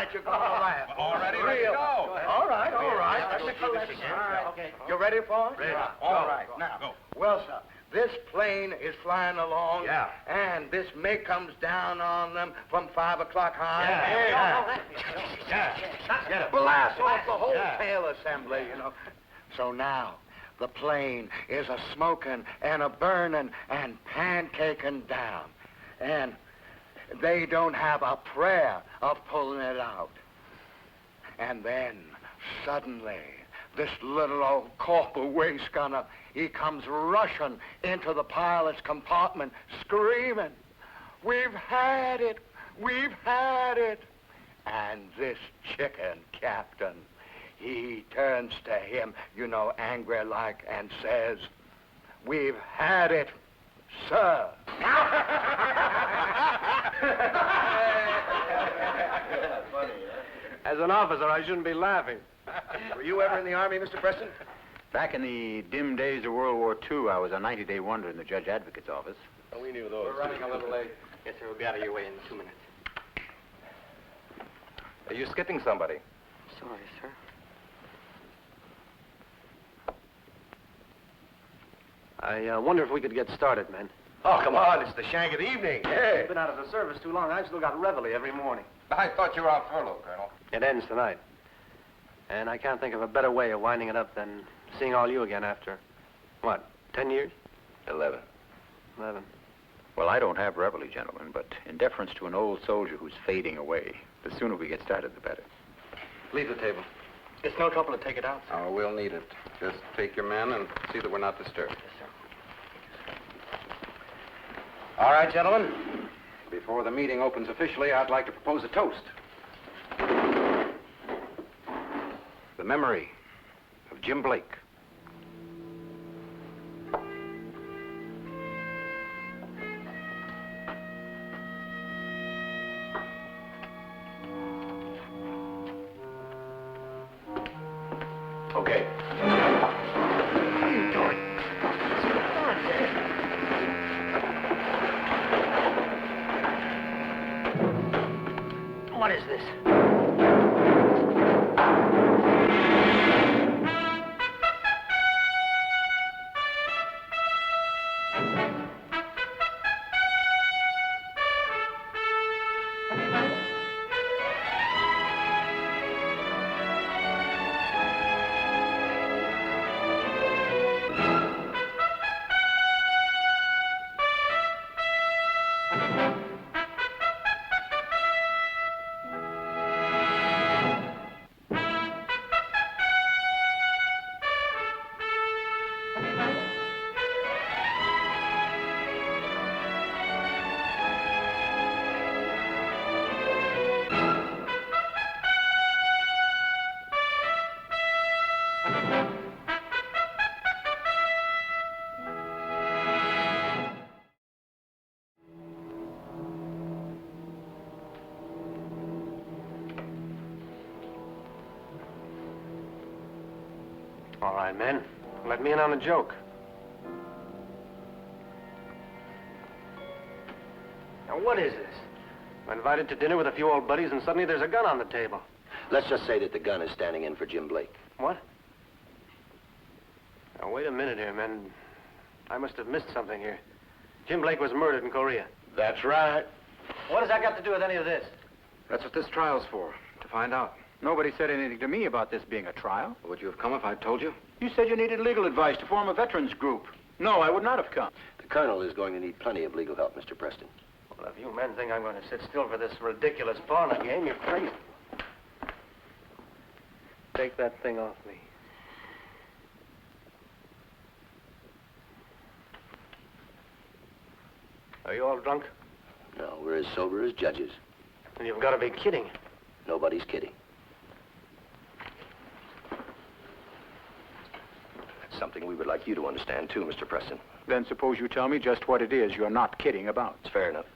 right, you're going to laugh. All ready to go. All right. Let me collect it. All right, okay. You ready for it? Ready. All right, now. Go. Well, sir, this plane is flying along. Yeah. And this MiG comes down on them from 5 o'clock high. Yeah. Blast off the whole tail assembly, you know. So now, the plane is a-smoking and a-burning and pancaking down. And they don't have a prayer of pulling it out. And then, suddenly, this little old corporal waste gunner, he comes rushing into the pilot's compartment, screaming, "We've had it! We've had it!" And this chicken captain, he turns to him, you know, angry-like, and says, "We've had it, sir." As an officer, I shouldn't be laughing. Were you ever in the Army, Mr. Preston? Back in the dim days of World War II, I was a 90-day wonder in the Judge Advocate's office. Oh, we knew those. We're running a little late. Yes, sir. We'll be out of your way in 2 minutes. Are you skipping somebody? Sorry, sir. I wonder if we could get started, men. Oh, come on. It's the shank of the evening. Hey. I've been out of the service too long. I've still got reveille every morning. I thought you were on furlough, Colonel. It ends tonight. And I can't think of a better way of winding it up than seeing all you again after, what, 10 years? 11. 11. Well, I don't have reveille, gentlemen, but in deference to an old soldier who's fading away, the sooner we get started, the better. Leave the table. It's no trouble to take it out, sir. Oh, we'll need it. Just take your men and see that we're not disturbed. Yes, sir. All right, gentlemen. Before the meeting opens officially, I'd like to propose a toast. The memory of Jim Blake. Okay. What is this? All right, men. Let me in on a joke. Now, what is this? I'm invited to dinner with a few old buddies, and suddenly there's a gun on the table. Let's just say that the gun is standing in for Jim Blake. What? Now, wait a minute here, men. I must have missed something here. Jim Blake was murdered in Korea. That's right. What has that got to do with any of this? That's what this trial's for, to find out. Nobody said anything to me about this being a trial. Would you have come if I'd told you? You said you needed legal advice to form a veterans group. No, I would not have come. The colonel is going to need plenty of legal help, Mr. Preston. Well, if you men think I'm going to sit still for this ridiculous pawn game, you're crazy. Take that thing off me. Are you all drunk? No, we're as sober as judges. And you've got to be kidding. Nobody's kidding. That's something we would like you to understand, too, Mr. Preston. Then suppose you tell me just what it is you're not kidding about. It's fair enough.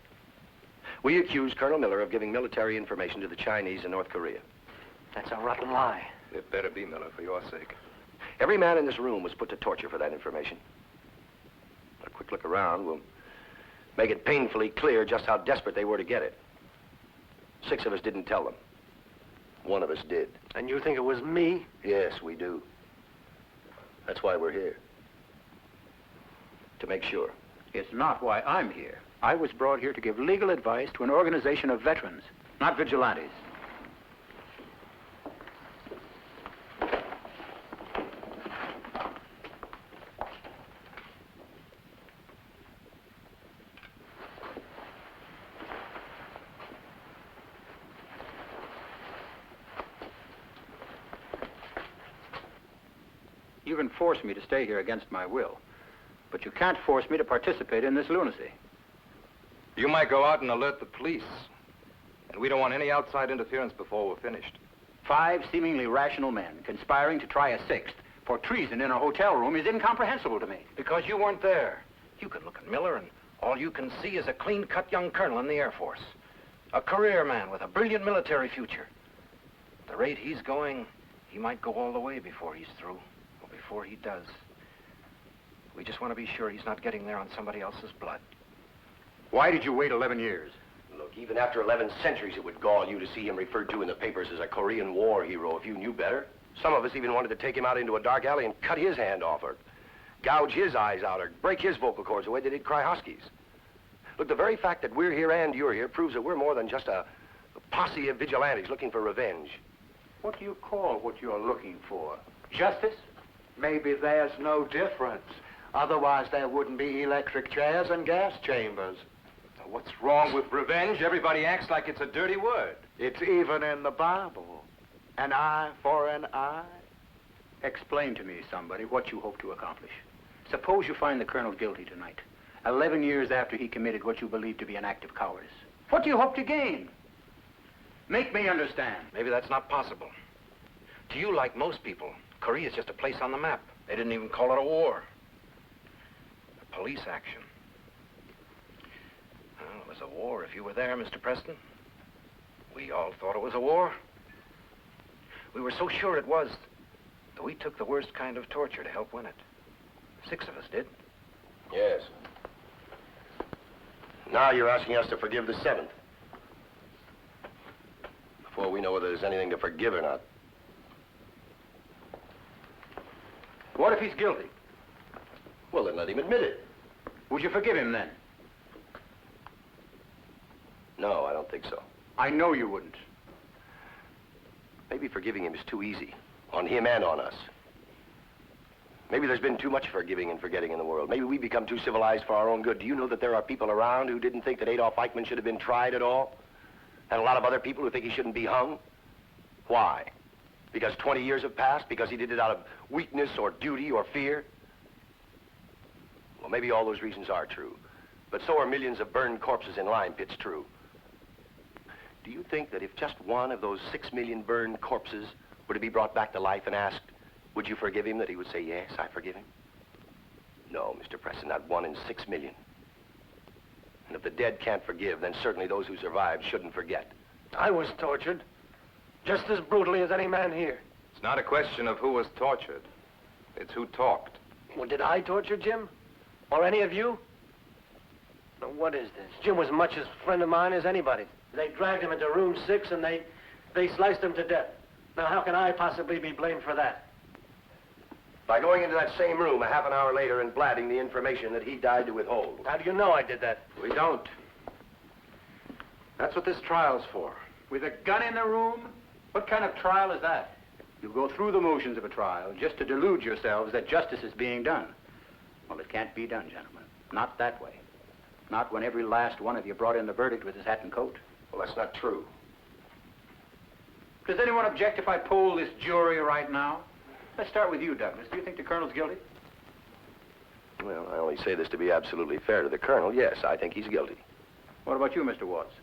We accuse Colonel Miller of giving military information to the Chinese in North Korea. That's a rotten lie. It better be, Miller, for your sake. Every man in this room was put to torture for that information. A quick look around will make it painfully clear just how desperate they were to get it. 6 of us didn't tell them. One of us did. And you think it was me? Yes, we do. That's why we're here. To make sure. It's not why I'm here. I was brought here to give legal advice to an organization of veterans, not vigilantes. You can force me to stay here against my will, but you can't force me to participate in this lunacy. You might go out and alert the police. And we don't want any outside interference before we're finished. 5 seemingly rational men conspiring to try a 6th for treason in a hotel room is incomprehensible to me. Because you weren't there. You can look at Miller, and all you can see is a clean-cut young colonel in the Air Force. A career man with a brilliant military future. At the rate he's going, he might go all the way before he's through. Or before he does. We just want to be sure he's not getting there on somebody else's blood. Why did you wait 11 years? Look, even after 11 centuries, it would gall you to see him referred to in the papers as a Korean War hero if you knew better. Some of us even wanted to take him out into a dark alley and cut his hand off, or gouge his eyes out, or break his vocal cords the way they did cry huskies. Look, the very fact that we're here and you're here proves that we're more than just a posse of vigilantes looking for revenge. What do you call what you're looking for? Justice? Maybe there's no difference. Otherwise, there wouldn't be electric chairs and gas chambers. What's wrong with revenge? Everybody acts like it's a dirty word. It's even in the Bible. An eye for an eye. Explain to me, somebody, what you hope to accomplish. Suppose you find the colonel guilty tonight, 11 years after he committed what you believe to be an act of cowardice. What do you hope to gain? Make me understand. Maybe that's not possible. To you, like most people, Korea's just a place on the map. They didn't even call it a war. A police action. Well, it was a war if you were there, Mr. Preston. We all thought it was a war. We were so sure it was that we took the worst kind of torture to help win it. 6 of us did. Yes. Now you're asking us to forgive the 7th. Before we know whether there's anything to forgive or not. What if he's guilty? Well, then let him admit it. Would you forgive him then? No, I don't think so. I know you wouldn't. Maybe forgiving him is too easy. On him and on us. Maybe there's been too much forgiving and forgetting in the world. Maybe we become too civilized for our own good. Do you know that there are people around who didn't think that Adolf Eichmann should have been tried at all? And a lot of other people who think he shouldn't be hung? Why? Because 20 years have passed? Because he did it out of weakness or duty or fear? Well, maybe all those reasons are true. But so are millions of burned corpses in lime pits true. Do you think that if just one of those 6 million burned corpses were to be brought back to life and asked, would you forgive him, that he would say, yes, I forgive him? No, Mr. Preston, not 1 in 6 million. And if the dead can't forgive, then certainly those who survived shouldn't forget. I was tortured, just as brutally as any man here. It's not a question of who was tortured. It's who talked. Well, did I torture Jim? Or any of you? Now, what is this? Jim was as much a friend of mine as anybody. They dragged him into room 6 and they sliced him to death. Now, how can I possibly be blamed for that? By going into that same room a half an hour later and blabbing the information that he died to withhold. How do you know I did that? We don't. That's what this trial's for. With a gun in the room? What kind of trial is that? You go through the motions of a trial just to delude yourselves that justice is being done. Well, it can't be done, gentlemen. Not that way. Not when every last one of you brought in the verdict with his hat and coat. Well, that's not true. Does anyone object if I poll this jury right now? Let's start with you, Douglas. Do you think the colonel's guilty? Well, I only say this to be absolutely fair to the colonel. Yes, I think he's guilty. What about you, Mr. Watts?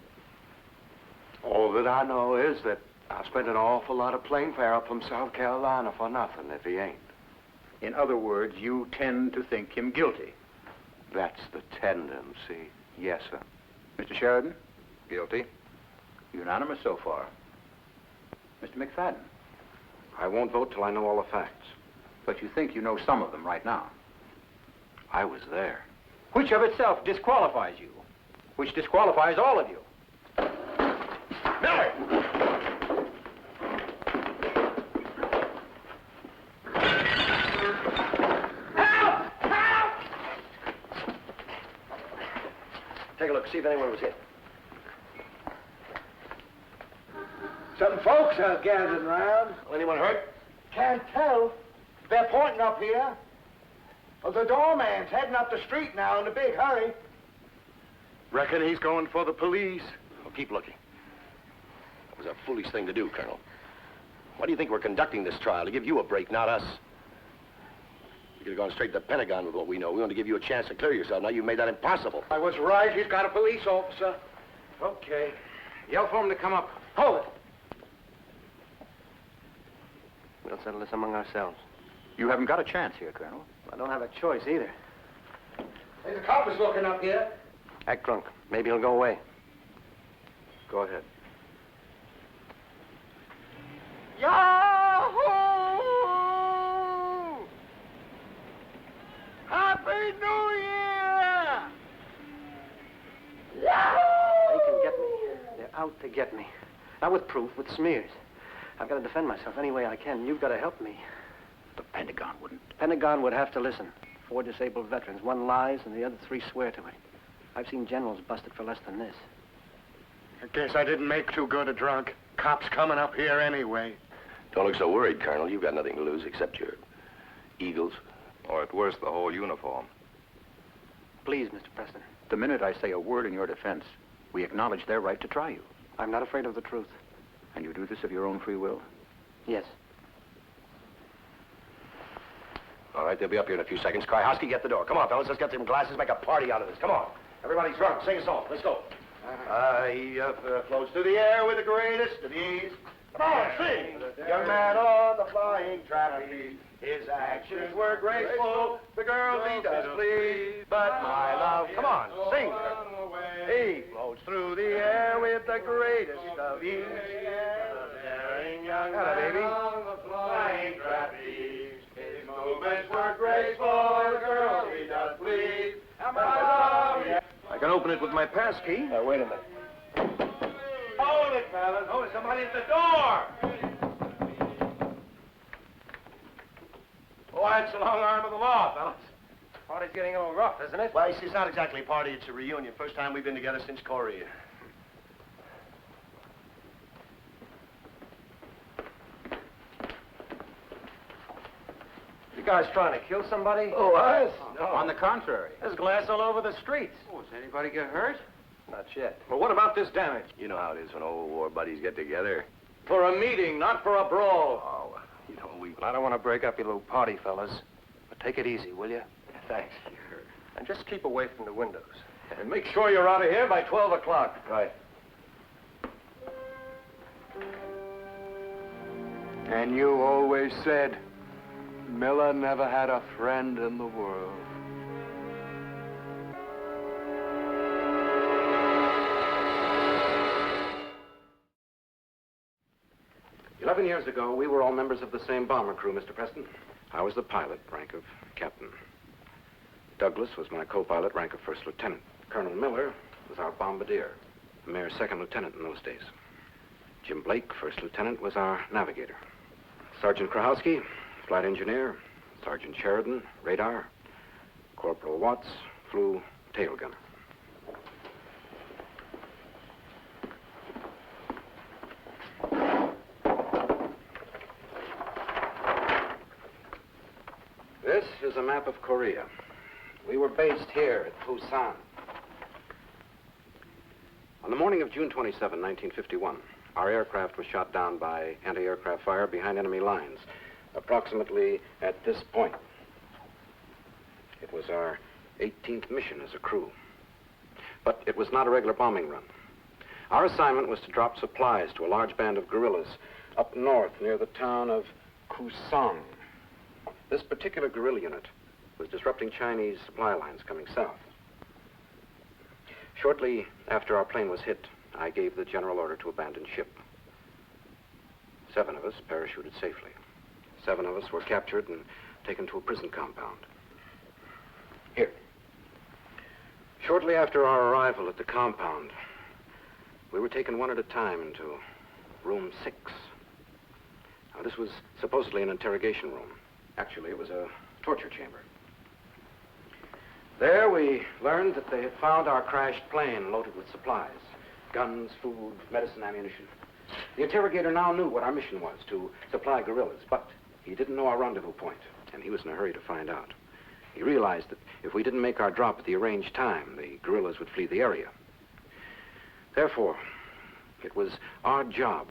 All that I know is that I spent an awful lot of plane fare up from South Carolina for nothing if he ain't. In other words, you tend to think him guilty. That's the tendency. Yes, sir. Mr. Sheridan? Guilty. Unanimous so far. Mr. McFadden? I won't vote till I know all the facts. But you think you know some of them right now. I was there. Which of itself disqualifies you? Which disqualifies all of you? Miller! see if anyone was hit. Some folks are gathering round. Anyone hurt? Can't tell. They're pointing up here. Well, the doorman's heading up the street now in a big hurry. Reckon he's going for the police. Well, keep looking. It was a foolish thing to do, Colonel. Why do you think we're conducting this trial? To give you a break, not us. You could have gone straight to the Pentagon with what we know. We want to give you a chance to clear yourself. Now you've made that impossible. I was right. He's got a police officer. Okay. Yell for him to come up. Hold it. We'll settle this among ourselves. You haven't got a chance here, Colonel. I don't have a choice either. There's a cop is looking up here. Act drunk. Maybe he'll go away. Go ahead. Yahoo! Happy New Year! Yahoo! They can get me. They're out to get me. Not with proof, with smears. I've got to defend myself any way I can. You've got to help me. The Pentagon wouldn't. The Pentagon would have to listen. 4 disabled veterans. One lies and the other 3 swear to it. I've seen generals busted for less than this. I guess I didn't make too good a drunk. Cops coming up here anyway. Don't look so worried, Colonel. You've got nothing to lose except your eagles. Or at worst, the whole uniform. Please, Mr. Preston. The minute I say a word in your defense, we acknowledge their right to try you. I'm not afraid of the truth. And you do this of your own free will? Yes. All right, they'll be up here in a few seconds. Krajowski, get the door. Come on, fellas. Let's get some glasses, make a party out of this. Come on. Everybody's drunk. Sing a song. Let's go. Floats through the air with the greatest of ease. Come on, sing. Young man on the flying trapeze. His actions were graceful. The girls he does please. But my love, come on, sing. He floats through the air with the greatest of ease. Daring young man baby. On the flying trapeze. His movements were graceful. The girls he does please. And my love. I can open it with my pass key. Wait a minute. Hold it, fellas. Hold it. Somebody at the door. Oh, that's the long arm of the law, fellas. Party's getting a little rough, isn't it? Well, you see, it's not exactly a party. It's a reunion. First time we've been together since Korea. You guys trying to kill somebody? Oh, us? No. On the contrary. There's glass all over the streets. Oh, does anybody get hurt? Not yet. Well, what about this damage? You know how it is when old war buddies get together. For a meeting, not for a brawl. Oh, you know, we... Well, I don't want to break up your little party, fellas. But take it easy, will you? Thanks. And just keep away from the windows. And make sure you're out of here by 12 o'clock. Right. And you always said Miller never had a friend in the world. "11 years ago, we were all members of the same bomber crew, Mr. Preston. I was the pilot, rank of captain. Douglas was my co-pilot, rank of first lieutenant. Colonel Miller was our bombardier, a mere second lieutenant in those days. Jim Blake, first lieutenant, was our navigator. Sergeant Krajowski, flight engineer. Sergeant Sheridan, radar. Corporal Watts flew tail gunner. This is a map of Korea. We were based here at Busan. On the morning of June 27, 1951, our aircraft was shot down by anti-aircraft fire behind enemy lines, approximately at this point. It was our 18th mission as a crew. But it was not a regular bombing run. Our assignment was to drop supplies to a large band of guerrillas up north near the town of Kusong. This particular guerrilla unit was disrupting Chinese supply lines coming south. Shortly after our plane was hit, I gave the general order to abandon ship. 7 of us parachuted safely. 7 of us were captured and taken to a prison compound. Here. Shortly after our arrival at the compound, we were taken one at a time into room 6. Now, this was supposedly an interrogation room. Actually, it was a torture chamber. There we learned that they had found our crashed plane loaded with supplies. Guns, food, medicine, ammunition. The interrogator now knew what our mission was, to supply guerrillas, but he didn't know our rendezvous point, and he was in a hurry to find out. He realized that if we didn't make our drop at the arranged time, the guerrillas would flee the area. Therefore, it was our job.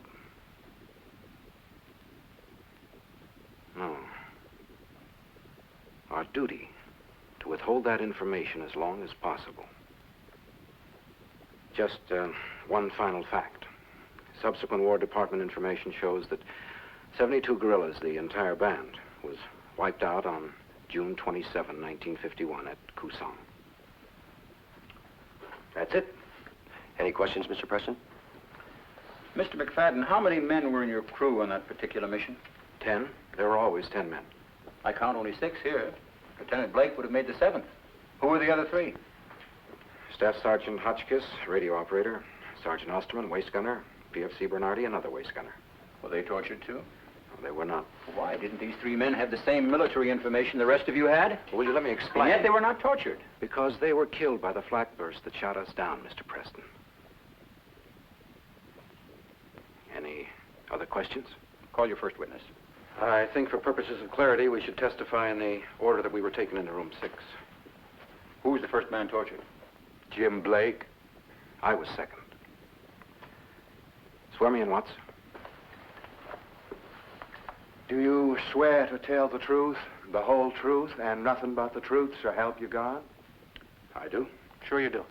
No. Our duty to withhold that information as long as possible. Just one final fact. Subsequent War Department information shows that 72 guerrillas, the entire band, was wiped out on June 27, 1951 at Kusong. That's it. Any questions, Mr. Preston? Mr. McFadden, how many men were in your crew on that particular mission? 10. There were always 10 men. I count only 6 here. Lieutenant Blake would have made the 7th. Who were the other 3? Staff Sergeant Hotchkiss, radio operator. Sergeant Osterman, waist gunner. PFC Bernardi, another waist gunner. Were they tortured too? No, they were not. Why? Didn't these 3 men have the same military information the rest of you had? Will you let me And explain? yet they were not tortured. Because they were killed by the flak burst that shot us down, Mr. Preston. Any other questions? Call your first witness. I think for purposes of clarity, we should testify in the order that we were taken into room 6. Who was the first man tortured? Jim Blake. I was second. Swear me in, Watts. Do you swear to tell the truth, the whole truth, and nothing but the truth, so help you God? I do. Sure you do.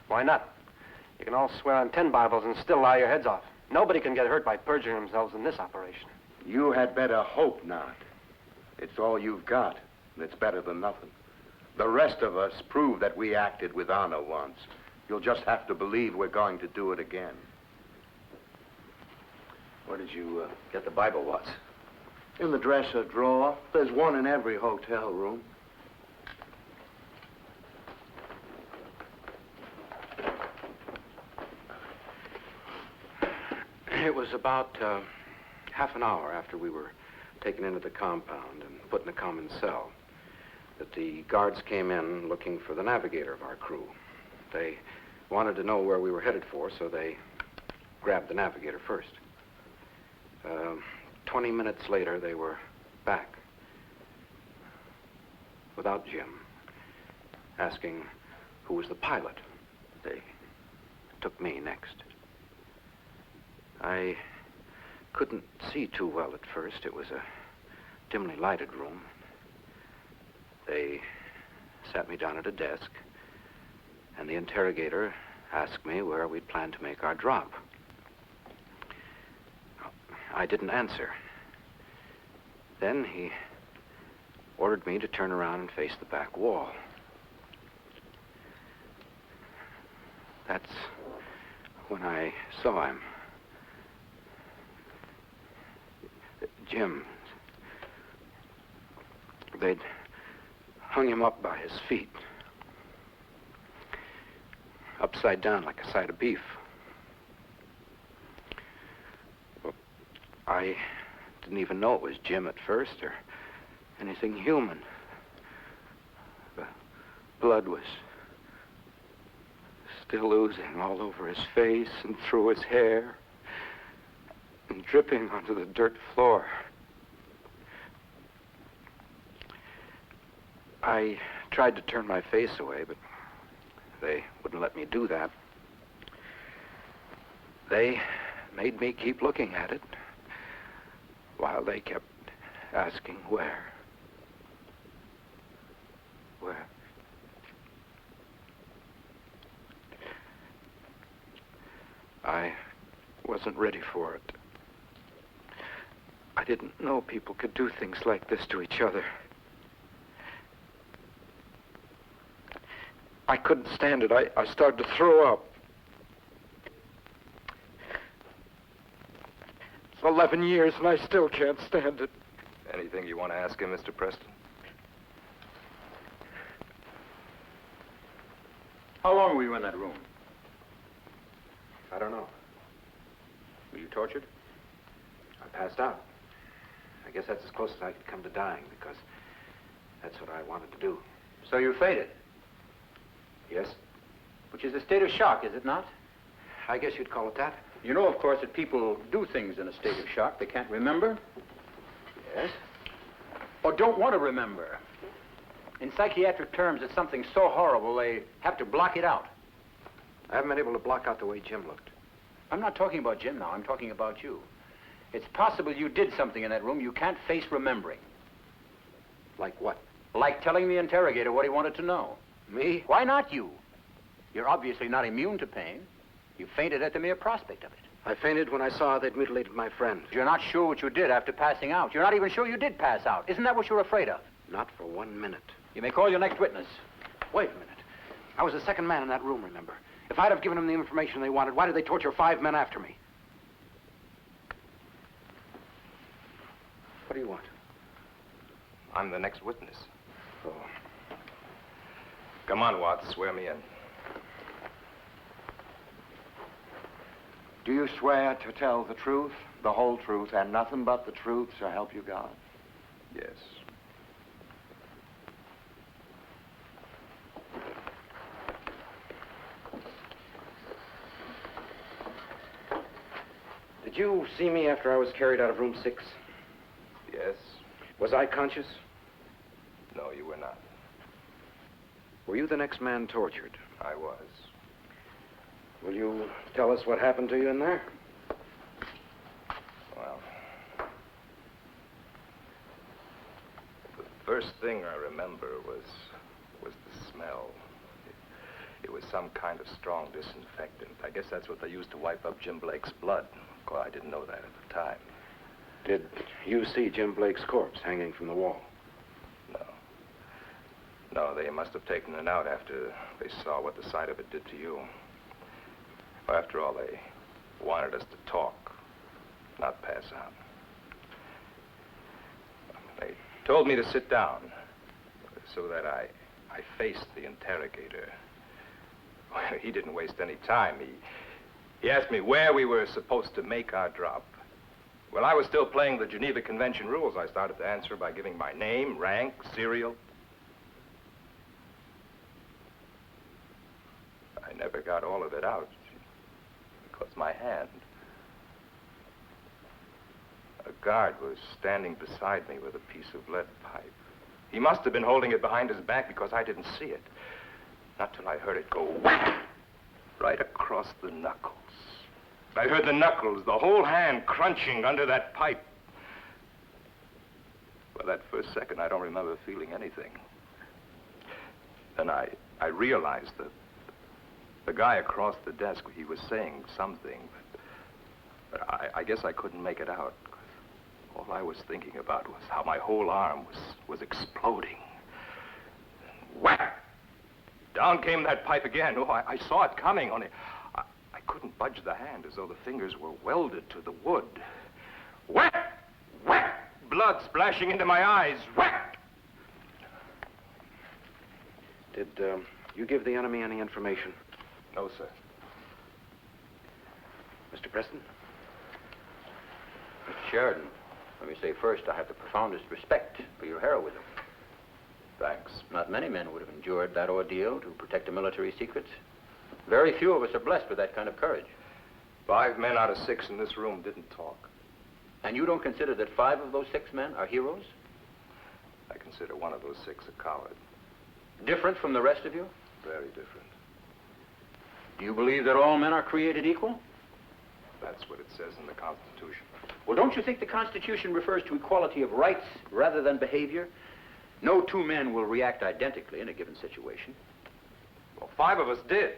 Why not? You can all swear on 10 Bibles and still lie your heads off. Nobody can get hurt by perjuring themselves in this operation. You had better hope not. It's all you've got, and it's better than nothing. The rest of us prove that we acted with honor once. You'll just have to believe we're going to do it again. Where did you get the Bible, Watts? In the dresser drawer. There's one in every hotel room. It was about half an hour after we were taken into the compound and put in a common cell that the guards came in looking for the navigator of our crew. They wanted to know where we were headed for, so they grabbed the navigator first. 20 minutes later, they were back without Jim, asking who was the pilot. They took me next. I couldn't see too well at first. It was a dimly lighted room. They sat me down at a desk, and the interrogator asked me where we'd planned to make our drop. I didn't answer. Then he ordered me to turn around and face the back wall. That's when I saw him. Jim. They'd hung him up by his feet. Upside down like a side of beef. Well, I didn't even know it was Jim at first or anything human. The blood was still oozing all over his face and through his hair and dripping onto the dirt floor. I tried to turn my face away, but they wouldn't let me do that. They made me keep looking at it while they kept asking where. Where? I wasn't ready for it. I didn't know people could do things like this to each other. I couldn't stand it. I started to throw up. It's 11 years and I still can't stand it. Anything you want to ask him, Mr. Preston? How long were you in that room? I don't know. Were you tortured? I passed out. I guess that's as close as I could come to dying because that's what I wanted to do. So you faded. Yes? Which is a state of shock, is it not? I guess you'd call it that. You know, of course, that people do things in a state of shock they can't remember. Yes? Or don't want to remember. In psychiatric terms, it's something so horrible they have to block it out. I haven't been able to block out the way Jim looked. I'm not talking about Jim now. I'm talking about you. It's possible you did something in that room you can't face remembering. Like what? Like telling the interrogator what he wanted to know. Me? Why not you? You're obviously not immune to pain. You fainted at the mere prospect of it. I fainted when I saw they'd mutilated my friend. You're not sure what you did after passing out. You're not even sure you did pass out. Isn't that what you're afraid of? Not for 1 minute. You may call your next witness. Wait a minute. I was the second man in that room, remember? If I'd have given them the information they wanted, why did they torture 5 men after me? What do you want? I'm the next witness. Oh. Come on, Watts, swear me in. Do you swear to tell the truth, the whole truth, and nothing but the truth, so help you God? Yes. Did you see me after I was carried out of room 6? Yes? Was I conscious? No, you were not. Were you the next man tortured? I was. Will you tell us what happened to you in there? Well, the first thing I remember was the smell. It was some kind of strong disinfectant. I guess that's what they used to wipe up Jim Blake's blood. Of course, I didn't know that at the time. Did you see Jim Blake's corpse hanging from the wall? No. No, they must have taken it out after they saw what the sight of it did to you. After all, they wanted us to talk, not pass out. They told me to sit down so that I faced the interrogator. Well, he didn't waste any time. He asked me where we were supposed to make our drop. When I was still playing the Geneva Convention rules, I started to answer by giving my name, rank, serial. I never got all of it out. Because my hand. A guard was standing beside me with a piece of lead pipe. He must have been holding it behind his back because I didn't see it. Not till I heard it go whack right across the knuckles. I heard the knuckles, the whole hand crunching under that pipe. For that first second, I don't remember feeling anything. Then I realized that the guy across the desk, he was saying something, but I guess I couldn't make it out. All I was thinking about was how my whole arm was exploding. And whack! Down came that pipe again. Oh, I saw it coming, only I couldn't budge the hand as though the fingers were welded to the wood. Whack! Whack! Blood splashing into my eyes. Whack! Did you give the enemy any information? No, sir. Mr. Preston? Mr. Sheridan, let me say first, I have the profoundest respect for your heroism. Thanks. Not many men would have endured that ordeal to protect a military secret. Very few of us are blessed with that kind of courage. 5 men out of 6 in this room didn't talk. And you don't consider that 5 of those 6 men are heroes? I consider one of those 6 a coward. Different from the rest of you? Very different. Do you believe that all men are created equal? That's what it says in the Constitution. Well, don't you think the Constitution refers to equality of rights rather than behavior? No 2 men will react identically in a given situation. Well, 5 of us did.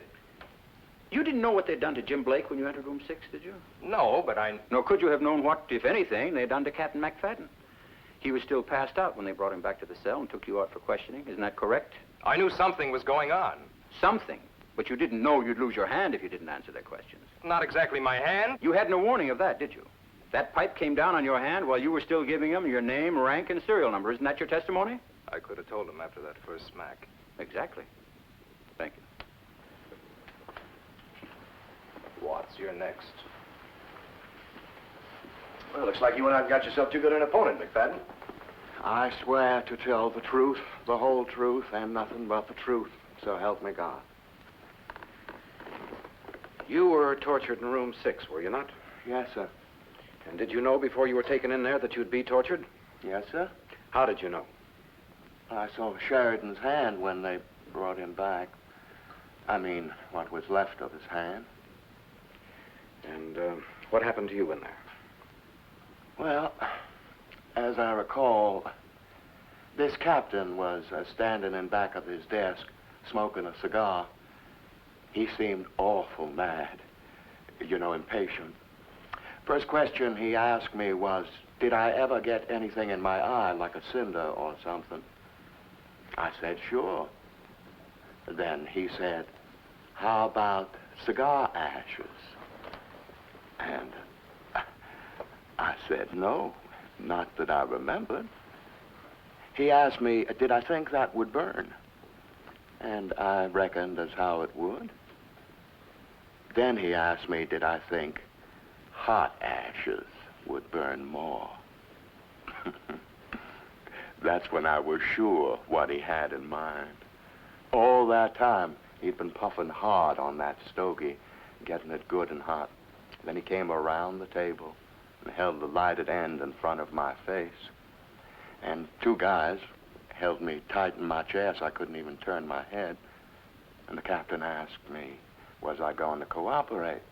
You didn't know what they'd done to Jim Blake when you entered room 6, did you? No, but I... Nor could you have known what, if anything, they'd done to Captain McFadden. He was still passed out when they brought him back to the cell and took you out for questioning. Isn't that correct? I knew something was going on. Something. But you didn't know you'd lose your hand if you didn't answer their questions. Not exactly my hand. You had no warning of that, did you? That pipe came down on your hand while you were still giving them your name, rank, and serial number. Isn't that your testimony? I could have told him after that first smack. Exactly. Thank you. Watts, you're next. Well, looks like you went out and got yourself too good an opponent, McFadden. I swear to tell the truth, the whole truth, and nothing but the truth, so help me God. You were tortured in room 6, were you not? Yes, sir. And did you know before you were taken in there that you'd be tortured? Yes, sir. How did you know? I saw Sheridan's hand when they brought him back. I mean, what was left of his hand. And what happened to you in there? Well, as I recall, this captain was standing in back of his desk, smoking a cigar. He seemed awful mad, impatient. First question he asked me was, did I ever get anything in my eye, like a cinder or something? I said, sure. Then he said, how about cigar ashes? And I said, no, not that I remembered. He asked me, did I think that would burn? And I reckoned as how it would. Then he asked me, did I think hot ashes would burn more? That's when I was sure what he had in mind. All that time, he'd been puffing hard on that stogie, getting it good and hot. Then he came around the table and held the lighted end in front of my face. And 2 guys held me tight in my chair so I couldn't even turn my head. And the captain asked me, was I going to cooperate?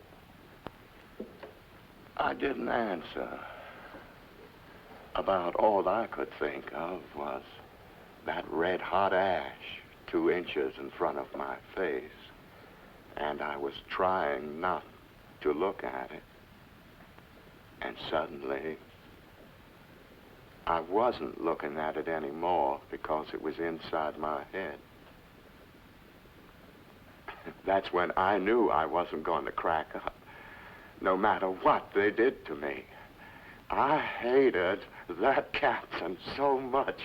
I didn't answer. About all I could think of was that red-hot ash 2 inches in front of my face. And I was trying not to look at it. And suddenly, I wasn't looking at it anymore because it was inside my head. That's when I knew I wasn't going to crack up, no matter what they did to me. I hated that captain so much.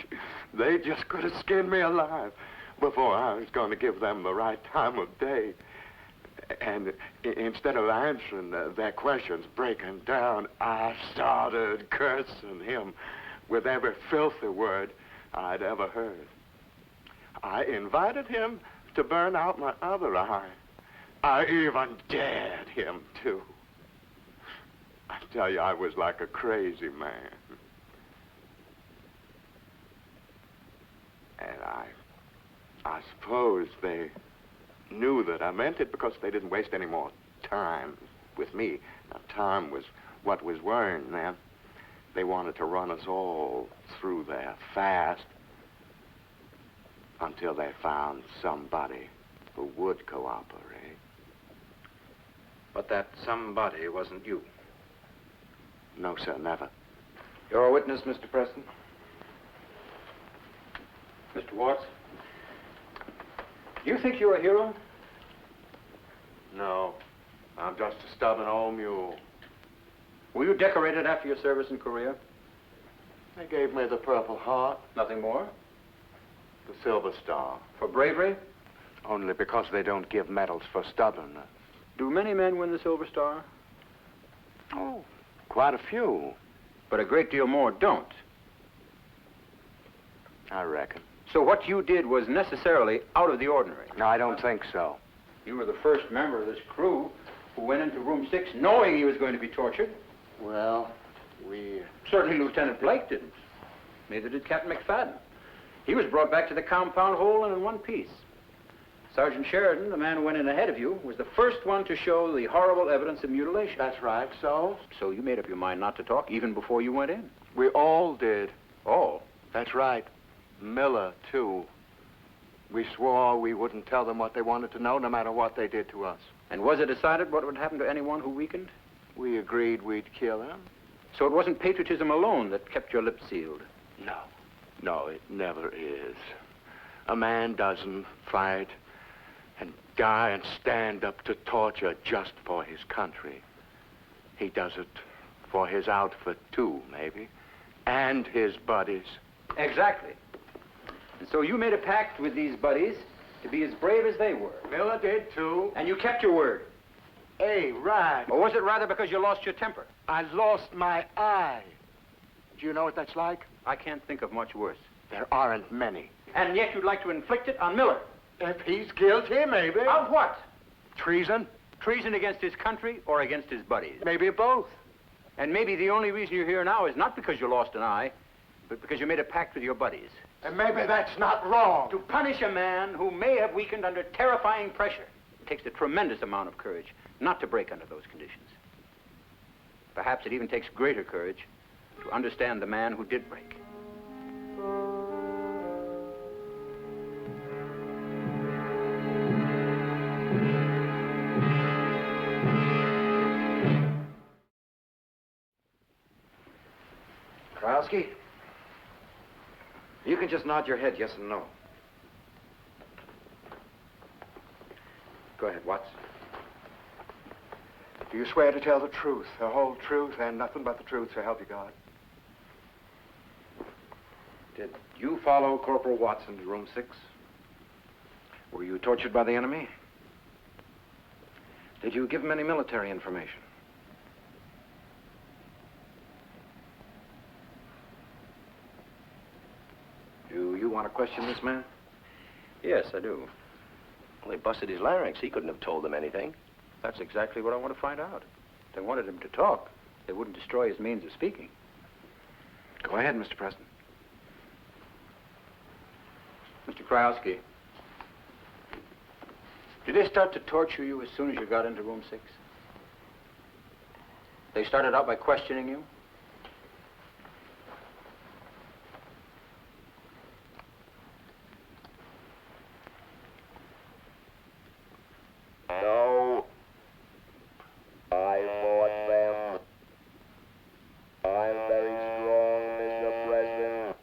They just could have skinned me alive before I was going to give them the right time of day. And instead of answering their questions, breaking down, I started cursing him with every filthy word I'd ever heard. I invited him to burn out my other eye. I even dared him to. I tell you, I was like a crazy man. And I suppose they knew that I meant it because they didn't waste any more time with me. Now, time was what was worrying them. They wanted to run us all through there fast until they found somebody who would cooperate. But that somebody wasn't you. No, sir, never. You're a witness, Mr. Preston? Mr. Watts, do you think you're a hero? No, I'm just a stubborn old mule. Were you decorated after your service in Korea? They gave me the Purple Heart, Nothing more? the Silver Star. For bravery? Only because they don't give medals for stubbornness. Do many men win the Silver Star? Oh, quite a few, But a great deal more don't. I reckon. So what you did was necessarily out of the ordinary. No, I don't think so. You were the first member of this crew who went into room 6 knowing he was going to be tortured. Well, we... Certainly Lieutenant Blake didn't. Neither did Captain McFadden. He was brought back to the compound whole and in one piece. Sergeant Sheridan, the man who went in ahead of you, was the first one to show the horrible evidence of mutilation. That's right, so? So you made up your mind not to talk even before you went in. We all did. All? That's right. Miller, too. We swore we wouldn't tell them what they wanted to know, no matter what they did to us. And was it decided what would happen to anyone who weakened? We agreed we'd kill him. So it wasn't patriotism alone that kept your lips sealed? No. No, it never is. A man doesn't fight and die and stand up to torture just for his country. He does it for his outfit, too, maybe, and his buddies. Exactly. And so you made a pact with these buddies to be as brave as they were. Miller did, too. And you kept your word. Hey, right. Or was it rather because you lost your temper? I lost my eye. Do you know what that's like? I can't think of much worse. There aren't many. And yet you'd like to inflict it on Miller. If he's guilty, maybe. Of what? Treason. Treason against his country or against his buddies? Maybe both. And maybe the only reason you're here now is not because you lost an eye, but because you made a pact with your buddies. And maybe that's not wrong. To punish a man who may have weakened under terrifying pressure, it takes a tremendous amount of courage not to break under those conditions. Perhaps it even takes greater courage to understand the man who did break. Krowski, you can just nod your head yes and no. Go ahead, Watson. Do you swear to tell the truth, the whole truth, and nothing but the truth, so help you God? Did you follow Corporal Watson to room 6? Were you tortured by the enemy? Did you give him any military information? Do you want to question this man? Yes, I do. Well, they busted his larynx. He couldn't have told them anything. That's exactly what I want to find out. If they wanted him to talk, they wouldn't destroy his means of speaking. Go ahead, Mr. Preston. Mr. Krowski, did they start to torture you as soon as you got into room 6? They started out by questioning you? No. I fought them. I'm very strong, Mr. President.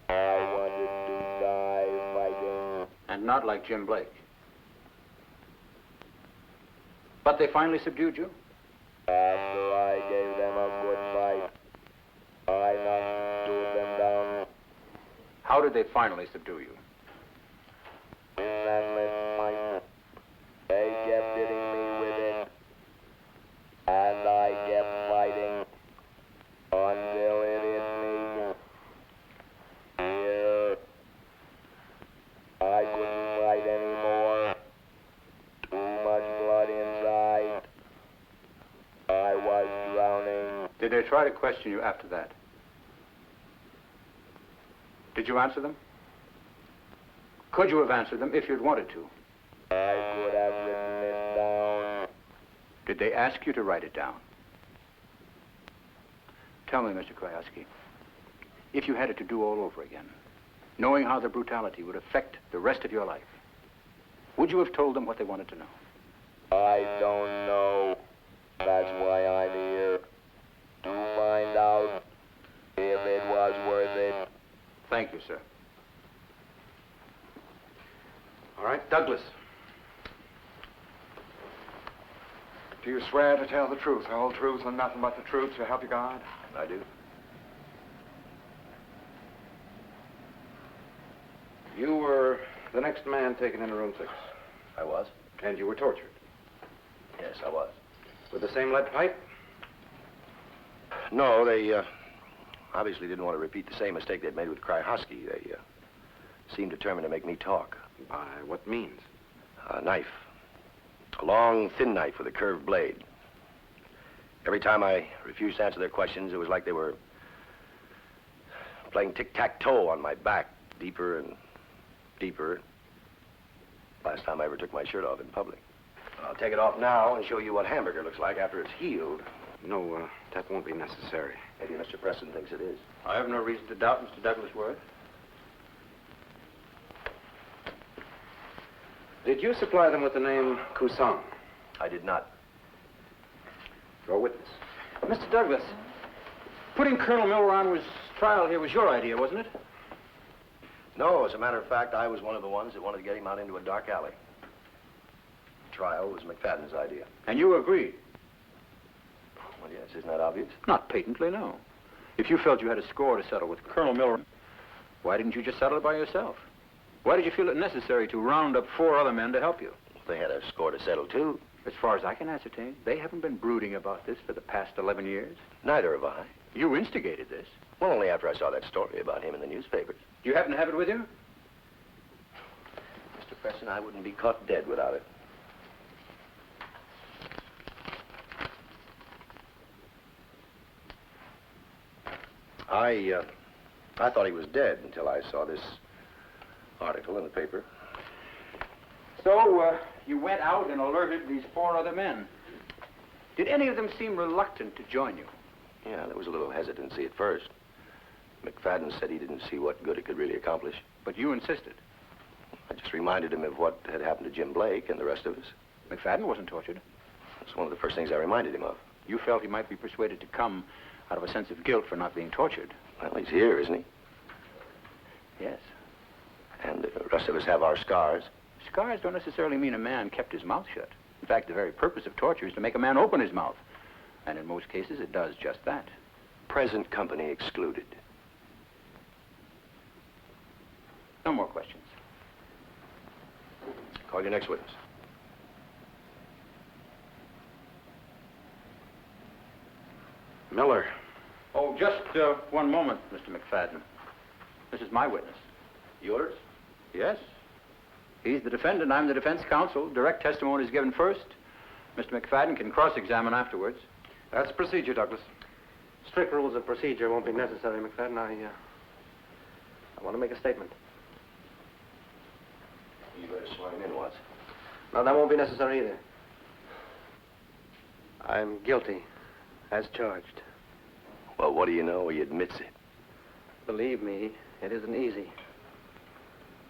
I wanted to die fighting. And not like Jim Blake. But they finally subdued you? After I gave them a good fight, I knocked 2 of them down. How did they finally subdue you? Relentless fight. They kept hitting me with it. And I kept fighting until it hit me. Here. I couldn't fight anymore. Too much blood inside. I was drowning. Did they try to question you after that? Did you answer them? Could you have answered them if you'd wanted to? I could have written it down. Did they ask you to write it down? Tell me, Mr. Krajewski, if you had it to do all over again, knowing how the brutality would affect the rest of your life, would you have told them what they wanted to know? I don't know. That's why I'm here. To find out if it was worth it. Thank you, sir. All right, Douglas. Do you swear to tell the truth, the whole truth, and nothing but the truth, so help you God? I do. You were the next man taken into room 6. I was. And you were tortured. Yes, I was. With the same lead pipe? No, they obviously didn't want to repeat the same mistake they'd made with Krajewski. They seemed determined to make me talk. By what means? A knife. A long, thin knife with a curved blade. Every time I refused to answer their questions, it was like they were playing tic-tac-toe on my back, deeper and deeper. Last time I ever took my shirt off in public. I'll take it off now and show you what hamburger looks like after it's healed. No, that won't be necessary. Maybe Mr. Preston thinks it is. I have no reason to doubt Mr. Douglas' word. Did you supply them with the name Cousin? I did not. Your witness. Mr. Douglas, putting Colonel Miller on his trial here was your idea, wasn't it? No, as a matter of fact, I was one of the ones that wanted to get him out into a dark alley. The trial was McFadden's idea. And you agreed? Well, yes, isn't that obvious? Not patently, no. If you felt you had a score to settle with Colonel Miller, why didn't you just settle it by yourself? Why did you feel it necessary to round up 4 other men to help you? They had a score to settle, too. As far as I can ascertain, they haven't been brooding about this for the past 11 years. Neither have I. You instigated this. Well, only after I saw that story about him in the newspapers. Do you happen to have it with you? Mr. Preston, I wouldn't be caught dead without it. I thought he was dead until I saw this article in the paper. So, you went out and alerted these 4 other men. Did any of them seem reluctant to join you? Yeah, there was a little hesitancy at first. McFadden said he didn't see what good it could really accomplish. But you insisted. I just reminded him of what had happened to Jim Blake and the rest of us. McFadden wasn't tortured. That's one of the first things I reminded him of. You felt he might be persuaded to come out of a sense of guilt for not being tortured. Well, he's here, isn't he? Yes. And the rest of us have our scars. Scars don't necessarily mean a man kept his mouth shut. In fact, the very purpose of torture is to make a man open his mouth. And in most cases, it does just that. Present company excluded. No more questions. Call your next witness. Miller. Oh, just one moment, Mr. McFadden. This is my witness. Yours? Yes. He's the defendant. I'm the defense counsel. Direct testimony is given first. Mr. McFadden can cross-examine afterwards. That's procedure, Douglas. Strict rules of procedure won't be necessary, McFadden. I want to make a statement. You better swear him in, Watts. No, that won't be necessary either. I'm guilty, as charged. Well, what do you know? He admits it. Believe me, it isn't easy.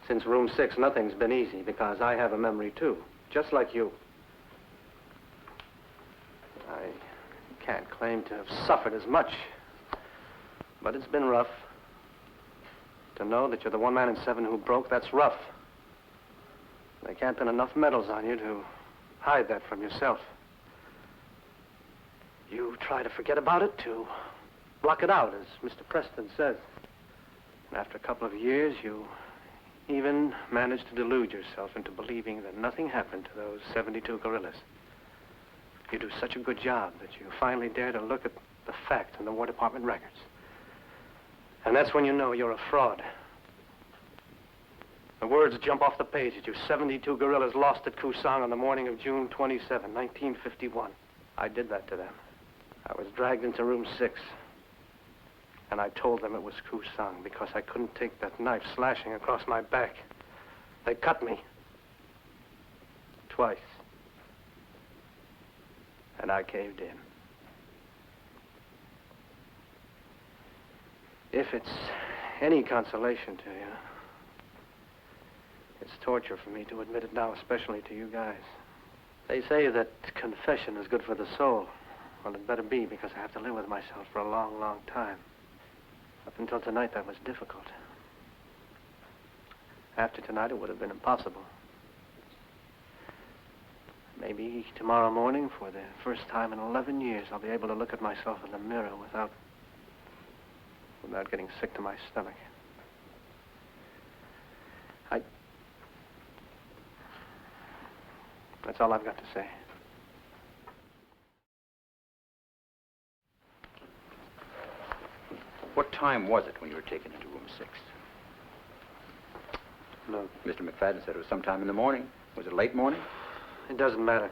Since room 6, nothing's been easy because I have a memory too, just like you. I can't claim to have suffered as much, but it's been rough. To know that you're the one man in 7 who broke, that's rough. There can't pin enough medals on you to hide that from yourself. You try to forget about it, to block it out, as Mr. Preston says. And after a couple of years, you even managed to delude yourself into believing that nothing happened to those 72 gorillas. You do such a good job that you finally dare to look at the facts in the War Department records. And that's when you know you're a fraud. The words jump off the page that you 72 gorillas lost at Kusang on the morning of June 27, 1951. I did that to them. I was dragged into room 6. And I told them it was Kusang because I couldn't take that knife slashing across my back. They cut me. Twice. And I caved in. If it's any consolation to you, it's torture for me to admit it now, especially to you guys. They say that confession is good for the soul. Well, it better be, because I have to live with myself for a long, long time. Up until tonight, that was difficult. After tonight, it would have been impossible. Maybe tomorrow morning, for the first time in 11 years, I'll be able to look at myself in the mirror without getting sick to my stomach. That's all I've got to say. What time was it when you were taken into room 6? No, Mr. McFadden said it was sometime in the morning. Was it late morning? it doesn't matter.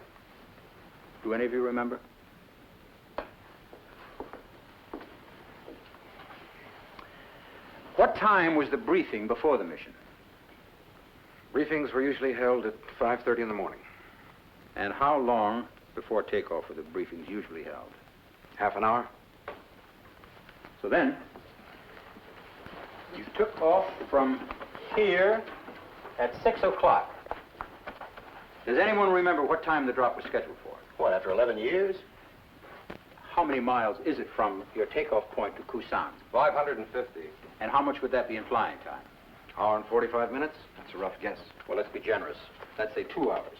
Do any of you remember? What time was the briefing before the mission? Briefings were usually held at 5:30 in the morning. And how long before takeoff were the briefings usually held? Half an hour. So then, you took off from here at 6 o'clock. Does anyone remember what time the drop was scheduled for? What, after 11 years? How many miles is it from your takeoff point to Kusang? 550. And how much would that be in flying time? Hour and 45 minutes? That's a rough guess. Well, let's be generous. Let's say 2 hours.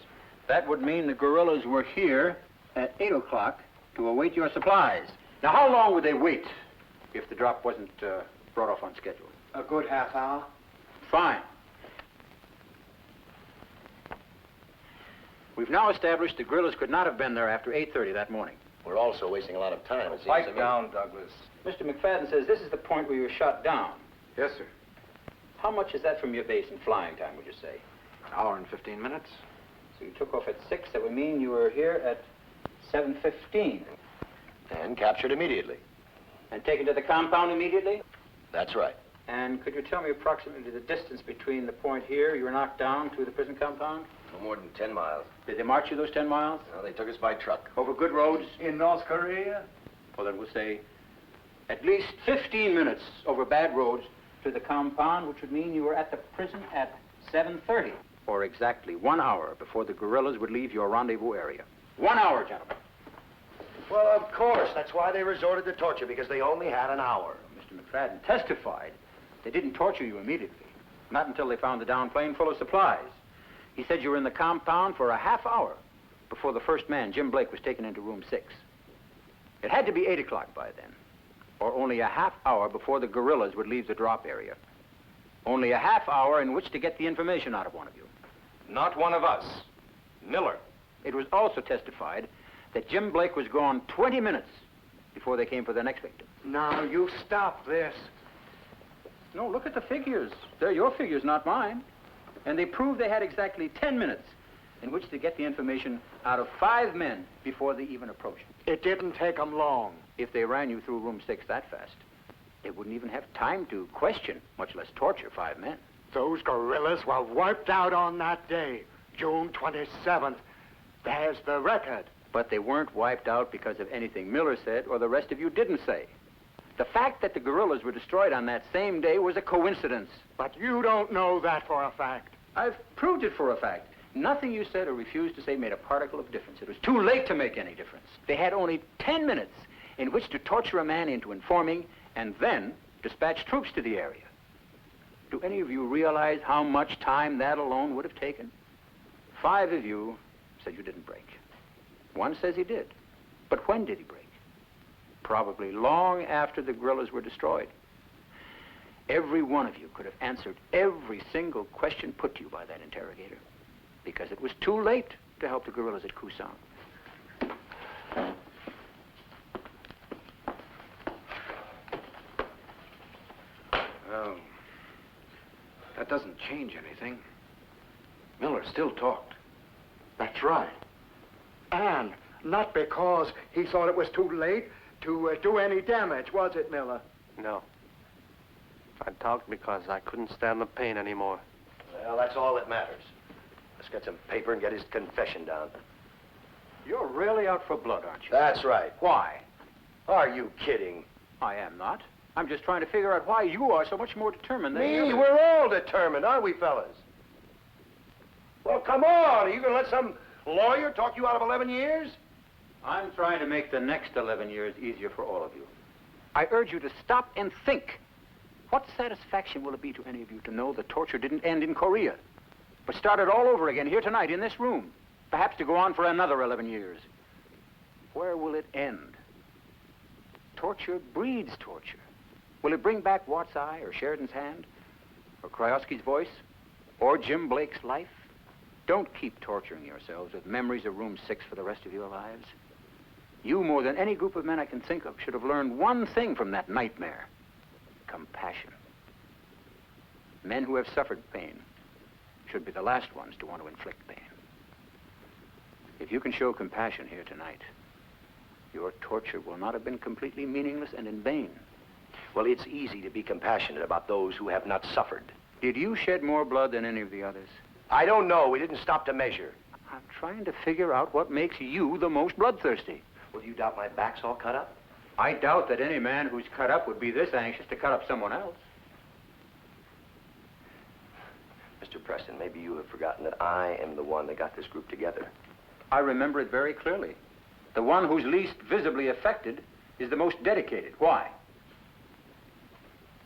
That would mean the guerrillas were here at 8 o'clock to await your supplies. Now, how long would they wait if the drop wasn't brought off on schedule? A good half hour. Fine. We've now established the guerrillas could not have been there after 8:30 that morning. We're also wasting a lot of time, it seems to Pipe me. down, Douglas. Mr. McFadden says this is the point where you were shot down. Yes, sir. How much is that from your base in flying time, would you say? An hour and 15 minutes. So you took off at 6. That would mean you were here at 7:15. And captured immediately. And taken to the compound immediately? That's right. And could you tell me approximately the distance between the point here you were knocked down to the prison compound? No more than 10 miles. Did they march you those 10 miles? No, they took us by truck. Over good roads? In North Korea? Well, then we'll say at least 15 minutes over bad roads to the compound, which would mean you were at the prison at 7:30. Or exactly 1 hour before the guerrillas would leave your rendezvous area. 1 hour, gentlemen. Well, of course. That's why they resorted to torture, because they only had an hour. Mr. McFadden testified they didn't torture you immediately. Not until they found the down plane full of supplies. He said you were in the compound for a half hour before the first man, Jim Blake, was taken into room 6. It had to be 8 o'clock by then, or only a half hour before the guerrillas would leave the drop area. Only a half hour in which to get the information out of one of you. Not one of us. Miller. It was also testified that Jim Blake was gone 20 minutes before they came for the next victim. Now, you stop this. No, look at the figures. They're your figures, not mine. And they prove they had exactly 10 minutes in which to get the information out of 5 men before they even approached. It didn't take them long. If they ran you through room 6 that fast, they wouldn't even have time to question, much less torture 5 men. Those guerrillas were wiped out on that day, June 27th. There's the record. But they weren't wiped out because of anything Miller said or the rest of you didn't say. The fact that the guerrillas were destroyed on that same day was a coincidence. But you don't know that for a fact. I've proved it for a fact. Nothing you said or refused to say made a particle of difference. It was too late to make any difference. They had only 10 minutes in which to torture a man into informing and then dispatch troops to the area. Do any of you realize how much time that alone would have taken? 5 of you said you didn't break. 1 says he did. But when did he break? Probably long after the guerrillas were destroyed. Every one of you could have answered every single question put to you by that interrogator, because it was too late to help the guerrillas at Kusang. Well, that doesn't change anything. Miller still talked. That's right. And not because he thought it was too late to do any damage, was it, Miller? No. I talked because I couldn't stand the pain anymore. Well, that's all that matters. Let's get some paper and get his confession down. You're really out for blood, aren't you? That's right. Why? Are you kidding? I am not. I'm just trying to figure out why you are so much more determined than the Me? others. We're all determined, aren't we, fellas? Well, come on. Are you going to let some lawyer talk you out of 11 years? I'm trying to make the next 11 years easier for all of you. I urge you to stop and think. What satisfaction will it be to any of you to know the torture didn't end in Korea, but started all over again here tonight in this room, perhaps to go on for another 11 years? Where will it end? Torture breeds torture. Will it bring back Watt's eye or Sheridan's hand or Krajewski's voice or Jim Blake's life? Don't keep torturing yourselves with memories of room 6 for the rest of your lives. You, more than any group of men I can think of, should have learned one thing from that nightmare: compassion. Men who have suffered pain should be the last ones to want to inflict pain. If you can show compassion here tonight, your torture will not have been completely meaningless and in vain. Well, it's easy to be compassionate about those who have not suffered. Did you shed more blood than any of the others? I don't know. We didn't stop to measure. I'm trying to figure out what makes you the most bloodthirsty. Well, do you doubt my back's all cut up? I doubt that any man who's cut up would be this anxious to cut up someone else. Mr. Preston, maybe you have forgotten that I am the one that got this group together. I remember it very clearly. The one who's least visibly affected is the most dedicated. Why?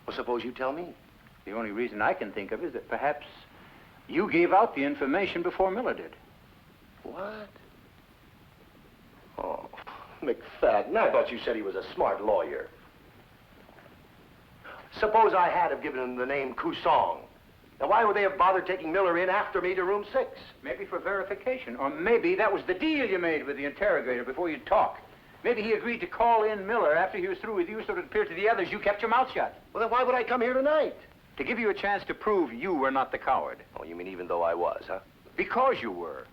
Well, suppose you tell me. The only reason I can think of is that perhaps you gave out the information before Miller did. What? Oh, McFadden, I thought you said he was a smart lawyer. Suppose I had have given him the name Kusong. Now, why would they have bothered taking Miller in after me to room 6? Maybe for verification, or maybe that was the deal you made with the interrogator before you talk. Maybe he agreed to call in Miller after he was through with you so it appeared to the others you kept your mouth shut. Well, then why would I come here tonight? To give you a chance to prove you were not the coward. Oh, you mean even though I was, huh? Because you were.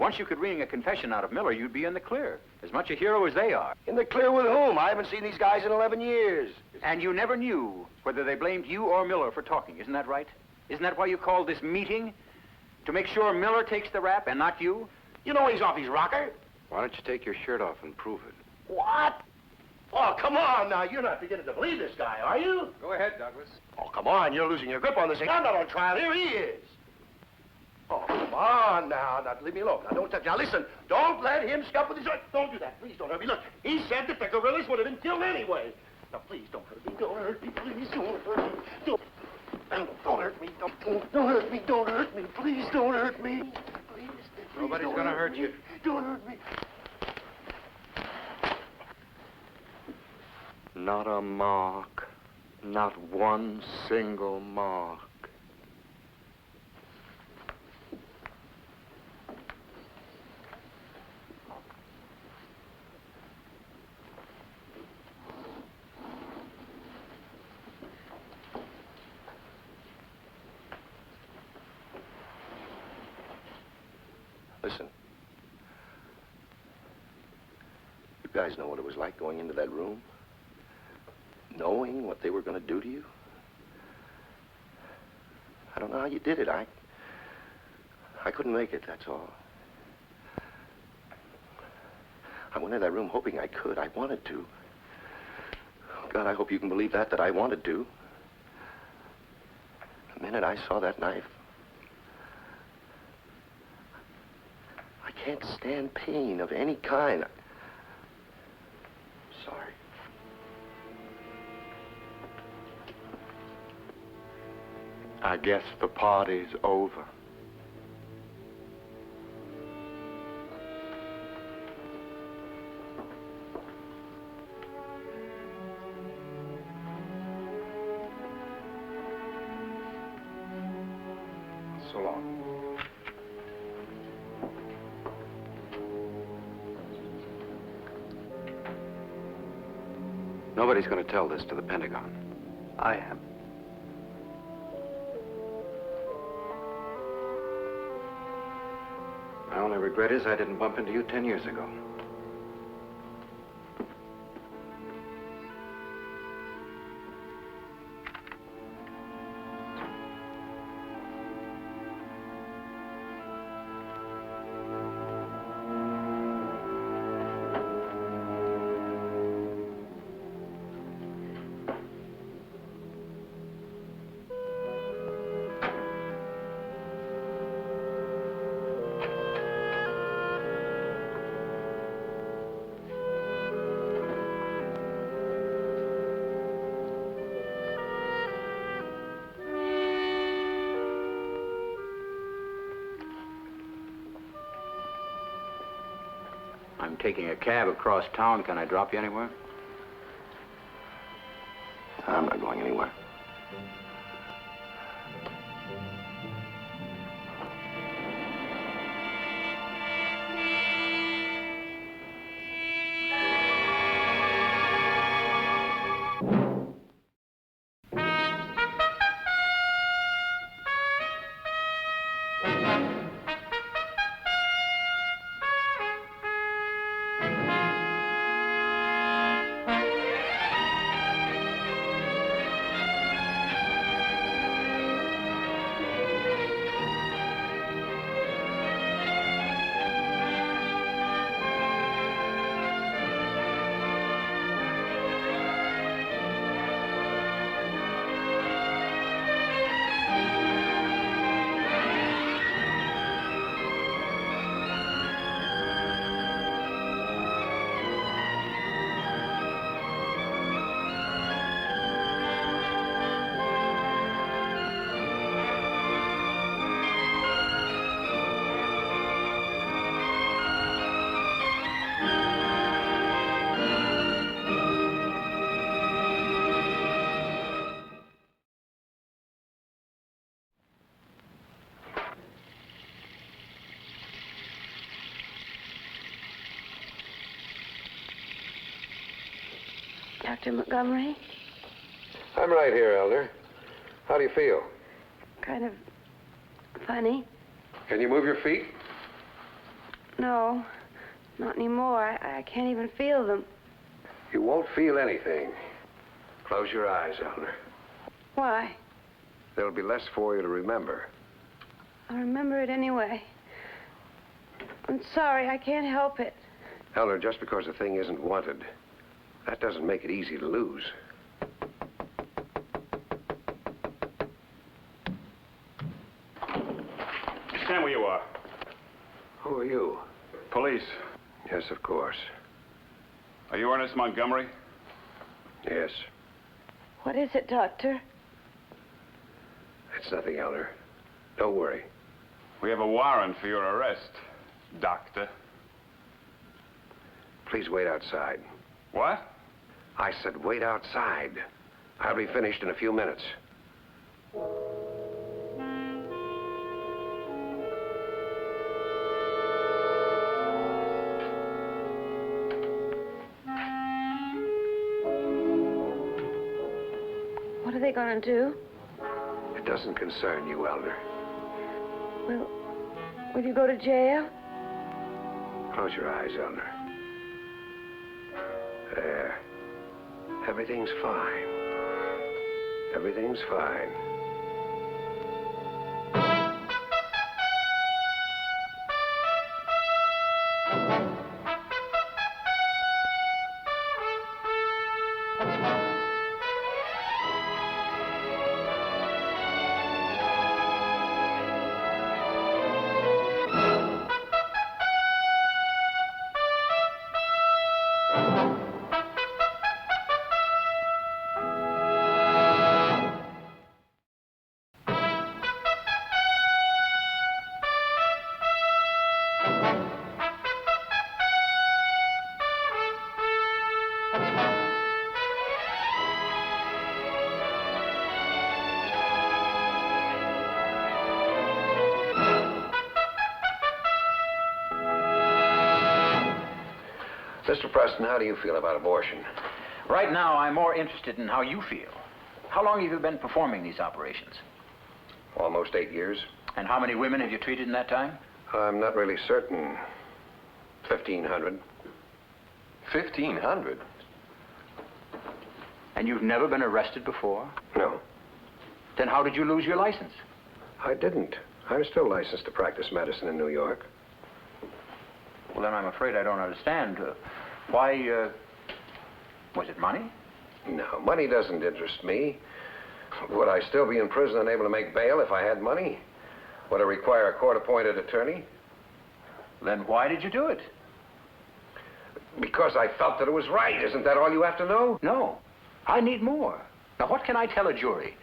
Once you could wring a confession out of Miller, you'd be in the clear. As much a hero as they are. In the clear with whom? I haven't seen these guys in 11 years. And you never knew whether they blamed you or Miller for talking, isn't that right? Isn't that why you called this meeting? To make sure Miller takes the rap and not you? You know he's off his rocker. Why don't you take your shirt off and prove it? What? Oh, come on now. You're not beginning to believe this guy, are you? Go ahead, Douglas. Oh, come on. You're losing your grip on this thing. I'm not on trial. Here he is. Oh, come on now. Now, leave me alone. Now, don't touch. Now, listen. Don't let him scuff with his... Don't do that. Please don't hurt me. Look, he said that the gorillas would have been killed anyway. Now, please don't hurt me. Don't hurt me. Please don't hurt me. Don't hurt me. Don't hurt me. Don't hurt me. Please don't hurt me. Please. Nobody's gonna hurt you. Don't hurt me. Not a mark. Not one single mark. Listen. You guys know what it was like going into that room? Knowing what they were going to do to you? I don't know how you did it. I couldn't make it, that's all. I went into that room hoping I could. I wanted to. God, I hope you can believe that I wanted to. The minute I saw that knife, I can't stand pain of any kind. Sorry. I guess the party's over. So long. Nobody's going to tell this to the Pentagon. I am. My only regret is I didn't bump into you 10 years ago. I'm taking a cab across town. Can I drop you anywhere? I'm not going anywhere. Dr. Montgomery? I'm right here, Elder. How do you feel? Kind of funny. Can you move your feet? No, not anymore. I can't even feel them. You won't feel anything. Close your eyes, Eleanor. Why? There'll be less for you to remember. I'll remember it anyway. I'm sorry, I can't help it. Eleanor, just because a thing isn't wanted, that doesn't make it easy to lose. Stand where you are. Who are you? Police. Yes, of course. Are you Ernest Montgomery? Yes. What is it, Doctor? It's nothing, Eleanor. Don't worry. We have a warrant for your arrest, Doctor. Please wait outside. What? I said wait outside. I'll be finished in a few minutes. What are they going to do? It doesn't concern you, Eleanor. Will you go to jail? Close your eyes, Eleanor. There. Everything's fine. Everything's fine. Mr. Preston, how do you feel about abortion? Right now, I'm more interested in how you feel. How long have you been performing these operations? Almost 8 years. And how many women have you treated in that time? I'm not really certain. 1,500. 1,500? And you've never been arrested before? No, Then how did you lose your license? I didn't. I'm still licensed to practice medicine in New York. Well, then I'm afraid I don't understand. Why, was it money? No, money doesn't interest me. Would I still be in prison unable to make bail if I had money? Would it require a court-appointed attorney? Then why did you do it? Because I felt that it was right. Isn't that all you have to know? No. I need more. Now, what can I tell a jury?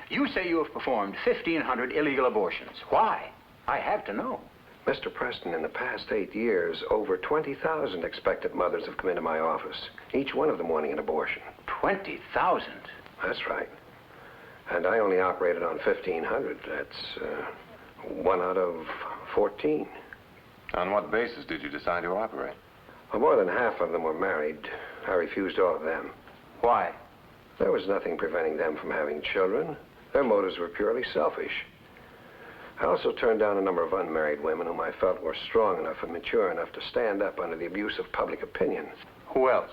You say you have performed 1,500 illegal abortions. Why? I have to know. Mr. Preston, in the past 8 years, over 20,000 expectant mothers have come into my office, each one of them wanting an abortion. 20,000? That's right. And I only operated on 1,500. That's 1 out of 14. On what basis did you decide to operate? Well, more than half of them were married. I refused all of them. Why? There was nothing preventing them from having children. Their motives were purely selfish. I also turned down a number of unmarried women whom I felt were strong enough and mature enough to stand up under the abuse of public opinion. Who else?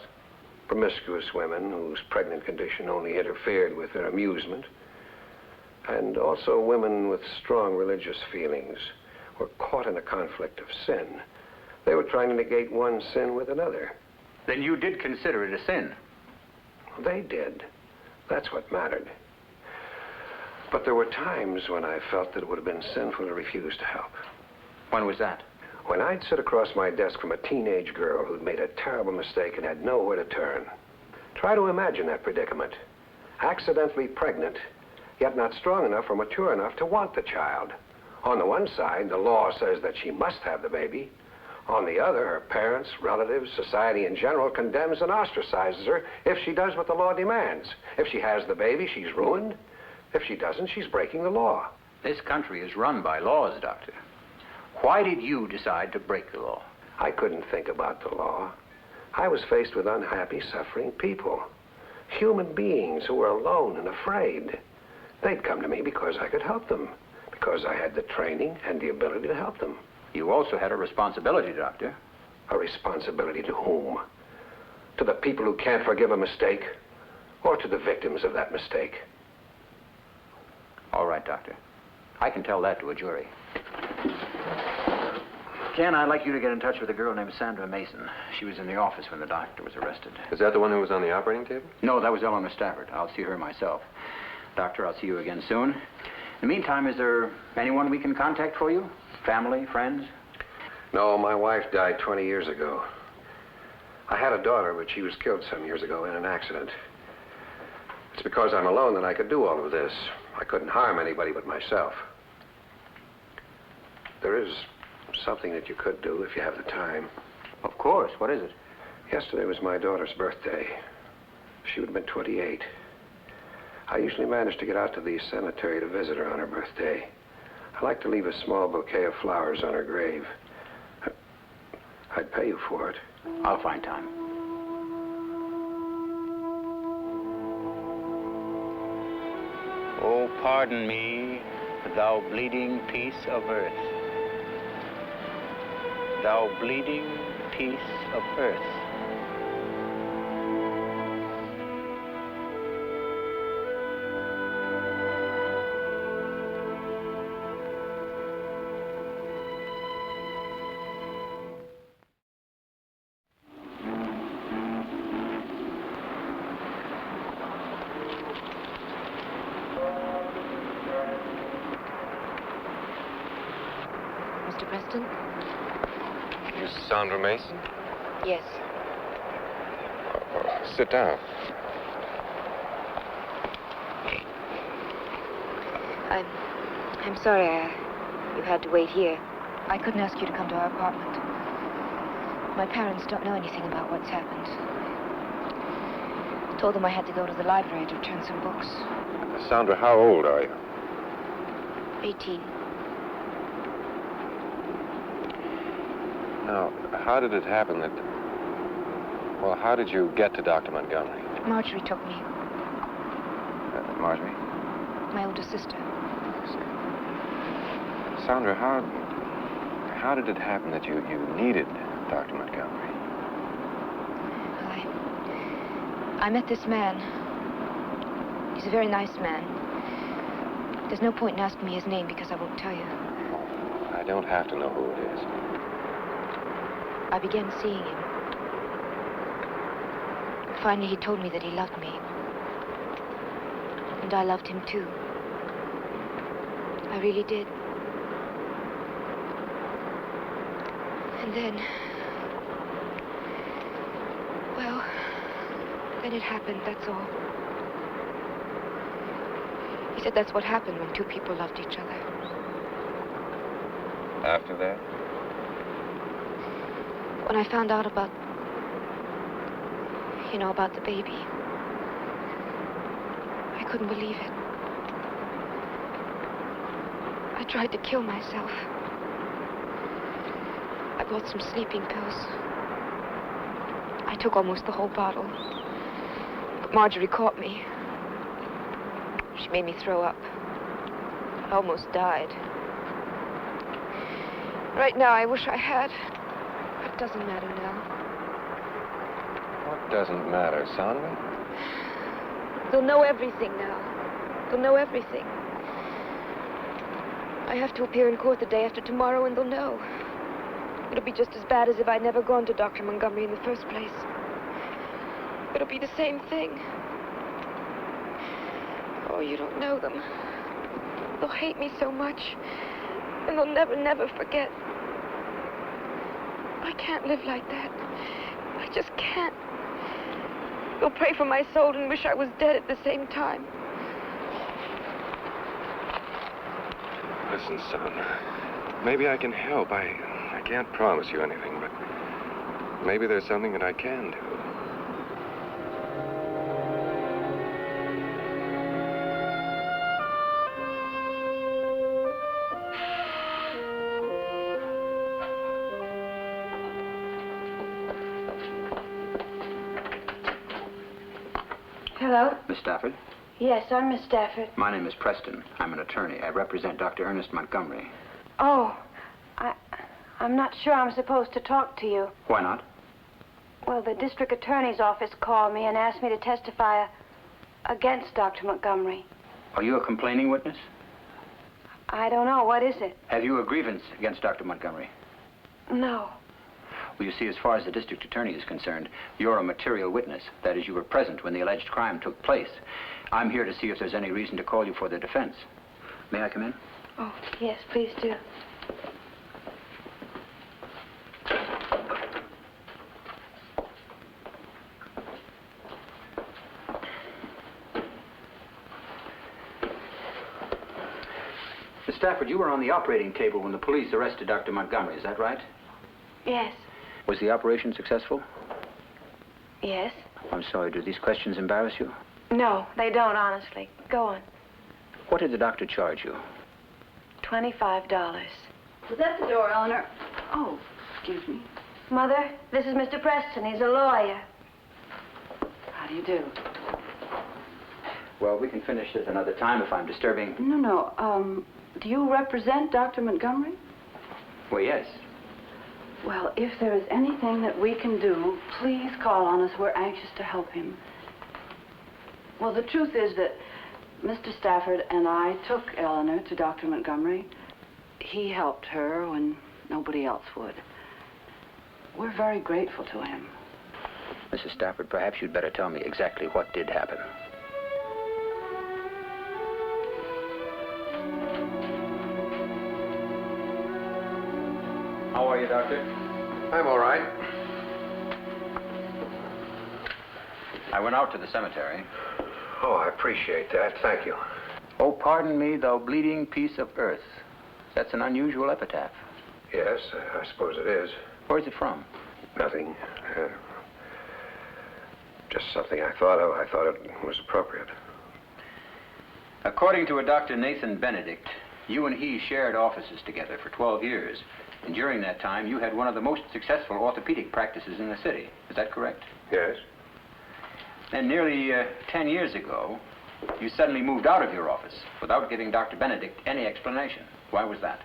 Promiscuous women whose pregnant condition only interfered with their amusement. And also women with strong religious feelings were caught in a conflict of sin. They were trying to negate one sin with another. Then you did consider it a sin? They did. That's what mattered. But there were times when I felt that it would have been sinful to refuse to help. When was that? When I'd sit across my desk from a teenage girl who'd made a terrible mistake and had nowhere to turn. Try to imagine that predicament. Accidentally pregnant, yet not strong enough or mature enough to want the child. On the one side, the law says that she must have the baby. On the other, her parents, relatives, society in general condemns and ostracizes her if she does what the law demands. If she has the baby, she's ruined. If she doesn't, she's breaking the law. This country is run by laws, Doctor. Why did you decide to break the law? I couldn't think about the law. I was faced with unhappy, suffering people. Human beings who were alone and afraid. They'd come to me because I could help them. Because I had the training and the ability to help them. You also had a responsibility, Doctor. A responsibility to whom? To the people who can't forgive a mistake? Or to the victims of that mistake? All right, Doctor. I can tell that to a jury. Ken, I'd like you to get in touch with a girl named Sandra Mason. She was in the office when the doctor was arrested. Is that the one who was on the operating table? No, that was Eleanor Stafford. I'll see her myself. Doctor, I'll see you again soon. In the meantime, is there anyone we can contact for you? Family, friends? No, my wife died 20 years ago. I had a daughter, but she was killed some years ago in an accident. It's because I'm alone that I could do all of this. I couldn't harm anybody but myself. There is something that you could do if you have the time. Of course. What is it? Yesterday was my daughter's birthday. She would have been 28. I usually manage to get out to the cemetery to visit her on her birthday. I like to leave a small bouquet of flowers on her grave. I'd pay you for it. I'll find time. Oh, pardon me, thou bleeding piece of earth. Thou bleeding piece of earth. Mr. Preston? Miss Sandra Mason? Yes. Sit down. I'm sorry you had to wait here. I couldn't ask you to come to our apartment. My parents don't know anything about what's happened. I told them I had to go to the library to return some books. Sandra, how old are you? 18. Now, how did it happen that... Well, how did you get to Dr. Montgomery? Marjorie took me. Marjorie? My older sister. Sandra, how did it happen that you needed Dr. Montgomery? I met this man. He's a very nice man. There's no point in asking me his name because I won't tell you. I don't have to know who it is. I began seeing him. Finally, he told me that he loved me. And I loved him too. I really did. And then... Well, then it happened, that's all. He said that's what happened when two people loved each other. After that? When I found out about... You know, about the baby. I couldn't believe it. I tried to kill myself. I bought some sleeping pills. I took almost the whole bottle. But Marjorie caught me. She made me throw up. I almost died. Right now, I wish I had. It doesn't matter now. What doesn't matter, Sandra? They'll know everything now. They'll know everything. I have to appear in court the day after tomorrow, and they'll know. It'll be just as bad as if I'd never gone to Dr. Montgomery in the first place. It'll be the same thing. Oh, you don't know them. They'll hate me so much, and they'll never, never forget. I can't live like that. I just can't. They'll pray for my soul and wish I was dead at the same time. Listen, Sandra. Maybe I can help. I can't promise you anything, but maybe there's something that I can do. Hello? Miss Stafford? Yes, I'm Miss Stafford. My name is Preston. I'm an attorney. I represent Dr. Ernest Montgomery. Oh, I'm not sure I'm supposed to talk to you. Why not? Well, the district attorney's office called me and asked me to testify against Dr. Montgomery. Are you a complaining witness? I don't know. What is it? Have you a grievance against Dr. Montgomery? No. Well, you see, as far as the district attorney is concerned, you're a material witness. That is, you were present when the alleged crime took place. I'm here to see if there's any reason to call you for the defense. May I come in? Oh, yes, please do. Miss Stafford, you were on the operating table when the police arrested Dr. Montgomery, is that right? Yes. Was the operation successful? Yes. I'm sorry, do these questions embarrass you? No, they don't, honestly. Go on. What did the doctor charge you? $25. Was that the door, Eleanor? Oh, excuse me. Mother, this is Mr. Preston. He's a lawyer. How do you do? Well, we can finish this another time if I'm disturbing. No. Do you represent Dr. Montgomery? Well, yes. Well, if there is anything that we can do, please call on us. We're anxious to help him. Well, the truth is that Mr. Stafford and I took Eleanor to Dr. Montgomery. He helped her when nobody else would. We're very grateful to him. Mrs. Stafford, perhaps you'd better tell me exactly what did happen. How are you, Doctor? I'm all right. I went out to the cemetery. Oh, I appreciate that. Thank you. Oh, pardon me, thou bleeding piece of earth. That's an unusual epitaph. Yes, I suppose it is. Where's it from? Nothing. Just something I thought of. I thought it was appropriate. According to a Dr. Nathan Benedict, you and he shared offices together for 12 years. And during that time, you had one of the most successful orthopedic practices in the city. Is that correct? Yes. Then nearly 10 years ago, you suddenly moved out of your office without giving Dr. Benedict any explanation. Why was that?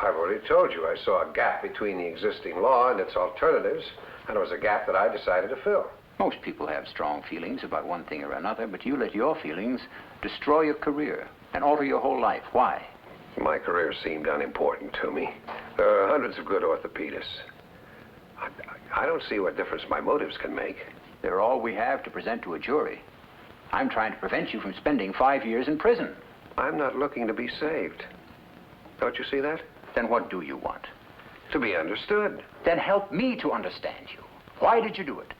I've already told you I saw a gap between the existing law and its alternatives, and it was a gap that I decided to fill. Most people have strong feelings about one thing or another, but you let your feelings destroy your career and alter your whole life. Why? My career seemed unimportant to me. There are hundreds of good orthopedists. I don't see what difference my motives can make. They're all we have to present to a jury. I'm trying to prevent you from spending 5 years in prison. I'm not looking to be saved. Don't you see that? Then what do you want? To be understood. Then help me to understand you. Why did you do it?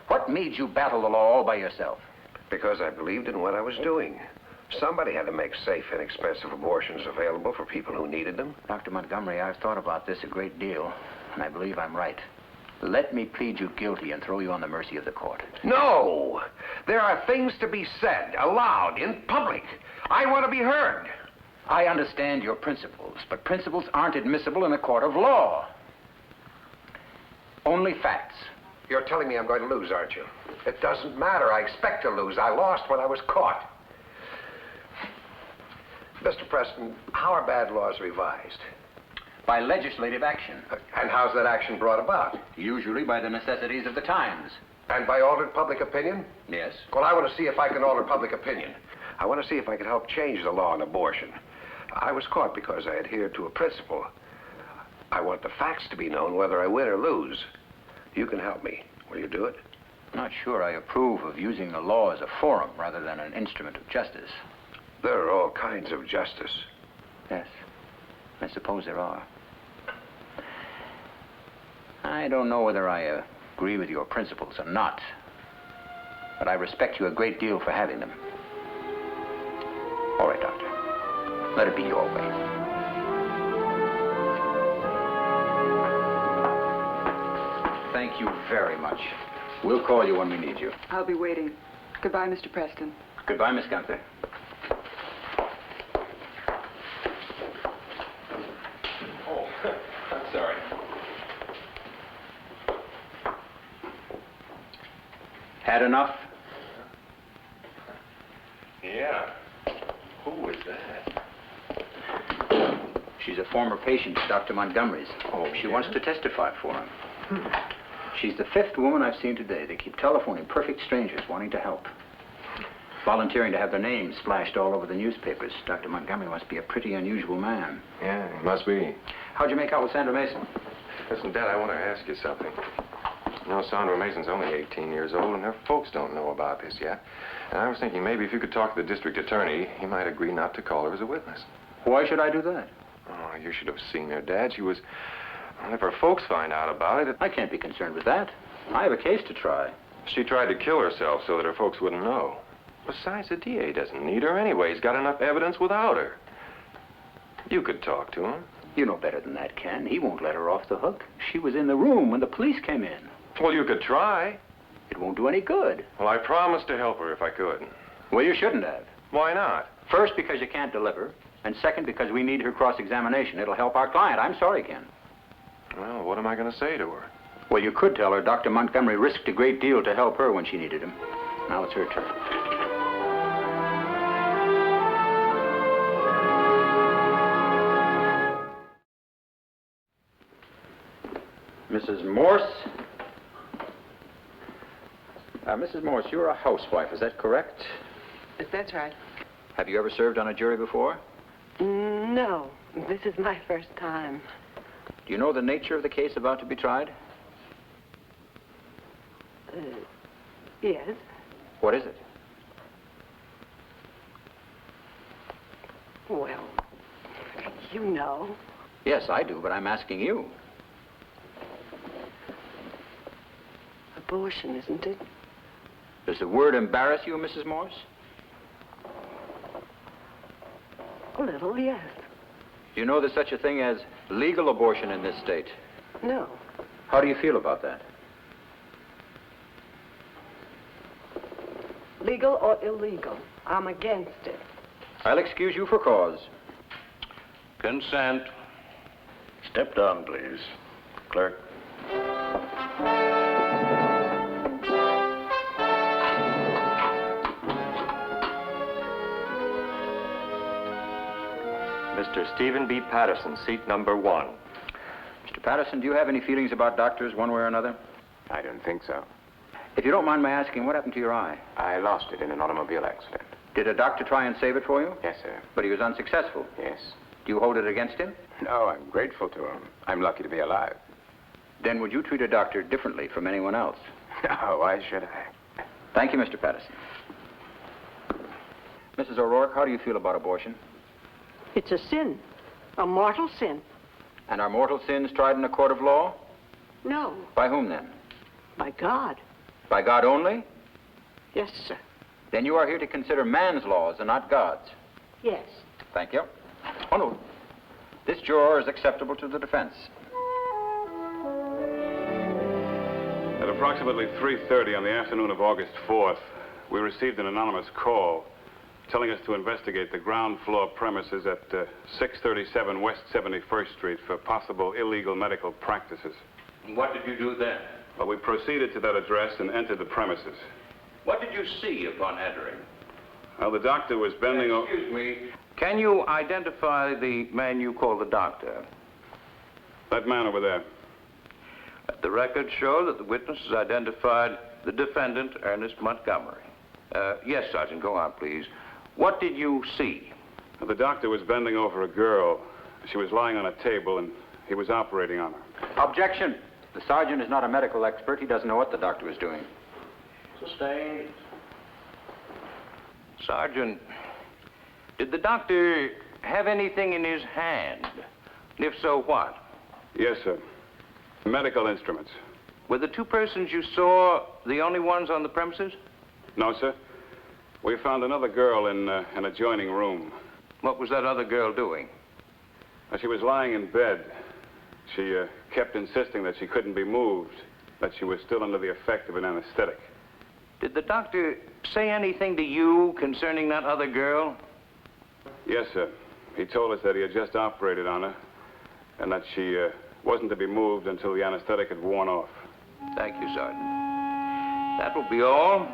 What made you battle the law all by yourself? Because I believed in what I was doing. Somebody had to make safe, inexpensive abortions available for people who needed them. Dr. Montgomery, I've thought about this a great deal, and I believe I'm right. Let me plead you guilty and throw you on the mercy of the court. No! There are things to be said, aloud, in public. I want to be heard. I understand your principles, but principles aren't admissible in a court of law. Only facts. You're telling me I'm going to lose, aren't you? It doesn't matter. I expect to lose. I lost when I was caught. Mr. Preston, how are bad laws revised? By legislative action. And how's that action brought about? Usually by the necessities of the times. And by altered public opinion? Yes. Well, I want to see if I can alter public opinion. I want to see if I can help change the law on abortion. I was caught because I adhered to a principle. I want the facts to be known whether I win or lose. You can help me. Will you do it? I'm not sure I approve of using the law as a forum rather than an instrument of justice. There are all kinds of justice. Yes, I suppose there are. I don't know whether I agree with your principles or not, but I respect you a great deal for having them. All right, Doctor. Let it be your way. Thank you very much. We'll call you when we need you. I'll be waiting. Goodbye, Mr. Preston. Goodbye, Miss Gunther. Oh, I'm sorry. Had enough? Yeah. Who was that? She's a former patient of Dr. Montgomery's. Oh, she wants to testify for him. She's the 5th woman I've seen today. They keep telephoning perfect strangers wanting to help. Volunteering to have their names splashed all over the newspapers. Dr. Montgomery must be a pretty unusual man. Yeah, he must be. How'd you make out with Sandra Mason? Listen, Dad, I want to ask you something. You know, Sandra Mason's only 18 years old, and her folks don't know about this yet. And I was thinking maybe if you could talk to the district attorney, he might agree not to call her as a witness. Why should I do that? Oh, you should have seen her, Dad. She was... Well, if her folks find out about it... I can't be concerned with that. I have a case to try. She tried to kill herself so that her folks wouldn't know. Besides, the DA doesn't need her anyway. He's got enough evidence without her. You could talk to him. You know better than that, Ken. He won't let her off the hook. She was in the room when the police came in. Well, you could try. It won't do any good. Well, I promised to help her if I could. Well, you shouldn't have. Why not? First, because you can't deliver. And second, because we need her cross-examination. It'll help our client. I'm sorry, Ken. Well, what am I going to say to her? Well, you could tell her Dr. Montgomery risked a great deal to help her when she needed him. Now it's her turn. Mrs. Morse? Mrs. Morse, you're a housewife, is that correct? That's right. Have you ever served on a jury before? No, this is my first time. Do you know the nature of the case about to be tried? Yes. What is it? Well, you know. Yes, I do, but I'm asking you. Abortion, isn't it? Does the word embarrass you, Mrs. Morse? A little, yes. Do you know there's such a thing as legal abortion in this state? No. How do you feel about that? Legal or illegal, I'm against it. I'll excuse you for cause. Consent. Step down, please. Clerk. Mr. Stephen B. Patterson, seat number 1. Mr. Patterson, do you have any feelings about doctors one way or another? I don't think so. If you don't mind my asking, what happened to your eye? I lost it in an automobile accident. Did a doctor try and save it for you? Yes, sir. But he was unsuccessful? Yes. Do you hold it against him? No, I'm grateful to him. I'm lucky to be alive. Then would you treat a doctor differently from anyone else? No, why should I? Thank you, Mr. Patterson. Mrs. O'Rourke, how do you feel about abortion? It's a sin, a mortal sin. And are mortal sins tried in a court of law? No. By whom, then? By God. By God only? Yes, sir. Then you are here to consider man's laws and not God's. Yes. Thank you. Oh, no. This juror is acceptable to the defense. At approximately 3:30 on the afternoon of August 4th, we received an anonymous call telling us to investigate the ground floor premises at 637 West 71st Street for possible illegal medical practices. What did you do then? Well, we proceeded to that address and entered the premises. What did you see upon entering? Well, the doctor was bending over... Excuse me. Can you identify the man you call the doctor? That man over there. Let the record show that the witness has identified the defendant, Ernest Montgomery. Yes, Sergeant, go on, please. What did you see? Well, the doctor was bending over a girl. She was lying on a table, and he was operating on her. Objection. The sergeant is not a medical expert. He doesn't know what the doctor was doing. Sustained. Sergeant, did the doctor have anything in his hand? If so, what? Yes, sir. Medical instruments. Were the two persons you saw the only ones on the premises? No, sir. We found another girl in an adjoining room. What was that other girl doing? She was lying in bed. She kept insisting that she couldn't be moved, that she was still under the effect of an anesthetic. Did the doctor say anything to you concerning that other girl? Yes, sir. He told us that he had just operated on her and that she wasn't to be moved until the anesthetic had worn off. Thank you, Sergeant. That will be all.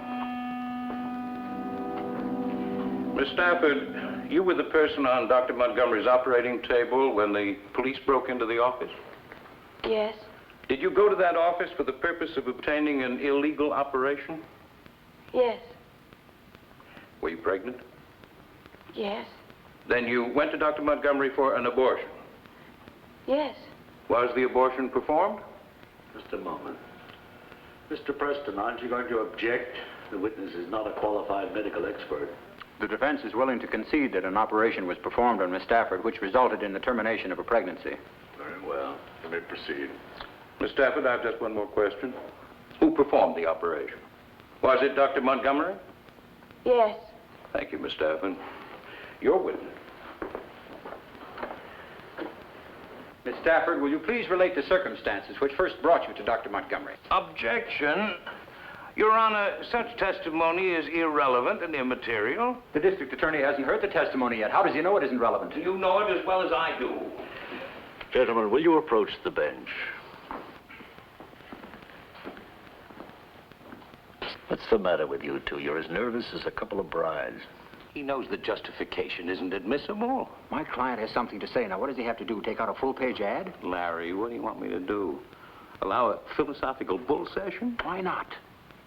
Miss Stafford, you were the person on Dr. Montgomery's operating table when the police broke into the office? Yes. Did you go to that office for the purpose of obtaining an illegal operation? Yes. Were you pregnant? Yes. Then you went to Dr. Montgomery for an abortion? Yes. Was the abortion performed? Just a moment. Mr. Preston, aren't you going to object? The witness is not a qualified medical expert. The defense is willing to concede that an operation was performed on Miss Stafford, which resulted in the termination of a pregnancy. Very well. You may proceed. Miss Stafford, I have just one more question. Who performed the operation? Was it Dr. Montgomery? Yes. Thank you, Miss Stafford. Your witness. Miss Stafford, will you please relate the circumstances which first brought you to Dr. Montgomery? Objection. Your Honor, such testimony is irrelevant and immaterial. The district attorney hasn't heard the testimony yet. How does he know it isn't relevant? You know it as well as I do. Gentlemen, will you approach the bench? What's the matter with you two? You're as nervous as a couple of brides. He knows the justification isn't admissible. My client has something to say. Now, what does he have to do? Take out a full-page ad? Larry, what do you want me to do? Allow a philosophical bull session? Why not?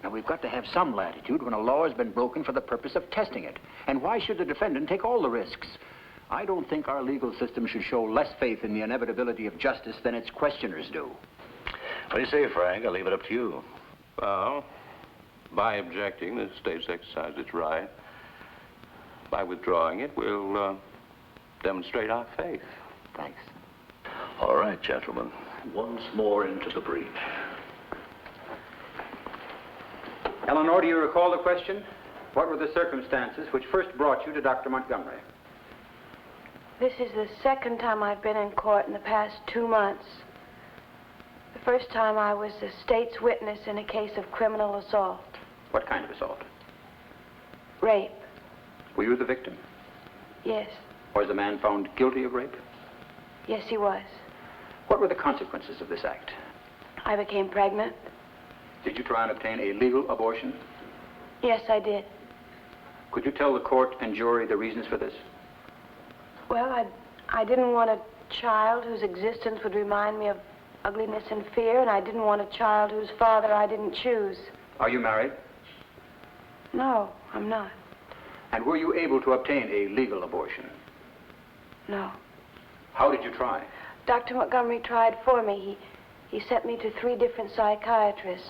Now, we've got to have some latitude when a law has been broken for the purpose of testing it. And why should the defendant take all the risks? I don't think our legal system should show less faith in the inevitability of justice than its questioners do. What do you say, Frank? I'll leave it up to you. Well, by objecting, the state's exercised its right. By withdrawing it, we'll demonstrate our faith. Thanks. All right, gentlemen. Once more into the breach. Eleanor, do you recall the question? What were the circumstances which first brought you to Dr. Montgomery? This is the second time I've been in court in the past 2 months. The first time I was the state's witness in a case of criminal assault. What kind of assault? Rape. Were you the victim? Yes. Was the man found guilty of rape? Yes, he was. What were the consequences of this act? I became pregnant. Did you try and obtain a legal abortion? Yes, I did. Could you tell the court and jury the reasons for this? Well, I didn't want a child whose existence would remind me of ugliness and fear, and I didn't want a child whose father I didn't choose. Are you married? No, I'm not. And were you able to obtain a legal abortion? No. How did you try? Dr. Montgomery tried for me. He sent me to 3 different psychiatrists,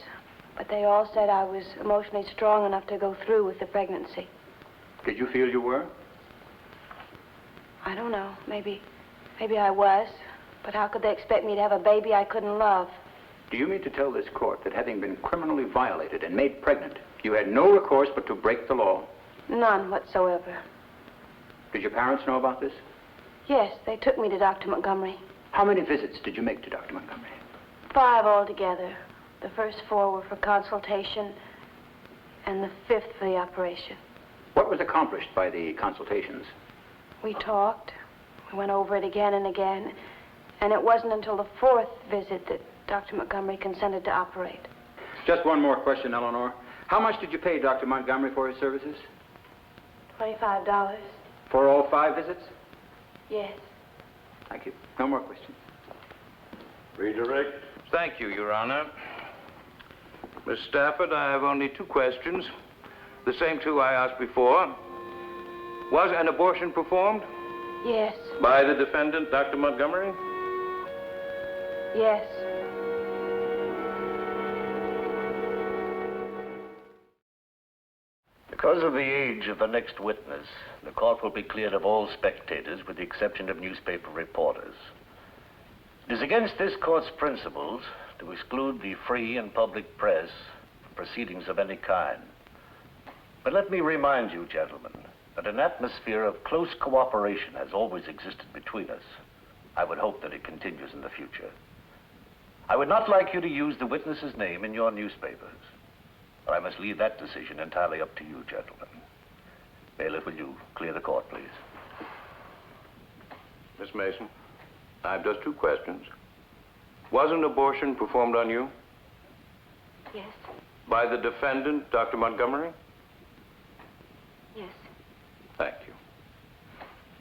but they all said I was emotionally strong enough to go through with the pregnancy. Did you feel you were? I don't know. Maybe I was, but how could they expect me to have a baby I couldn't love? Do you mean to tell this court that having been criminally violated and made pregnant, you had no recourse but to break the law? None whatsoever. Did your parents know about this? Yes, they took me to Dr. Montgomery. How many visits did you make to Dr. Montgomery? 5 altogether. The first 4 were for consultation, and the 5th for the operation. What was accomplished by the consultations? We talked. We went over it again and again, and it wasn't until the 4th visit that Dr. Montgomery consented to operate. Just one more question, Eleanor. How much did you pay Dr. Montgomery for his services? $25. For all 5 visits? Yes. Thank you. No more questions. Redirect. Thank you, Your Honor. Miss Stafford, I have only 2 questions. The same 2 I asked before. Was an abortion performed? Yes. By the defendant, Dr. Montgomery? Yes. Because of the age of the next witness, the court will be cleared of all spectators with the exception of newspaper reporters. It is against this court's principles to exclude the free and public press from proceedings of any kind. But let me remind you, gentlemen, that an atmosphere of close cooperation has always existed between us. I would hope that it continues in the future. I would not like you to use the witness's name in your newspapers, but I must leave that decision entirely up to you, gentlemen. Bailiff, will you clear the court, please? Miss Mason, I have just 2 questions. Was an abortion performed on you? Yes. By the defendant, Dr. Montgomery? Yes. Thank you.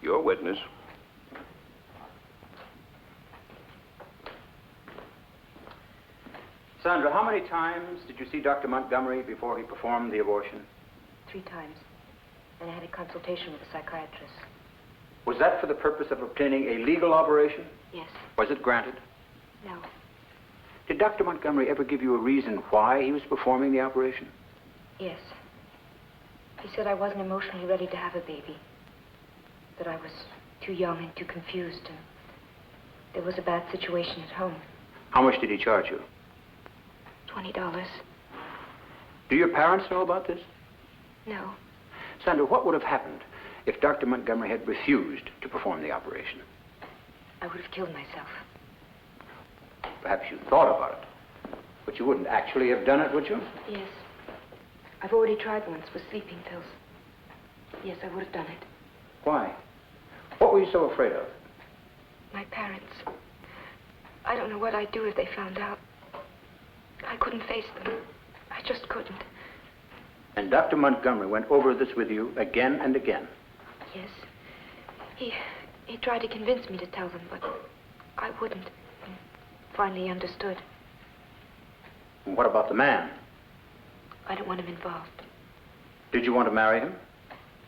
Your witness. Sandra, how many times did you see Dr. Montgomery before he performed the abortion? 3 times. And I had a consultation with a psychiatrist. Was that for the purpose of obtaining a legal operation? Yes. Was it granted? No. Did Dr. Montgomery ever give you a reason why he was performing the operation? Yes. He said I wasn't emotionally ready to have a baby. That I was too young and too confused, and there was a bad situation at home. How much did he charge you? $20. Do your parents know about this? No. Sandra, what would have happened if Dr. Montgomery had refused to perform the operation? I would have killed myself. Perhaps you thought about it, but you wouldn't actually have done it, would you? Yes. I've already tried once with sleeping pills. Yes, I would have done it. Why? What were you so afraid of? My parents. I don't know what I'd do if they found out. I couldn't face them. I just couldn't. And Dr. Montgomery went over this with you again and again? Yes. He tried to convince me to tell them, but I wouldn't. And finally he understood. And what about the man? I don't want him involved. Did you want to marry him?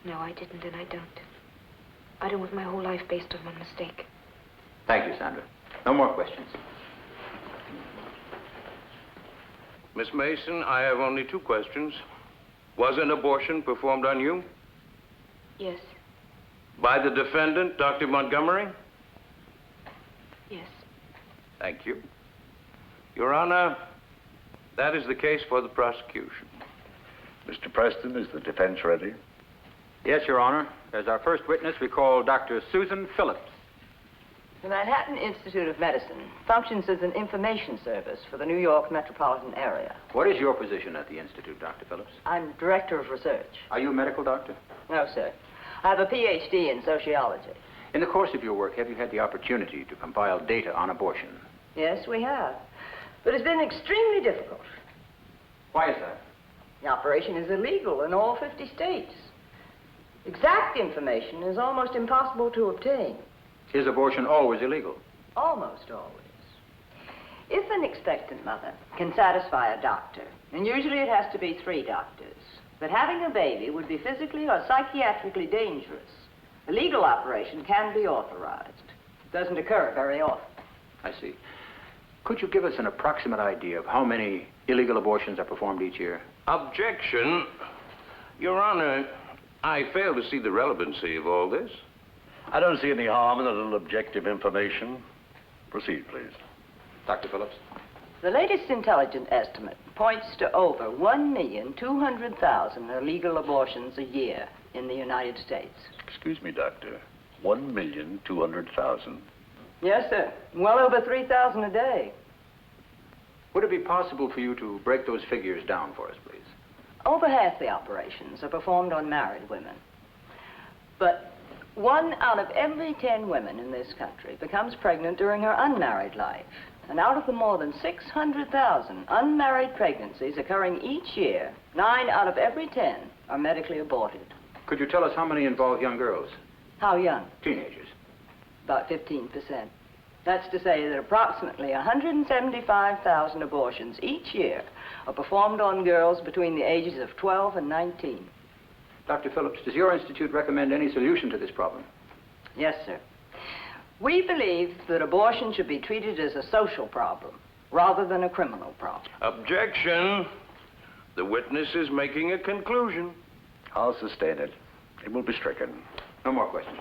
No, I didn't, and I don't. I don't want my whole life based on one mistake. Thank you, Sandra. No more questions. Miss Mason, I have only 2 questions. Was an abortion performed on you? Yes. By the defendant, Dr. Montgomery? Yes. Thank you. Your Honor, that is the case for the prosecution. Mr. Preston, is the defense ready? Yes, Your Honor. As our first witness, we call Dr. Susan Phillips. The Manhattan Institute of Medicine functions as an information service for the New York metropolitan area. What is your position at the Institute, Dr. Phillips? I'm director of research. Are you a medical doctor? No, sir. I have a PhD in sociology. In the course of your work, have you had the opportunity to compile data on abortion? Yes, we have. But it's been extremely difficult. Why is that? The operation is illegal in all 50 states. Exact information is almost impossible to obtain. Is abortion always illegal? Almost always. If an expectant mother can satisfy a doctor, and usually it has to be 3 doctors, that having a baby would be physically or psychiatrically dangerous, a legal operation can be authorized. It doesn't occur very often. I see. Could you give us an approximate idea of how many illegal abortions are performed each year? Objection. Your Honor, I fail to see the relevancy of all this. I don't see any harm in a little objective information. Proceed, please. Dr. Phillips? The latest intelligent estimate points to over 1,200,000 illegal abortions a year in the United States. Excuse me, Doctor. 1,200,000. Yes, sir. Well over 3,000 a day. Would it be possible for you to break those figures down for us, please? Over half the operations are performed on married women. But 1 out of every 10 women in this country becomes pregnant during her unmarried life. And out of the more than 600,000 unmarried pregnancies occurring each year, 9 out of every 10 are medically aborted. Could you tell us how many involve young girls? How young? Teenagers. About 15%. That's to say that approximately 175,000 abortions each year are performed on girls between the ages of 12 and 19. Dr. Phillips, does your institute recommend any solution to this problem? Yes, sir. We believe that abortion should be treated as a social problem rather than a criminal problem. Objection. The witness is making a conclusion. I'll sustain it. It will be stricken. No more questions.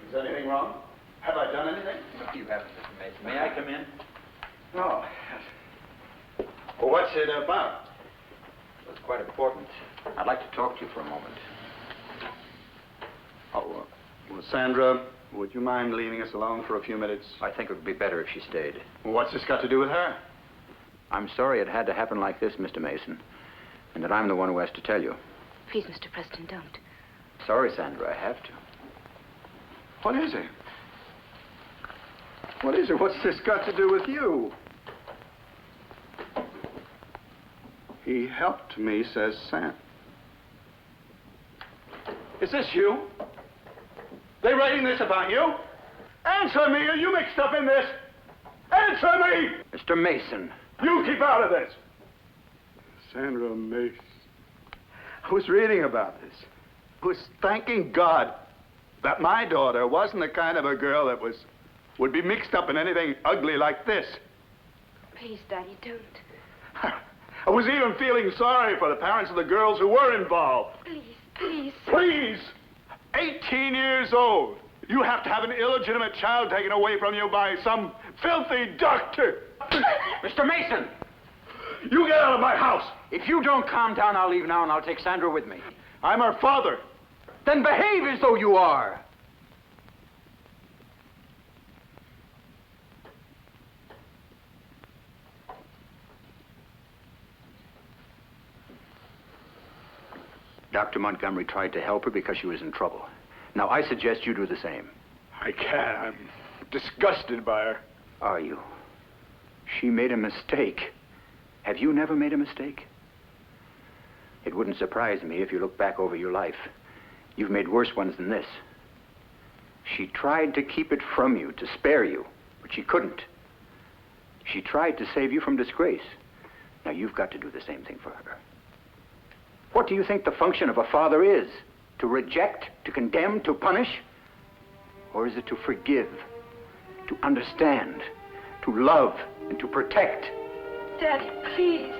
Is anything wrong? Have I done anything? No, you haven't, Mr. Mason. May I come in? No. Well, what's it about? It's quite important. I'd like to talk to you for a moment. Oh, well, Sandra, would you mind leaving us alone for a few minutes? I think it would be better if she stayed. Well, what's this got to do with her? I'm sorry it had to happen like this, Mr. Mason, and that I'm the one who has to tell you. Please, Mr. Preston, don't. Sorry, Sandra, I have to. What is it? What is it? What's this got to do with you? He helped me, says Sam. Is this you? They writing this about you? Answer me! Are you mixed up in this? Answer me! Mr. Mason. You keep out of this! Sandra Mason. I was reading about this. I was thanking God that my daughter wasn't the kind of a girl that would be mixed up in anything ugly like this. Please, Daddy, don't. I was even feeling sorry for the parents of the girls who were involved. Please, please. Please! 18 years old. You have to have an illegitimate child taken away from you by some filthy doctor. Mr. Mason! You get out of my house. If you don't calm down, I'll leave now and I'll take Sandra with me. I'm her father. Then behave as though you are. Dr. Montgomery tried to help her because she was in trouble. Now, I suggest you do the same. I can't. I'm disgusted by her. Are you? She made a mistake. Have you never made a mistake? It wouldn't surprise me if you look back over your life. You've made worse ones than this. She tried to keep it from you, to spare you, but she couldn't. She tried to save you from disgrace. Now, you've got to do the same thing for her. What do you think the function of a father is? To reject, to condemn, to punish? Or is it to forgive, to understand, to love, and to protect? Daddy, please.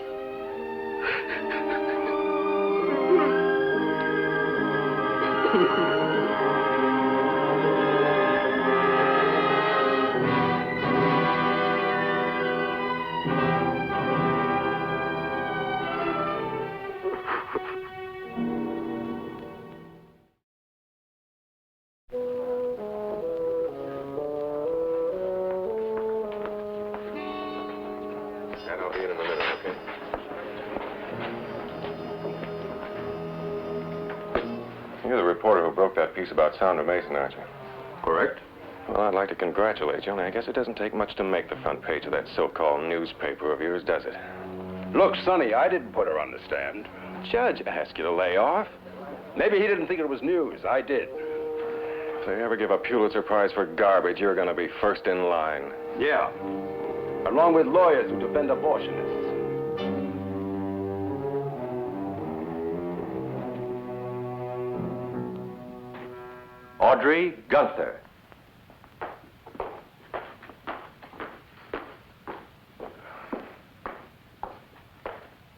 And I'll be in a minute, okay? You're the reporter who broke that piece about Sandra Mason, aren't you? Correct. Well, I'd like to congratulate you, only I guess it doesn't take much to make the front page of that so-called newspaper of yours, does it? Look, Sonny, I didn't put her on the stand. The judge asked you to lay off. Maybe he didn't think it was news. I did. If they ever give a Pulitzer Prize for garbage, you're going to be first in line. Yeah. Along with lawyers who defend abortionists. Audrey Gunther.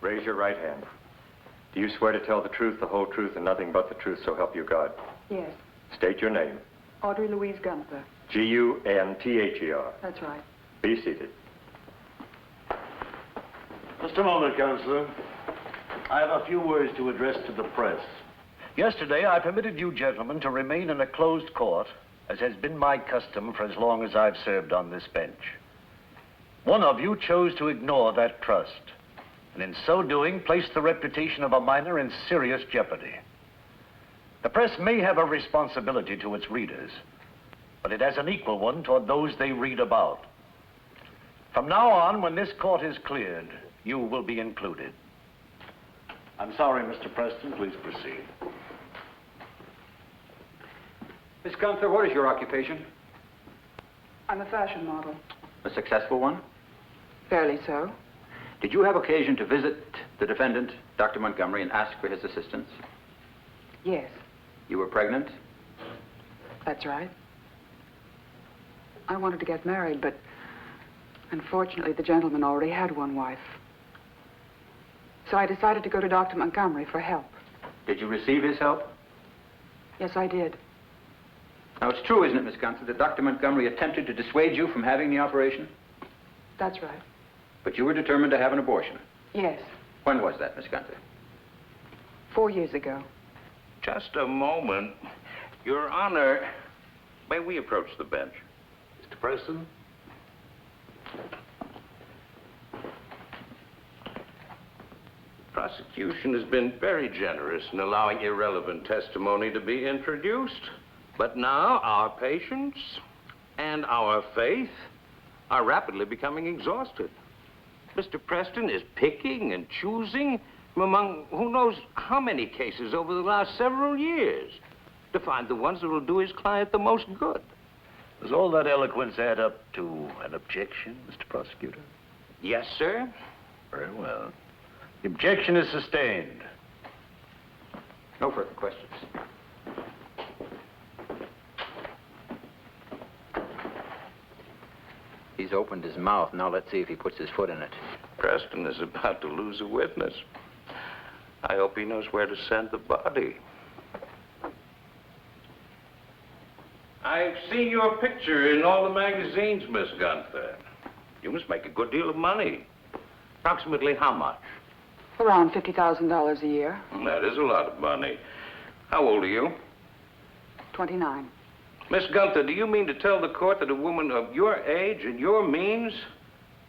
Raise your right hand. Do you swear to tell the truth, the whole truth, and nothing but the truth, so help you God? Yes. State your name. Audrey Louise Gunther. Gunther. That's right. Be seated. Just a moment, Counselor. I have a few words to address to the press. Yesterday, I permitted you gentlemen to remain in a closed court, as has been my custom for as long as I've served on this bench. One of you chose to ignore that trust, and in so doing, placed the reputation of a minor in serious jeopardy. The press may have a responsibility to its readers, but it has an equal one toward those they read about. From now on, when this court is cleared, you will be included. I'm sorry, Mr. Preston. Please proceed. Miss Gunther, what is your occupation? I'm a fashion model. A successful one? Fairly so. Did you have occasion to visit the defendant, Dr. Montgomery, and ask for his assistance? Yes, You were pregnant? that's right. I wanted to get married, but unfortunately the gentleman already had one wife. So I decided to go to Dr. Montgomery for help. Did you receive his help? Yes, I did. Now, it's true, isn't it, Miss Gunther, that Dr. Montgomery attempted to dissuade you from having the operation? That's right. But you were determined to have an abortion. Yes, When was that, Miss Gunther? 4 years ago. Just a moment. Your Honor, may we approach the bench? Mr. Preston? Prosecution has been very generous in allowing irrelevant testimony to be introduced. But now, our patience. and our faith are rapidly becoming exhausted. Mr. Preston is picking and choosing from among who knows how many cases over the last several years to find the ones that will do his client the most good. Does all that eloquence add up to an objection, Mr. Prosecutor? Yes, sir. Very well. The objection is sustained. No further questions. He's opened his mouth. Now let's see if he puts his foot in it. Preston is about to lose a witness. I hope he knows where to send the body. I've seen your picture in all the magazines, Miss Gunther. You must make a good deal of money. Approximately how much? Around $50,000 a year. That is a lot of money. How old are you? 29. Miss Gunther, do you mean to tell the court that a woman of your age and your means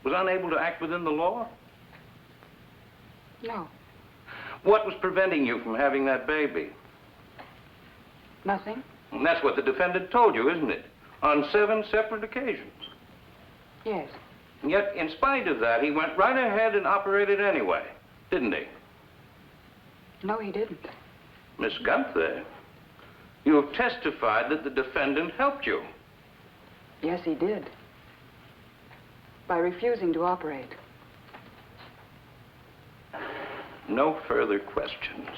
was unable to act within the law? No. What was preventing you from having that baby? Nothing? And that's what the defendant told you, isn't it? On 7 separate occasions. Yes. And yet, in spite of that, he went right ahead and operated anyway, didn't he? No, he didn't. Miss Gunther, you have testified that the defendant helped you. Yes, he did. By refusing to operate. No further questions.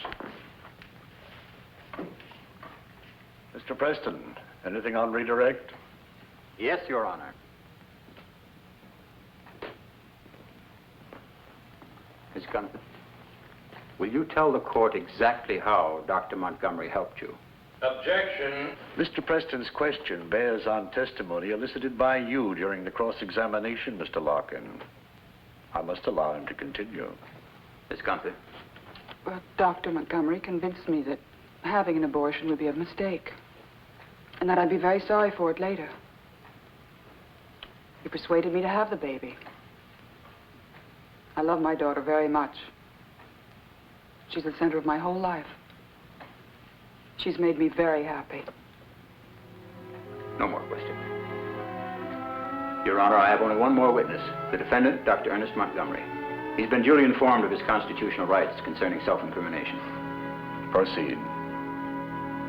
Mr. Preston, anything on redirect? Yes, Your Honor. Miss Gunther, will you tell the court exactly how Dr. Montgomery helped you? Objection. Mr. Preston's question bears on testimony elicited by you during the cross-examination, Mr. Larkin. I must allow him to continue. Miss Gunther? Well, Dr. Montgomery convinced me that having an abortion would be a mistake, and that I'd be very sorry for it later. He persuaded me to have the baby. I love my daughter very much. She's the center of my whole life. She's made me very happy. No more questions. Your Honor, I have only one more witness, the defendant, Dr. Ernest Montgomery. He's been duly informed of his constitutional rights concerning self-incrimination. Proceed.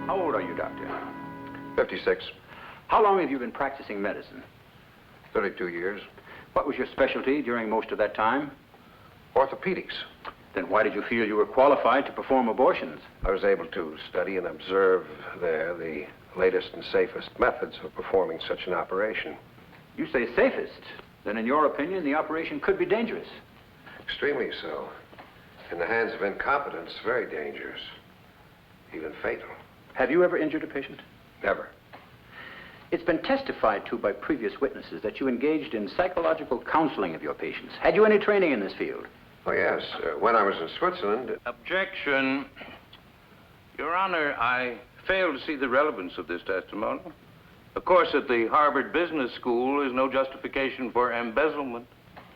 How old are you, Doctor? 56. How long have you been practicing medicine? 32 years. What was your specialty during most of that time? Orthopedics. Then why did you feel you were qualified to perform abortions? I was able to study and observe there the latest and safest methods of performing such an operation. You say safest. Then in your opinion, the operation could be dangerous. Extremely so. In the hands of incompetence, very dangerous. Even fatal. Have you ever injured a patient? Never. It's been testified to by previous witnesses that you engaged in psychological counseling of your patients. Had you any training in this field? Oh, yes. When I was in Switzerland... Objection. Your Honor, I fail to see the relevance of this testimony. Of course, at the Harvard Business School is no justification for embezzlement.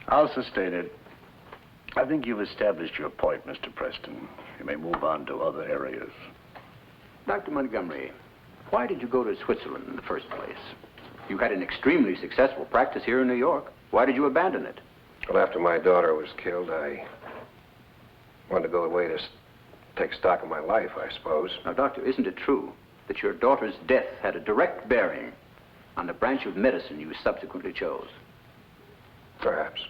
I'll sustain it. I think you've established your point, Mr. Preston. You may move on to other areas. Dr. Montgomery, why did you go to Switzerland in the first place? You had an extremely successful practice here in New York. Why did you abandon it? Well, after my daughter was killed, I wanted to go away to take stock of my life, I suppose. Now, Doctor, isn't it true that your daughter's death had a direct bearing on the branch of medicine you subsequently chose? Perhaps.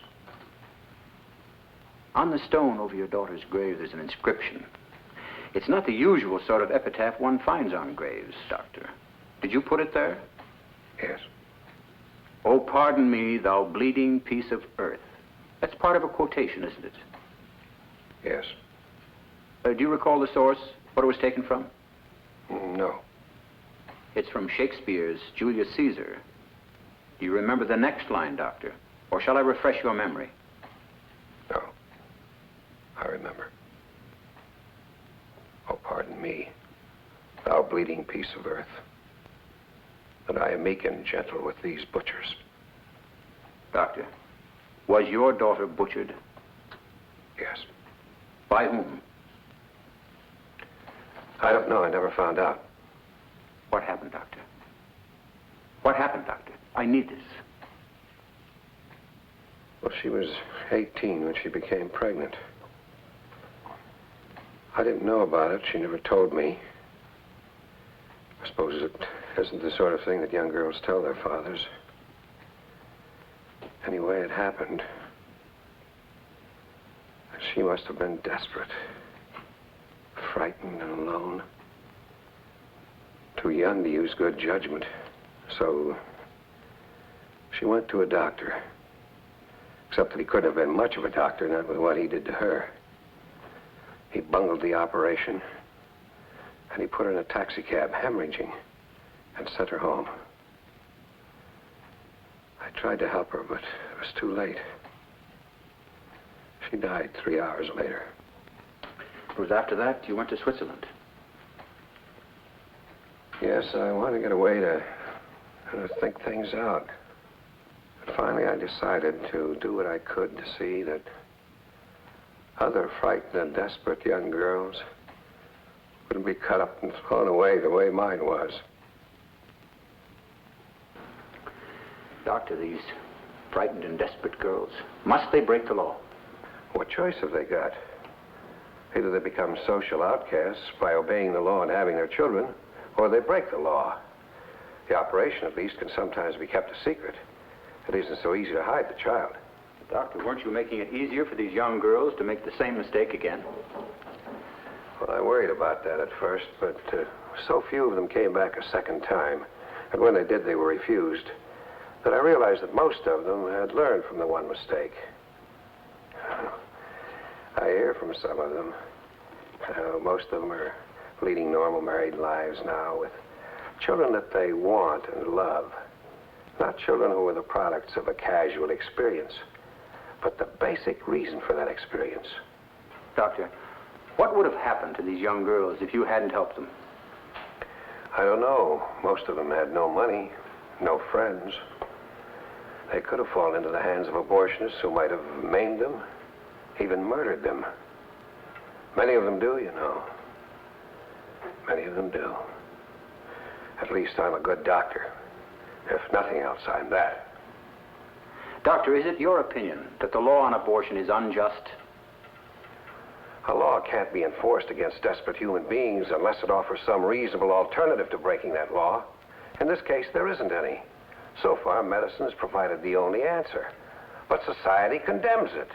On the stone over your daughter's grave, there's an inscription. It's not the usual sort of epitaph one finds on graves, Doctor. Did you put it there? Yes. Oh, pardon me, thou bleeding piece of earth. That's part of a quotation, isn't it? Yes. Do you recall the source, what it was taken from? No. It's from Shakespeare's Julius Caesar. Do you remember the next line, Doctor? Or shall I refresh your memory? No. I remember. Oh, pardon me, thou bleeding piece of earth, that I am meek and gentle with these butchers. Doctor, was your daughter butchered? Yes. By whom? I don't know. I never found out. What happened, Doctor? What happened, Doctor? I need this. Well, she was 18 when she became pregnant. I didn't know about it. She never told me. I suppose it isn't the sort of thing that young girls tell their fathers. Anyway, it happened. And she must have been desperate. Frightened and alone. Too young to use good judgment. So she went to a doctor. Except that he couldn't have been much of a doctor, not with what he did to her. He bungled the operation, and he put her in a taxi cab, hemorrhaging, and sent her home. I tried to help her, but it was too late. She died 3 hours later. It was after that you went to Switzerland. Yes, I wanted to get away to think things out. But finally, I decided to do what I could to see that other frightened and desperate young girls wouldn't be cut up and thrown away the way mine was. Doctor, these frightened and desperate girls, must they break the law? What choice have they got? Either they become social outcasts by obeying the law and having their children, or they break the law. The operation, at least, can sometimes be kept a secret. It isn't so easy to hide the child. Doctor, weren't you making it easier for these young girls to make the same mistake again? Well, I worried about that at first, but so few of them came back a second time, and when they did, they were refused, that I realized that most of them had learned from the one mistake. I hear from some of them. Most of them are leading normal married lives now with children that they want and love. Not children who are the products of a casual experience, but the basic reason for that experience. Doctor, what would have happened to these young girls if you hadn't helped them? I don't know. Most of them had no money, no friends. They could have fallen into the hands of abortionists who might have maimed them, even murdered them. Many of them do, you know. Many of them do. At least I'm a good doctor. If nothing else, I'm that. Doctor, is it your opinion that the law on abortion is unjust? A law can't be enforced against desperate human beings unless it offers some reasonable alternative to breaking that law. In this case, there isn't any. So far, medicine has provided the only answer. But society condemns it.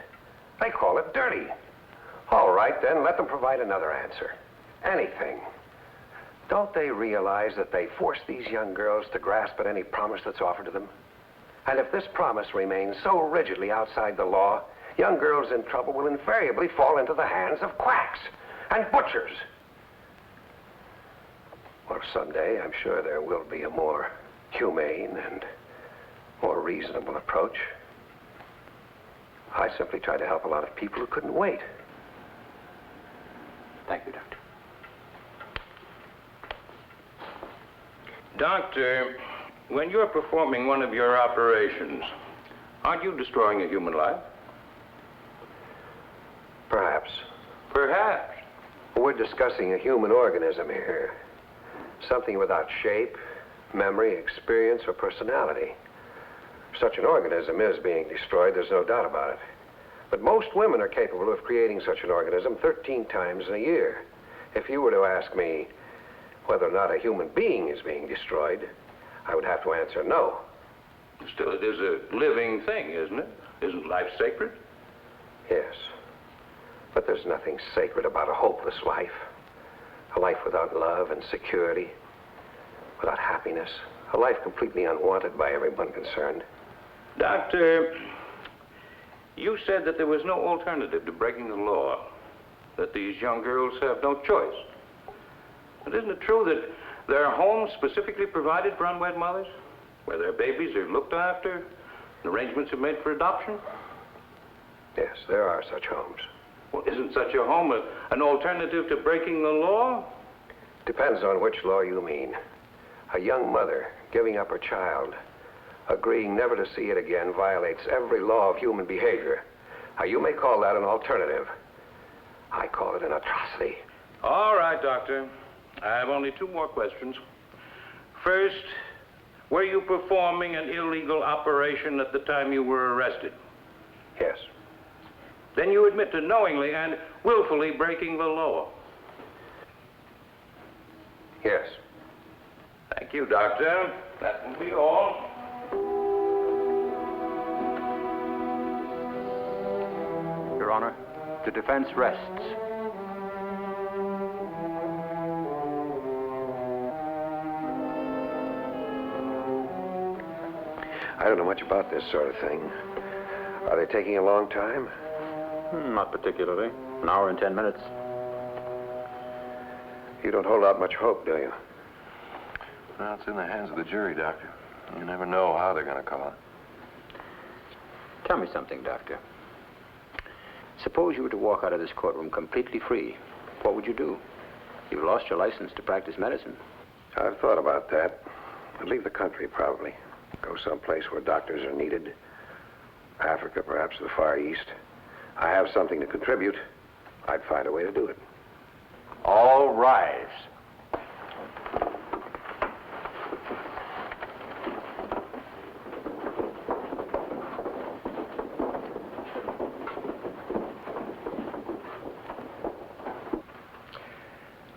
They call it dirty. All right, then, let them provide another answer. Anything. Don't they realize that they force these young girls to grasp at any promise that's offered to them? And if this promise remains so rigidly outside the law, young girls in trouble will invariably fall into the hands of quacks and butchers. Well, someday, I'm sure there will be a more humane and more reasonable approach. I simply tried to help a lot of people who couldn't wait. Thank you, Doctor. Doctor, when you're performing one of your operations, aren't you destroying a human life? Perhaps. Perhaps. We're discussing a human organism here. Something without shape, memory, experience, or personality. If such an organism is being destroyed, there's no doubt about it. But most women are capable of creating such an organism 13 times in a year. If you were to ask me whether or not a human being is being destroyed, I would have to answer no. Still, it is a living thing, isn't it? Isn't life sacred? Yes. But there's nothing sacred about a hopeless life. A life without love and security, without happiness. A life completely unwanted by everyone concerned. Doctor, you said that there was no alternative to breaking the law, that these young girls have no choice. But isn't it true that there are homes specifically provided for unwed mothers, where their babies are looked after, and arrangements are made for adoption? Yes, there are such homes. Well, isn't such a home an alternative to breaking the law? Depends on which law you mean. A young mother giving up her child, agreeing never to see it again, violates every law of human behavior. Now, you may call that an alternative. I call it an atrocity. All right, Doctor. I have only two more questions. First, Were you performing an illegal operation at the time you were arrested? Yes. Then you admit to knowingly and willfully breaking the law. Yes. Thank you, Doctor. That will be all. Your Honor, the defense rests. I don't know much about this sort of thing. Are they taking a long time? Not particularly. An hour and 10 minutes. You don't hold out much hope, do you? Well, it's in the hands of the jury, Doctor. You never know how they're going to call it. Tell me something, Doctor. Suppose you were to walk out of this courtroom completely free. What would you do? You've lost your license to practice medicine. I've thought about that. I'd leave the country, probably. Go someplace where doctors are needed. Africa, perhaps the Far East. I have something to contribute. I'd find a way to do it. All rise.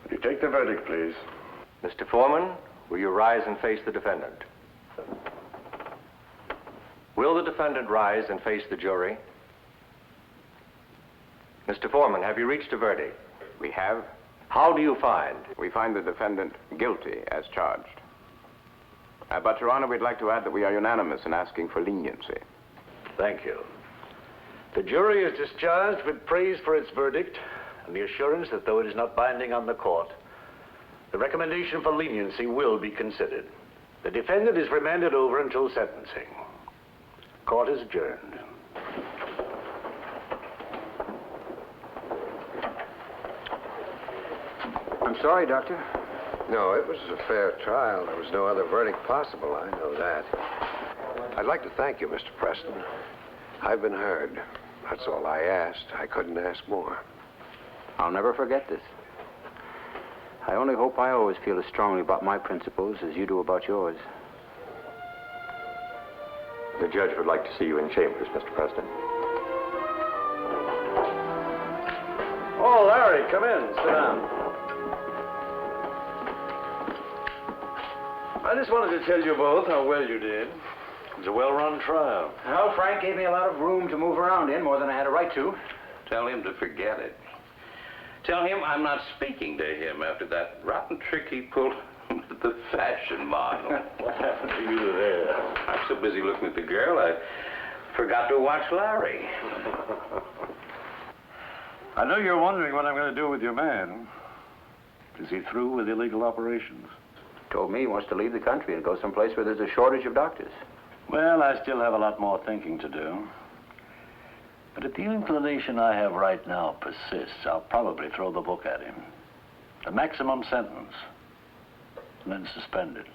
Would you take the verdict, please? Mr. Foreman, will you rise and face the defendant? Will the defendant rise and face the jury? Mr. Foreman, have you reached a verdict? We have. How do you find? We find the defendant guilty as charged. But, Your Honor, we'd like to add that we are unanimous in asking for leniency. Thank you. The jury is discharged with praise for its verdict and the assurance that though it is not binding on the court, the recommendation for leniency will be considered. The defendant is remanded over until sentencing. Court is adjourned. I'm sorry, Doctor. No, it was a fair trial. There was no other verdict possible. I know that. I'd like to thank you, Mr. Preston. I've been heard. That's all I asked. I couldn't ask more. I'll never forget this. I only hope I always feel as strongly about my principles as you do about yours. The judge would like to see you in chambers, Mr. Preston. Oh, Larry, come in. Sit down. I just wanted to tell you both how well you did. It was a well-run trial. Well, Frank gave me a lot of room to move around in, more than I had a right to. Tell him to forget it. Tell him I'm not speaking to him after that rotten trick he pulled with the fashion model. What happened to you there? I'm so busy looking at the girl, I forgot to watch Larry. I know you're wondering what I'm going to do with your man. Is he through with illegal operations? Told me he wants to leave the country and go someplace where there's a shortage of doctors. Well, I still have a lot more thinking to do. But if the inclination I have right now persists, I'll probably throw the book at him. A maximum sentence, and then suspended.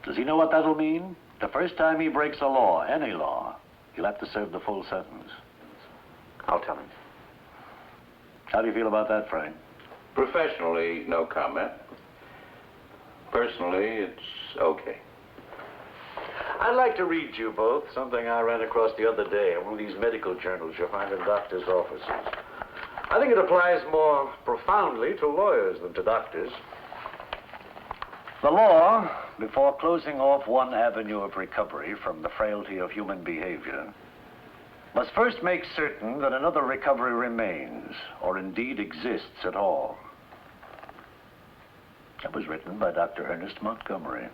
Does he know what that'll mean? The first time he breaks a law, any law, he'll have to serve the full sentence. I'll tell him. How do you feel about that, Frank? Professionally, no comment. Personally, it's okay. I'd like to read you both something I ran across the other day in one of these medical journals you'll find in doctors' offices. I think it applies more profoundly to lawyers than to doctors. The law, before closing off one avenue of recovery from the frailty of human behavior, must first make certain that another recovery remains, or indeed exists at all. That was written by Dr. Ernest Montgomery.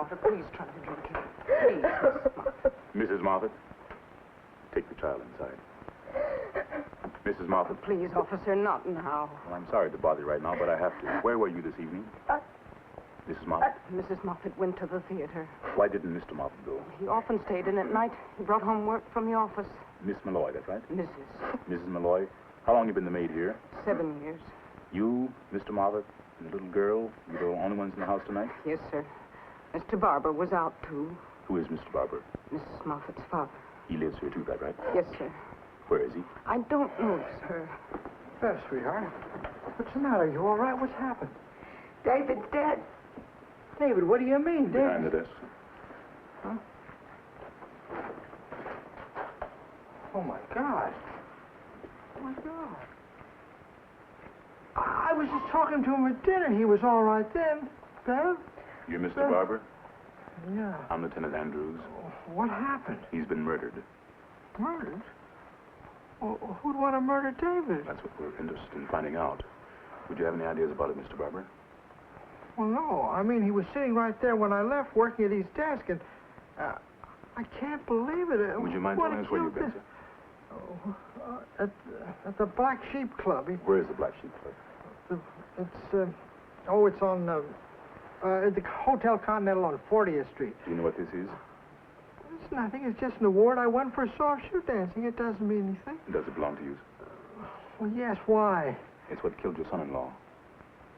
Moffat, please try to drink it. Please, Mrs. Moffat. Mrs. Moffat, take the child inside. Mrs. Moffat. Please, officer, not now. Well, I'm sorry to bother you right now, but I have to. Where were you this evening? Mrs. Moffat? Mrs. Moffat went to the theater. Why didn't Mr. Moffat go? He often stayed in at night. He brought home work from the office. Miss Malloy, that's right? Mrs. Mrs. Malloy, how long you been the maid here? 7 years. You, Mr. Moffat, and the little girl, you the only ones in the house tonight? Yes, sir. Mr. Barber was out, too. Who is Mr. Barber? Mrs. Moffat's father. He lives here, too, that right? Yes, sir. Where is he? I don't know, sir. There, sweetheart. What's the matter? You all right? What's happened? David's dead. David, what do you mean, David? Behind the desk. Huh? Oh, my God. Oh, my God. I was just talking to him at dinner. He was all right then. Bev? You're Mr. Barber? Yeah. I'm Lieutenant Andrews. What happened? He's been murdered. Murdered? Well, who'd want to murder David? That's what we're interested in finding out. Would you have any ideas about it, Mr. Barber? Well, no. I mean, he was sitting right there when I left, working at his desk, and I can't believe it. Would you mind telling us where you've been, sir? At the Black Sheep Club. Where is the Black Sheep Club? It's on the Hotel Continental on 40th Street. Do you know what this is? It's nothing. It's just an award I won for soft shoe dancing. It doesn't mean anything. Does it belong to you? Well, yes. Why? It's what killed your son-in-law.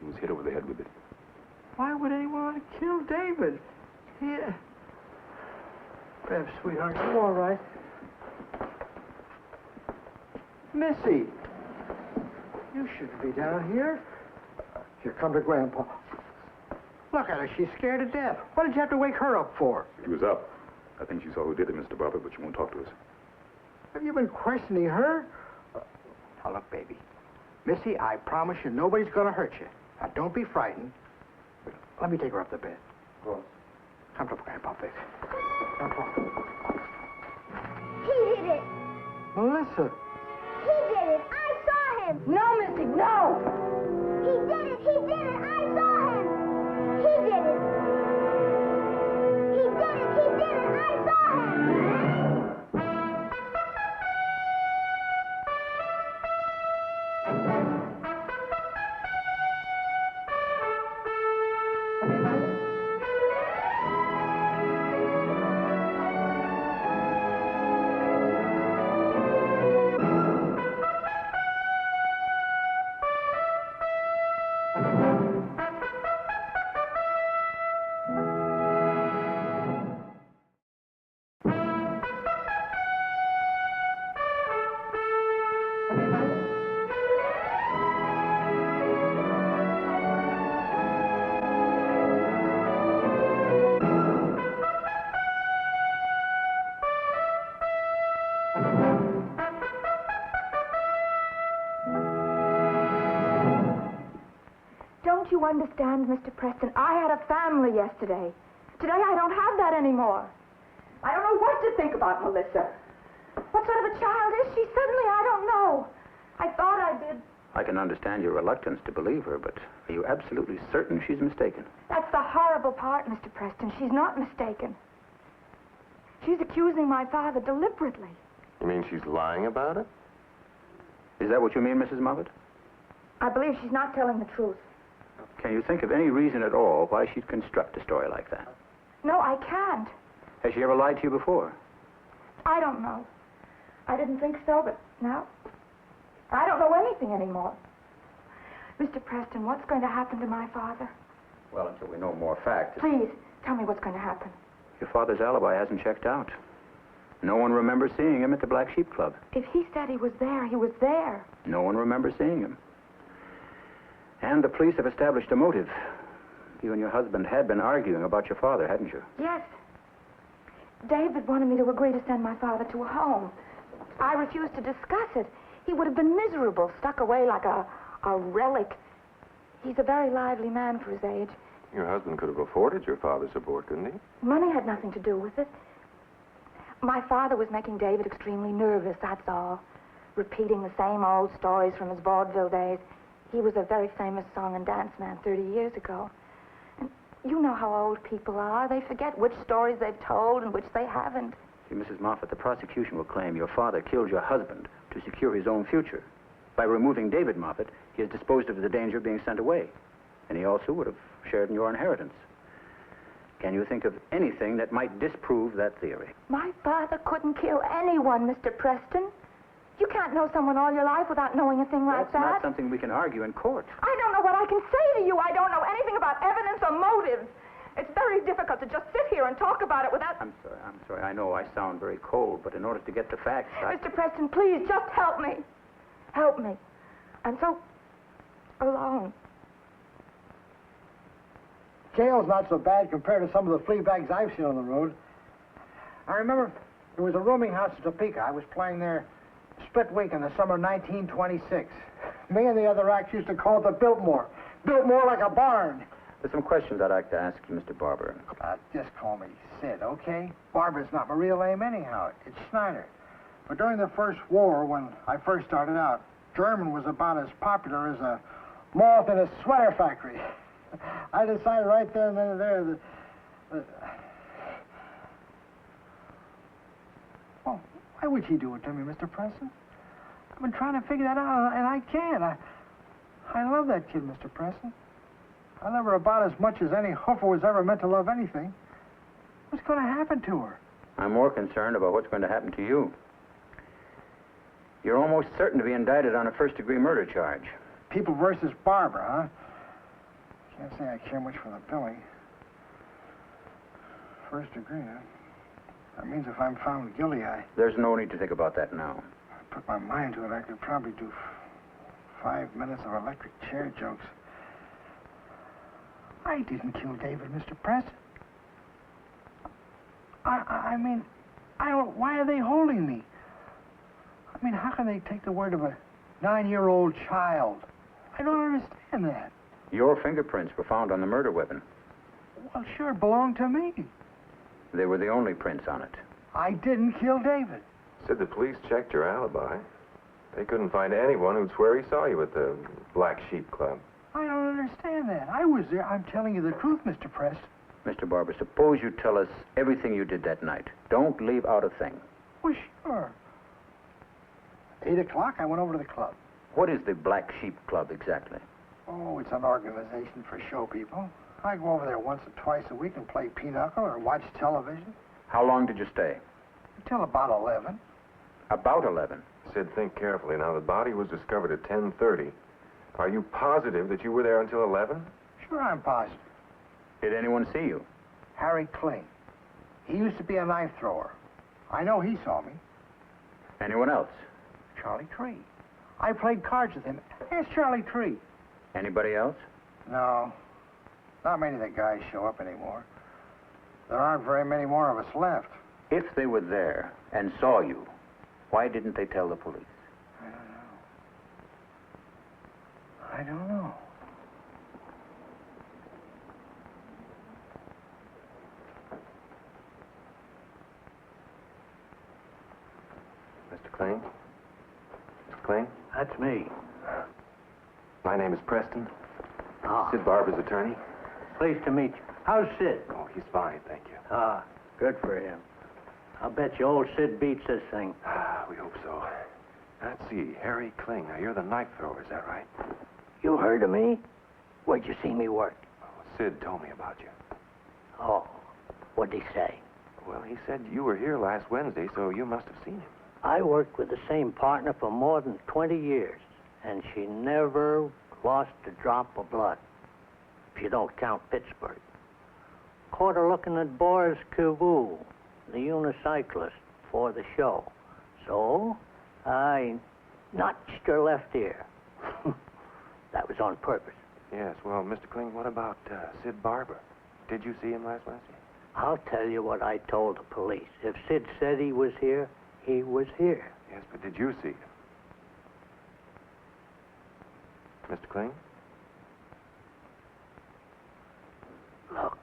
He was hit over the head with it. Why would anyone want to kill David? Yeah. Bev, sweetheart, you all right? Missy, you shouldn't be down here. Here, come to Grandpa. Look at her. She's scared to death. What did you have to wake her up for? She was up. I think she saw who did it, Mr. Barber, but she won't talk to us. Have you been questioning her? Now, look, baby. Missy, I promise you nobody's going to hurt you. Now, don't be frightened. Let me take her up to bed. Go on. Come to Grandpa, baby. Come on. He did it. Melissa. He did it. I saw him. No, Missy, no. He did it. He did it. I saw him. He did it. He did it. He did it. I saw him. Don't you understand, Mr. Preston? I had a family yesterday. Today I don't have that anymore. I don't know what to think about Melissa. What sort of a child is she? Suddenly I don't know. I thought I did. I can understand your reluctance to believe her, but are you absolutely certain she's mistaken? That's the horrible part, Mr. Preston. She's not mistaken. She's accusing my father deliberately. You mean she's lying about it? Is that what you mean, Mrs. Moffat? I believe she's not telling the truth. Can you think of any reason at all why she'd construct a story like that? No, I can't. Has she ever lied to you before? I don't know. I didn't think so, but now I don't know anything anymore. Mr. Preston, what's going to happen to my father? Well, until we know more facts. Please, tell me what's going to happen. Your father's alibi hasn't checked out. No one remembers seeing him at the Black Sheep Club. If he said he was there, he was there. No one remembers seeing him. And the police have established a motive. You and your husband had been arguing about your father, hadn't you? Yes. David wanted me to agree to send my father to a home. I refused to discuss it. He would have been miserable, stuck away like a relic. He's a very lively man for his age. Your husband could have afforded your father's support, couldn't he? Money had nothing to do with it. My father was making David extremely nervous, that's all. Repeating the same old stories from his vaudeville days. He was a very famous song and dance man 30 years ago. And You know how old people are. They forget which stories they've told and which they haven't. See, Mrs. Moffat, the prosecution will claim your father killed your husband to secure his own future. By removing David Moffat, he has disposed of the danger of being sent away. And he also would have shared in your inheritance. Can you think of anything that might disprove that theory? My father couldn't kill anyone, Mr. Preston. You can't know someone all your life without knowing a thing like That's that. not something we can argue in court. I don't know what I can say to you. I don't know anything about evidence or motives. It's very difficult to just sit here and talk about it without... I'm sorry. I know I sound very cold, but in order to get the facts, Mr. Preston, please, just help me. Help me. I'm so alone. Jail's not so bad compared to some of the flea bags I've seen on the road. I remember there was a rooming house in Topeka. I was playing there split week in the summer of 1926. Me and the other acts used to call it the Biltmore. Biltmore like a barn. There's some questions I'd like to ask you, Mr. Barber. Just call me Sid, okay? Barber's not my real name anyhow. It's Schneider. But during the First War, when I first started out, German was about as popular as a moth in a sweater factory. I decided right there and then and there that... Well, why would he do it to me, Mr. Preston? I've been trying to figure that out, and I can't. I love that kid, Mr. Preston. I love her about as much as any hoofer was ever meant to love anything. What's going to happen to her? I'm more concerned about what's going to happen to you. You're almost certain to be indicted on a first-degree murder charge. People versus Barber, huh? Can't say I care much for the billing. First degree, huh? That means if I'm found guilty, There's no need to think about that now. I put my mind to it, I could probably do 5 minutes of electric chair jokes. I didn't kill David, Mr. Preston. I mean, why are they holding me? I mean, how can they take the word of a 9-year-old child? I don't understand that. Your fingerprints were found on the murder weapon. Well, sure, it belonged to me. They were the only prints on it. I didn't kill David. Said the police checked your alibi. They couldn't find anyone who'd swear he saw you at the Black Sheep Club. I don't understand that. I was there. I'm telling you the truth, Mr. Preston. Mr. Barber, suppose you tell us everything you did that night. Don't leave out a thing. Well, sure. 8 o'clock, I went over to the club. What is the Black Sheep Club exactly? Oh, it's an organization for show people. I go over there once or twice a week and play pinochle or watch television. How long did you stay? Until about 11. About 11? Sid, think carefully. Now, the body was discovered at 10:30. Are you positive that you were there until 11? Sure, I'm positive. Did anyone see you? Harry Kling. He used to be a knife thrower. I know he saw me. Anyone else? Charlie Tree. I played cards with him. Here's Charlie Tree. Anybody else? No. Not many of the guys show up anymore. There aren't very many more of us left. If they were there and saw you, why didn't they tell the police? I don't know. Mr. Kling? Mr. Kling? That's me. My name is Preston. Ah. Sid Barber's attorney. Pleased to meet you. How's Sid? Oh, he's fine, thank you. Ah, good for him. I'll bet you old Sid beats this thing. We hope so. Let's see, Harry Kling. Now, you're the knife thrower, is that right? You heard of me? Where'd you see me work? Oh, Sid told me about you. Oh, what'd he say? Well, he said you were here last Wednesday, so you must have seen him. I worked with the same partner for more than 20 years, and she never lost a drop of blood, if you don't count Pittsburgh. Caught her looking at Boris Kivu, the unicyclist, for the show. So I notched her left ear. That was on purpose. Yes, well, Mr. Kling, what about Sid Barber? Did you see him last Wednesday? I'll tell you what I told the police. If Sid said he was here, he was here. Yes, but did you see him? Mr. Kling? Look.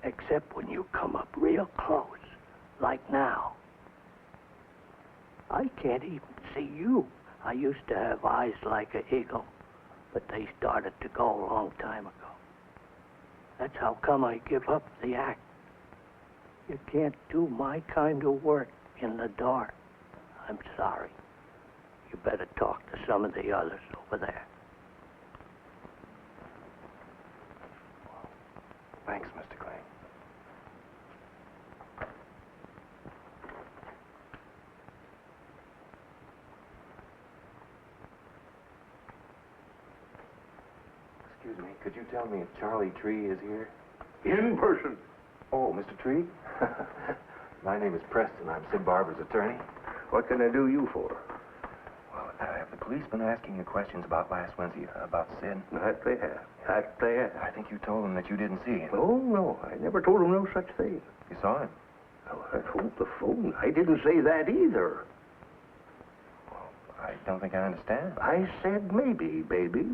Except when you come up real close, like now. I can't even see you. I used to have eyes like an eagle. but they started to go a long time ago. That's how come I give up the act. You can't do my kind of work in the dark. I'm sorry. You better talk to some of the others over there. Thanks, Mr. Clay. Excuse me, could you tell me if Charlie Tree is here? In person. Oh, Mr. Tree? My name is Preston. I'm Sid Barber's attorney. What can I do you for? Well, have the police been asking you questions about last Wednesday, about Sid? That they have. That they have. I think you told them that you didn't see him. Oh, no. I never told him no such thing. You saw him? Oh, hold the phone. I didn't say that either. I don't think I understand. I said maybe, baby.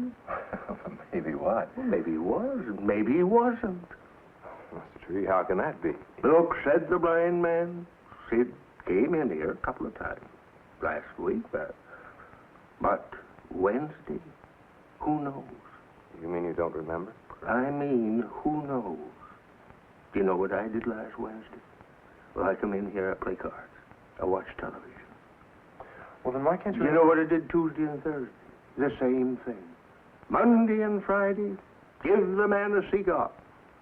Maybe what? Well, maybe he was, and maybe he wasn't. Mr. Tree, how can that be? Look, said the blind man, Sid came in here a couple of times last week, but Wednesday, who knows? You mean you don't remember? I mean, who knows? Do you know what I did last Wednesday? Well, I come in here, I play cards. I watch television. Well, then why can't you... You know what I did Tuesday and Thursday? The same thing. Monday and Friday, give the man a cigar.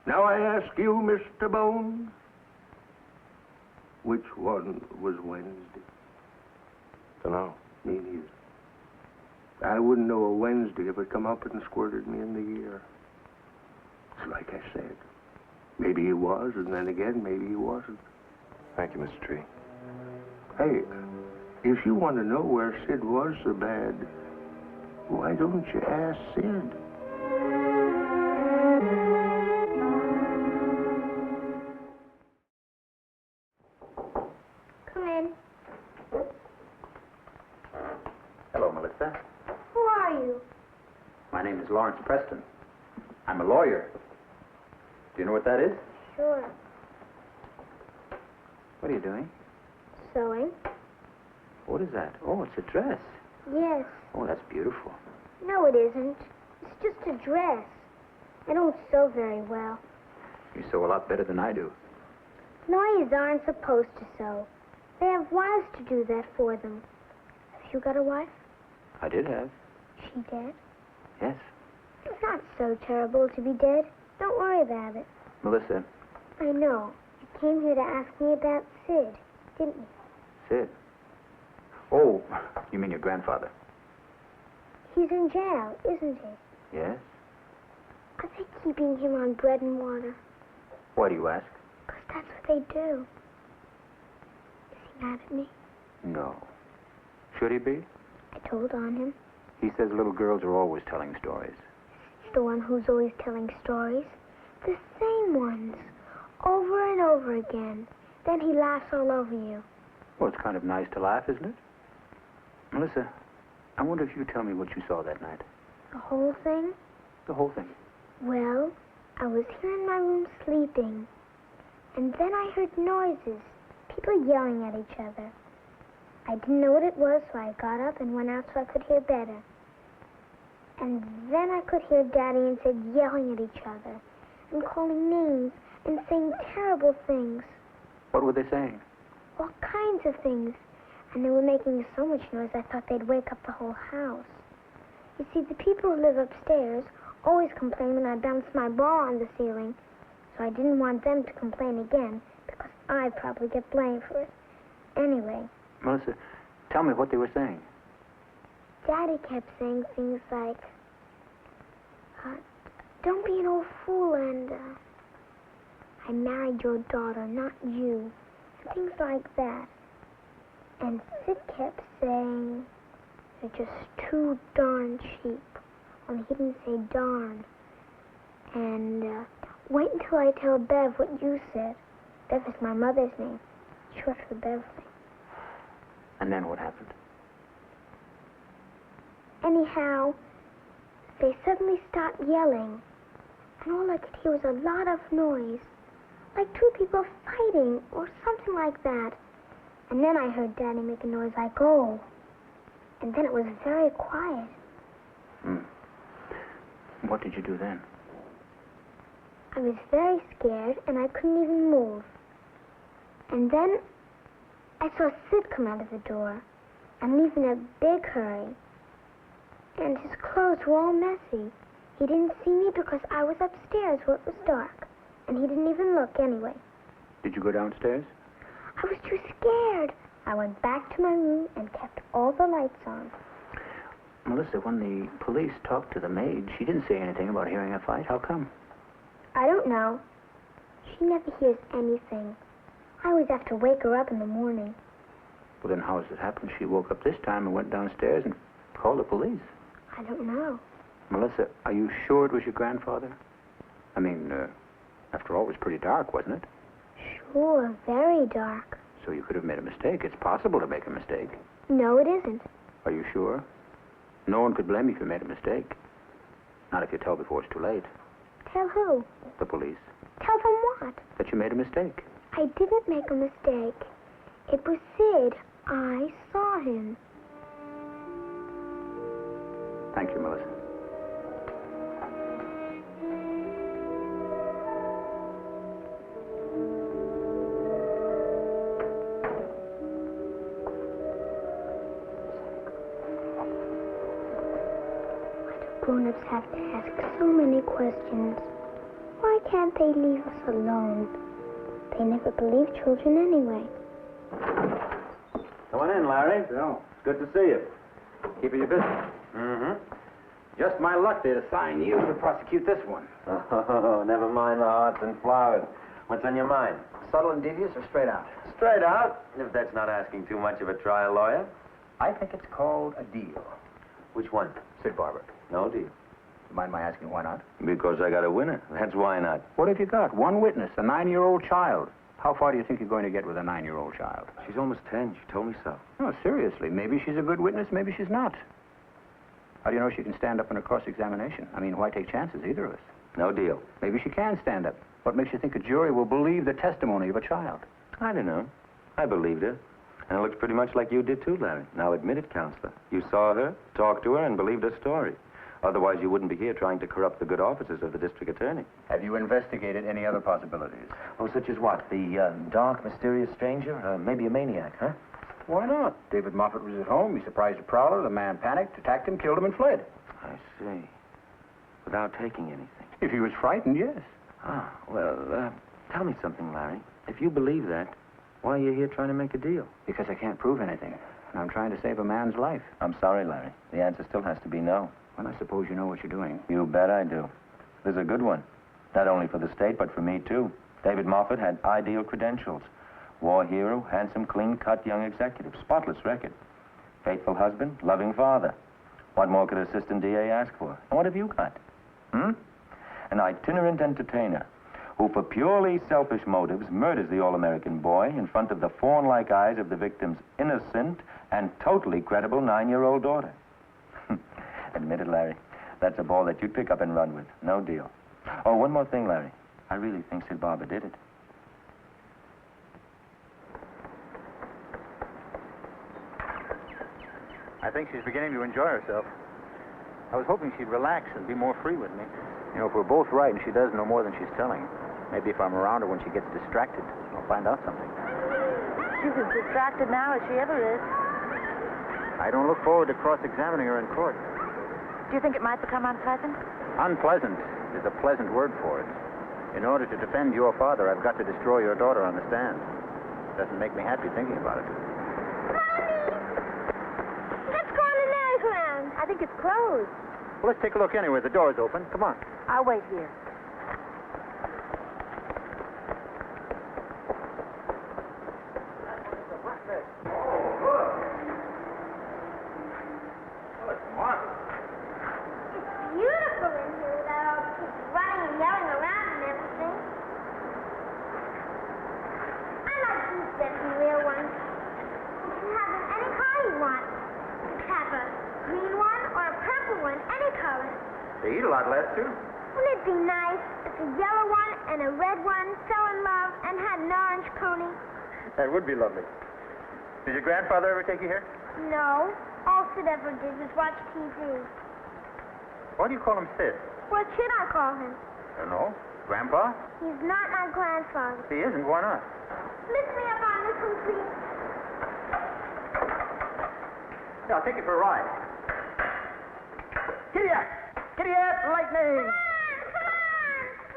Now I ask you, Mr. Bones, which one was Wednesday? Dunno. Me neither. I wouldn't know a Wednesday if it come up and squirted me in the ear. It's like I said. Maybe he was, and then again, maybe he wasn't. Thank you, Mr. Tree. Hey, if you want to know where Sid was so bad, why don't you ask Sid? Come in. Hello, Melissa. Who are you? My name is Lawrence Preston. I'm a lawyer. Do you know what that is? Sure. What are you doing? Sewing? What is that? Oh, it's a dress. Yes. Oh, that's beautiful. No, it isn't. It's just a dress. I don't sew very well. You sew a lot better than I do. Lawyers aren't supposed to sew. They have wives to do that for them. Have you got a wife? I did have. She dead? Yes. It's not so terrible to be dead. Don't worry about it. Melissa. I know. You came here to ask me about Sid, didn't you? Sid. Oh, you mean your grandfather? He's in jail, isn't he? Yes. Are they keeping him on bread and water? Why do you ask? 'Cause that's what they do. Is he mad at me? No. Should he be? I told on him. He says little girls are always telling stories. He's the one who's always telling stories. The same ones. Over and over again. Then he laughs all over you. Well, it's kind of nice to laugh, isn't it? Melissa, I wonder if you tell me what you saw that night. The whole thing? The whole thing. Well, I was here in my room sleeping. And then I heard noises. People yelling at each other. I didn't know what it was, so I got up and went out so I could hear better. And then I could hear Daddy and Sid yelling at each other and calling names and saying terrible things. What were they saying? All kinds of things. And they were making so much noise I thought they'd wake up the whole house. You see, the people who live upstairs always complain when I bounce my ball on the ceiling, so I didn't want them to complain again because I'd probably get blamed for it. Anyway, Melissa, tell me what they were saying. Daddy kept saying things like, don't be an old fool, and I married your daughter, not you, and things like that. And Sid kept saying, you're just too darn cheap. Only he didn't say darn. And wait until I tell Bev what you said. Bev is my mother's name, short for Beverly. And then what happened? Anyhow, they suddenly stopped yelling. And all I could hear was a lot of noise. Like two people fighting or something like that. And then I heard Daddy make a noise like, oh. And then it was very quiet. What did you do then? I was very scared, and I couldn't even move. And then I saw Sid come out of the door and leave in a big hurry. And his clothes were all messy. He didn't see me because I was upstairs where it was dark. And he didn't even look anyway. Did you go downstairs? I was too scared. I went back to my room and kept all the lights on. Melissa, when the police talked to the maid, she didn't say anything about hearing a fight. How come? I don't know. She never hears anything. I always have to wake her up in the morning. Well, then how does it happen? She woke up this time and went downstairs and called the police. I don't know. Melissa, are you sure it was your grandfather? I mean, after all, it was pretty dark, wasn't it? Sure, very dark. So you could have made a mistake. It's possible to make a mistake. No, it isn't. Are you sure? No one could blame you if you made a mistake. Not if you tell before it's too late. Tell who? The police. Tell them what? That you made a mistake. I didn't make a mistake. It was Sid. I saw him. Thank you, Melissa. Grown-ups have to ask so many questions. Why can't they leave us alone? They never believe children anyway. Come on in, Larry. Bill. It's good to see you. Keeping you busy. Mm-hmm. Just my luck they'd assign you to prosecute this one. Oh, never mind the hearts and flowers. What's on your mind? Subtle and devious or straight out? Straight out, if that's not asking too much of a trial lawyer. I think it's called a deal. Which one? Sid Barber. No deal. You mind my asking why not? Because I got a winner. That's why not. What have you got? One witness, a 9-year-old child. How far do you think you're going to get with a 9-year-old child? She's almost 10. She told me so. No, seriously. Maybe she's a good witness, maybe she's not. How do you know she can stand up in a cross-examination? I mean, why take chances, either of us? No deal. Maybe she can stand up. What makes you think a jury will believe the testimony of a child? I don't know. I believed her. And it looks pretty much like you did too, Larry. Now admit it, counselor. You saw her, talked to her, and believed her story. Otherwise, you wouldn't be here trying to corrupt the good offices of the district attorney. Have you investigated any other possibilities? Oh, such as what? The dark, mysterious stranger? Maybe a maniac, huh? Why not? David Moffat was at home. He surprised a prowler. The man panicked, attacked him, killed him, and fled. I see. Without taking anything. If he was frightened, yes. Ah, well, tell me something, Larry. If you believe that, why are you here trying to make a deal? Because I can't prove anything. And I'm trying to save a man's life. I'm sorry, Larry. The answer still has to be no. Well, I suppose you know what you're doing. You bet I do. There's a good one. Not only for the state, but for me, too. David Moffat had ideal credentials. War hero, handsome, clean-cut young executive. Spotless record. Faithful husband, loving father. What more could assistant DA ask for? And what have you got? An itinerant entertainer who, for purely selfish motives, murders the all-American boy in front of the fawn-like eyes of the victim's innocent and totally credible 9-year-old daughter. Admit it, Larry. That's a ball that you'd pick up and run with. No deal. Oh, one more thing, Larry. I really think Sid Barber did it. I think she's beginning to enjoy herself. I was hoping she'd relax and be more free with me. You know, if we're both right and she does know more than she's telling, maybe if I'm around her when she gets distracted, I'll find out something. She's as distracted now as she ever is. I don't look forward to cross-examining her in court. Do you think it might become unpleasant? Unpleasant is a pleasant word for it. In order to defend your father, I've got to destroy your daughter on the stand. Doesn't make me happy thinking about it. Let's go on the merry-go-round. I think it's closed. Well, let's take a look anyway. The door's open. Come on. I'll wait here. Beautiful in here without all the kids running and yelling around and everything. I like these different real ones. You can have them any color you want. You can have a green one or a purple one, any color. They eat a lot less, too. Wouldn't it be nice if a yellow one and a red one fell in love and had an orange pony? That would be lovely. Did your grandfather ever take you here? No. All Sid ever did was watch TV. Why do you call him Sid? What should I call him? I don't know. Grandpa? He's not my grandfather. He isn't. Why not? Lift me up on this one, please. Yeah, I'll take you for a ride. Giddy up! Giddy up, lightning!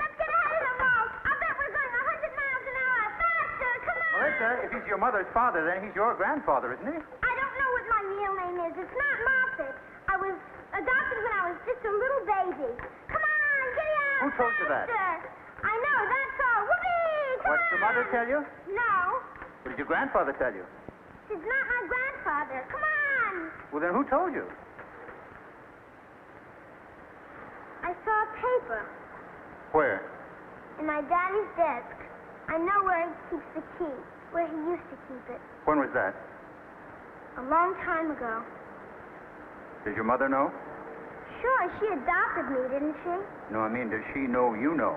Let's get ahead of them all. I'll bet we're going 100 miles an hour. Faster, come on. Melissa, if he's your mother's father, then he's your grandfather, isn't he? I don't know what my real name is. It's not Moffat. I was adopted when I was just a little baby. Come on, giddy up. Who told you that? I know, that's all. Whoopee! Come What did your mother tell you? No, What did your grandfather tell you? she's not my grandfather. Come on. Well, then who told you? I saw a paper Where? in my daddy's desk. I know where he keeps the key, where he used to keep it. When was that? A long time ago. Does your mother know? Sure, she adopted me, didn't she? No, I mean, does she know you know?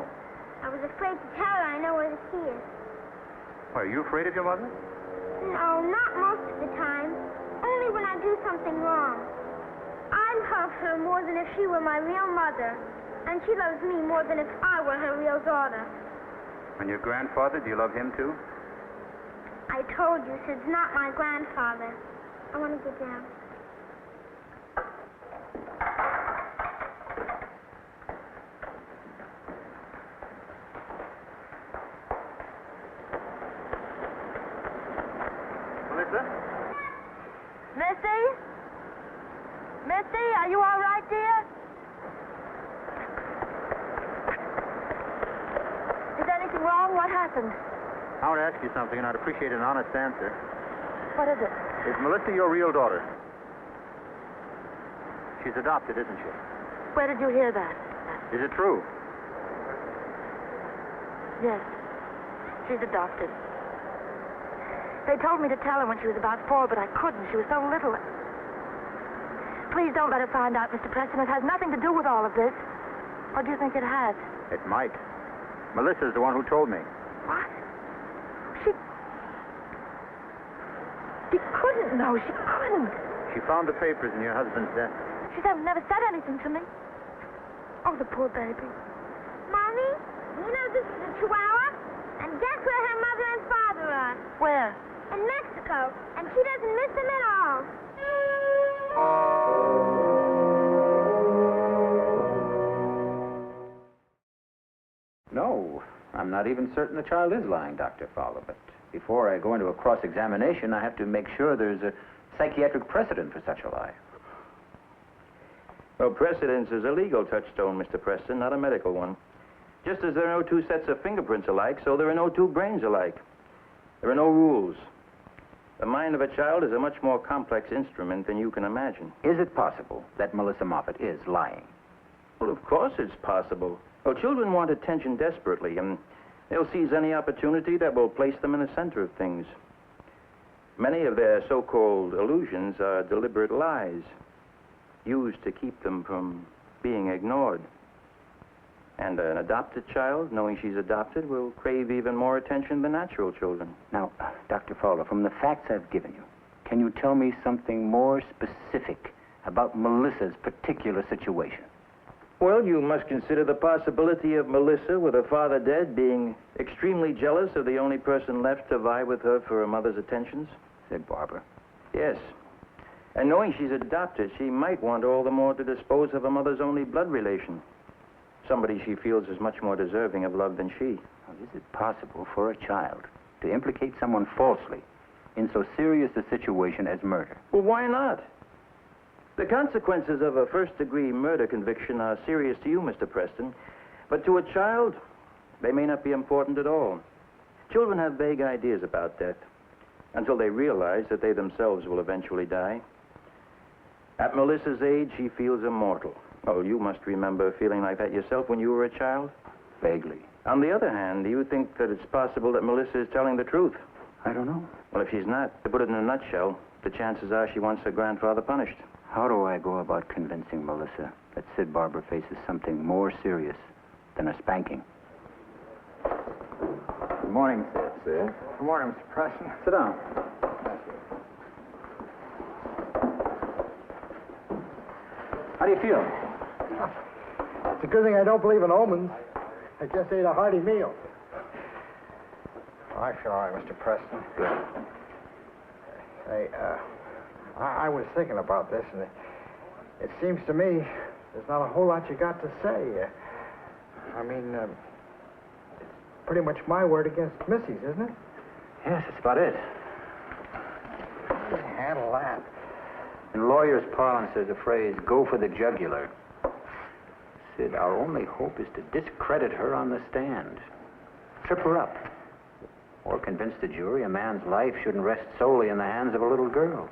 I was afraid to tell her I know where the key is. Why, are you afraid of your mother? No, not most of the time. Only when I do something wrong. I love her more than if she were my real mother. And she loves me more than if I were her real daughter. And your grandfather, do you love him too? I told you, Sid's not my grandfather. I want to get down. Melissa? Missy? Missy, are you all right, dear? Is anything wrong? What happened? I want to ask you something, and I'd appreciate an honest answer. What is it? Is Melissa your real daughter? She's adopted, isn't she? Where did you hear that? Is it true? Yes. She's adopted. They told me to tell her when she was about 4, but I couldn't. She was so little. Please don't let her find out, Mr. Preston. It has nothing to do with all of this. Or do you think it has? It might. Melissa's the one who told me. What? She couldn't know. She couldn't. She found the papers in your husband's desk. She never said anything to me. Oh, the poor baby. Mommy, you know this is a Chihuahua? And guess where her mother and father are? Where? In Mexico. And she doesn't miss them at all. No, I'm not even certain the child is lying, Dr. Fowler, but before I go into a cross-examination, I have to make sure there's a psychiatric precedent for such a lie. Well, precedence is a legal touchstone, Mr. Preston, not a medical one. Just as there are no two sets of fingerprints alike, so there are no two brains alike. There are no rules. The mind of a child is a much more complex instrument than you can imagine. Is it possible that Melissa Moffat is lying? Well, of course it's possible. Well, children want attention desperately, and they'll seize any opportunity that will place them in the center of things. Many of their so-called illusions are deliberate lies, used to keep them from being ignored. And an adopted child, knowing she's adopted, will crave even more attention than natural children. Now, Dr. Fowler, from the facts I've given you, can you tell me something more specific about Melissa's particular situation? Well, you must consider the possibility of Melissa, with her father dead, being extremely jealous of the only person left to vie with her for her mother's attentions. Said Barbara. Yes. And knowing she's adopted, she might want all the more to dispose of her mother's only blood relation. Somebody she feels is much more deserving of love than she. Now, is it possible for a child to implicate someone falsely in so serious a situation as murder? Well, why not? The consequences of a first-degree murder conviction are serious to you, Mr. Preston, but to a child, they may not be important at all. Children have vague ideas about death until they realize that they themselves will eventually die. At Melissa's age, she feels immortal. Oh, you must remember feeling like that yourself when you were a child. Vaguely. On the other hand, do you think that it's possible that Melissa is telling the truth? I don't know. Well, if she's not, to put it in a nutshell, the chances are she wants her grandfather punished. How do I go about convincing Melissa that Sid Barber faces something more serious than a spanking? Good morning, Sid. Sid? Good morning, Mr. Preston. Sit down. How do you feel? It's a good thing I don't believe in omens. I just ate a hearty meal. Oh, I feel all right, Mr. Preston. Good. Hey, I was thinking about this, and it seems to me there's not a whole lot you got to say. I mean, it's pretty much my word against Missy's, isn't it? Yes, that's about it. How do you handle that? In lawyers' parlance, there's a phrase, go for the jugular. Sid, our only hope is to discredit her on the stand. Trip her up. Or convince the jury a man's life shouldn't rest solely in the hands of a little girl.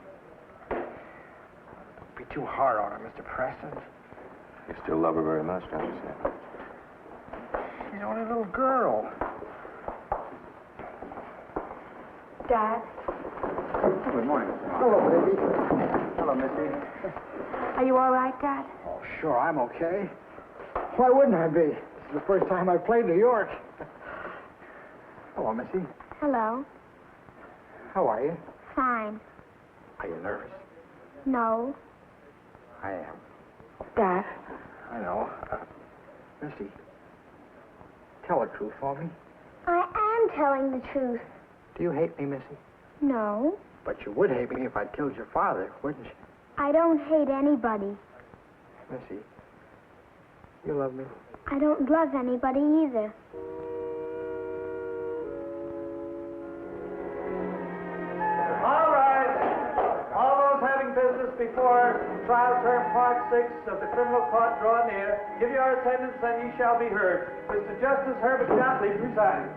Don't be too hard on her, Mr. Preston. You still love her very much, don't you, Sid? She's only a little girl. Dad? Good morning. Hello, baby. Hello, Missy. Are you all right, Dad? Oh, sure, I'm okay. Why wouldn't I be? This is the first time I played New York. Hello, Missy. Hello. How are you? Fine. Are you nervous? No. I am. Dad? I know. Missy, tell the truth for me. I am telling the truth. Do you hate me, Missy? No. But you would hate me if I killed your father, wouldn't you? I don't hate anybody. Missy, you love me? I don't love anybody either. All right. All those having business before trial term part 6 of the criminal court draw near, give your attendance and ye shall be heard. Mr. Justice Herbert Gottlieb presiding.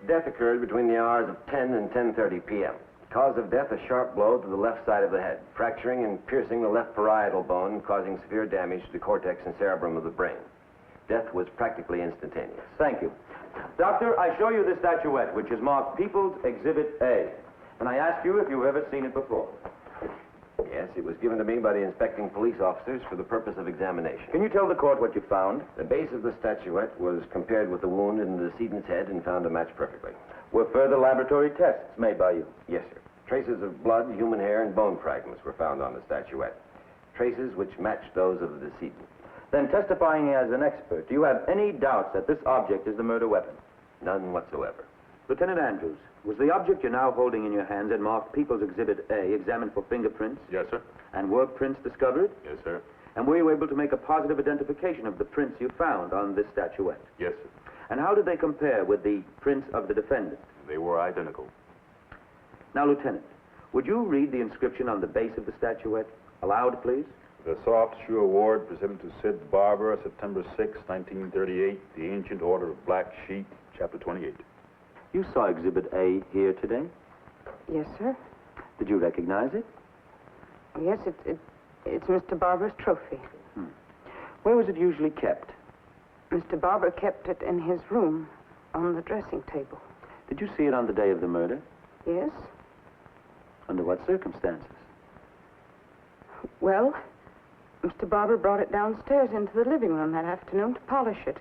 Death occurred between the hours of 10 and 10:30 p.m. Cause of death, a sharp blow to the left side of the head, fracturing and piercing the left parietal bone, causing severe damage to the cortex and cerebrum of the brain. Death was practically instantaneous. Thank you. Doctor, I show you this statuette, which is marked People's Exhibit A. And I ask you if you've ever seen it before. Yes, it was given to me by the inspecting police officers for the purpose of examination. Can you tell the court what you found? The base of the statuette was compared with the wound in the decedent's head and found to match perfectly. Were further laboratory tests made by you? Yes, sir. Traces of blood, human hair, and bone fragments were found on the statuette. Traces which matched those of the decedent. Then, testifying as an expert, do you have any doubts that this object is the murder weapon? None whatsoever. Lieutenant Andrews, was the object you're now holding in your hands and marked People's Exhibit A examined for fingerprints? Yes, sir. And were prints discovered? Yes, sir. And were you able to make a positive identification of the prints you found on this statuette? Yes, sir. And how did they compare with the prints of the defendant? They were identical. Now, Lieutenant, would you read the inscription on the base of the statuette? Aloud, please. The Soft Shoe Award presented to Sid Barber, September 6, 1938, the Ancient Order of Black Sheep, Chapter 28. You saw Exhibit A here today? Yes, sir. Did you recognize it? Yes, it's Mr. Barber's trophy. Where was it usually kept? Mr. Barber kept it in his room on the dressing table. Did you see it on the day of the murder? Yes. Under what circumstances? Well, Mr. Barber brought it downstairs into the living room that afternoon to polish it.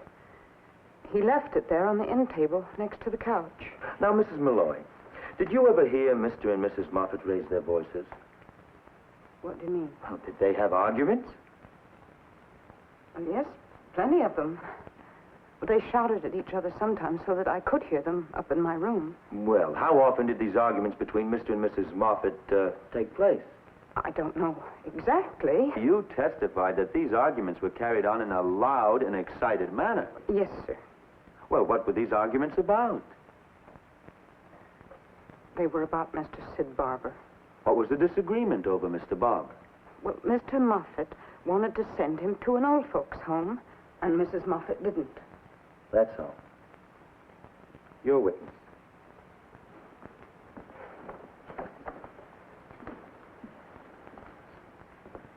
He left it there on the end table next to the couch. Now, Mrs. Malloy, did you ever hear Mr. and Mrs. Moffett raise their voices? What do you mean? Well, did they have arguments? Well, yes, plenty of them. They shouted at each other sometimes so that I could hear them up in my room. Well, how often did these arguments between Mr. and Mrs. Moffett take place? I don't know exactly. You testified that these arguments were carried on in a loud and excited manner. Yes, sir. Well, what were these arguments about? They were about Mr. Sid Barber. What was the disagreement over Mr. Barber? Well, Mr. Moffett wanted to send him to an old folks' home, and Mrs. Moffett didn't. That's all. Your witness.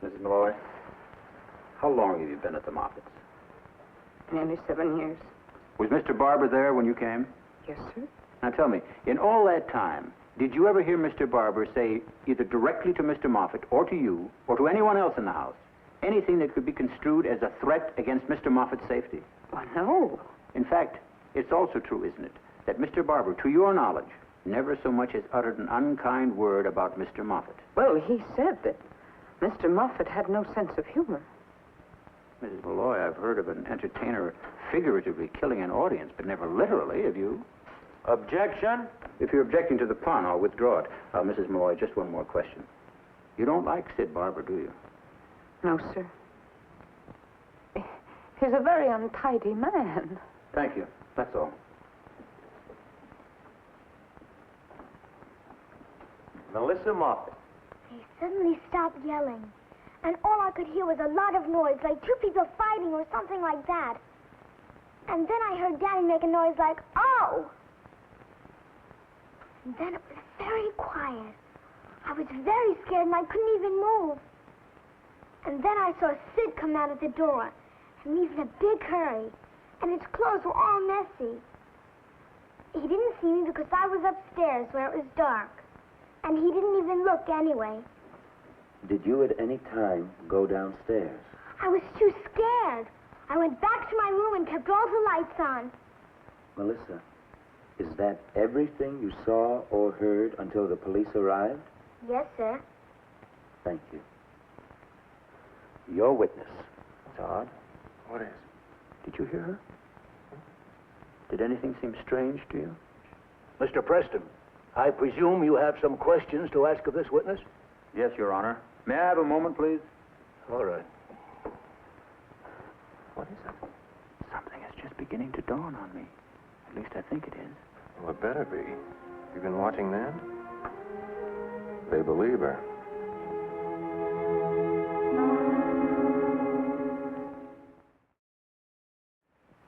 Mrs. Malloy, how long have you been at the Moffetts? Nearly 7 years. Was Mr. Barber there when you came? Yes, sir. Now tell me, in all that time, did you ever hear Mr. Barber say, either directly to Mr. Moffett or to you, or to anyone else in the house, anything that could be construed as a threat against Mr. Moffett's safety? Well, no. In fact, it's also true, isn't it, that Mr. Barber, to your knowledge, never so much as uttered an unkind word about Mr. Moffett? Well, he said that Mr. Moffett had no sense of humor. Mrs. Malloy, I've heard of an entertainer figuratively killing an audience, but never literally. Have you? Objection? If you're objecting to the pun, I'll withdraw it. Mrs. Malloy, just one more question. You don't like Sid Barber, do you? No, sir. He's a very untidy man. Thank you. That's all. Melissa Moffett. They suddenly stopped yelling, and all I could hear was a lot of noise, like two people fighting or something like that. And then I heard Daddy make a noise like, oh! And then it was very quiet. I was very scared and I couldn't even move. And then I saw Sid come out of the door and leave in a big hurry, and his clothes were all messy. He didn't see me because I was upstairs where it was dark, and he didn't even look anyway. Did you at any time go downstairs? I was too scared. I went back to my room and kept all the lights on. Melissa, is that everything you saw or heard until the police arrived? Yes, sir. Thank you. Your witness. It's odd. What is? Did you hear her? Did anything seem strange to you? Mr. Preston, I presume you have some questions to ask of this witness? Yes, Your Honor. May I have a moment, please? All right. What is it? Something is just beginning to dawn on me. At least I think it is. Well, it better be. You've been watching that? They believe her.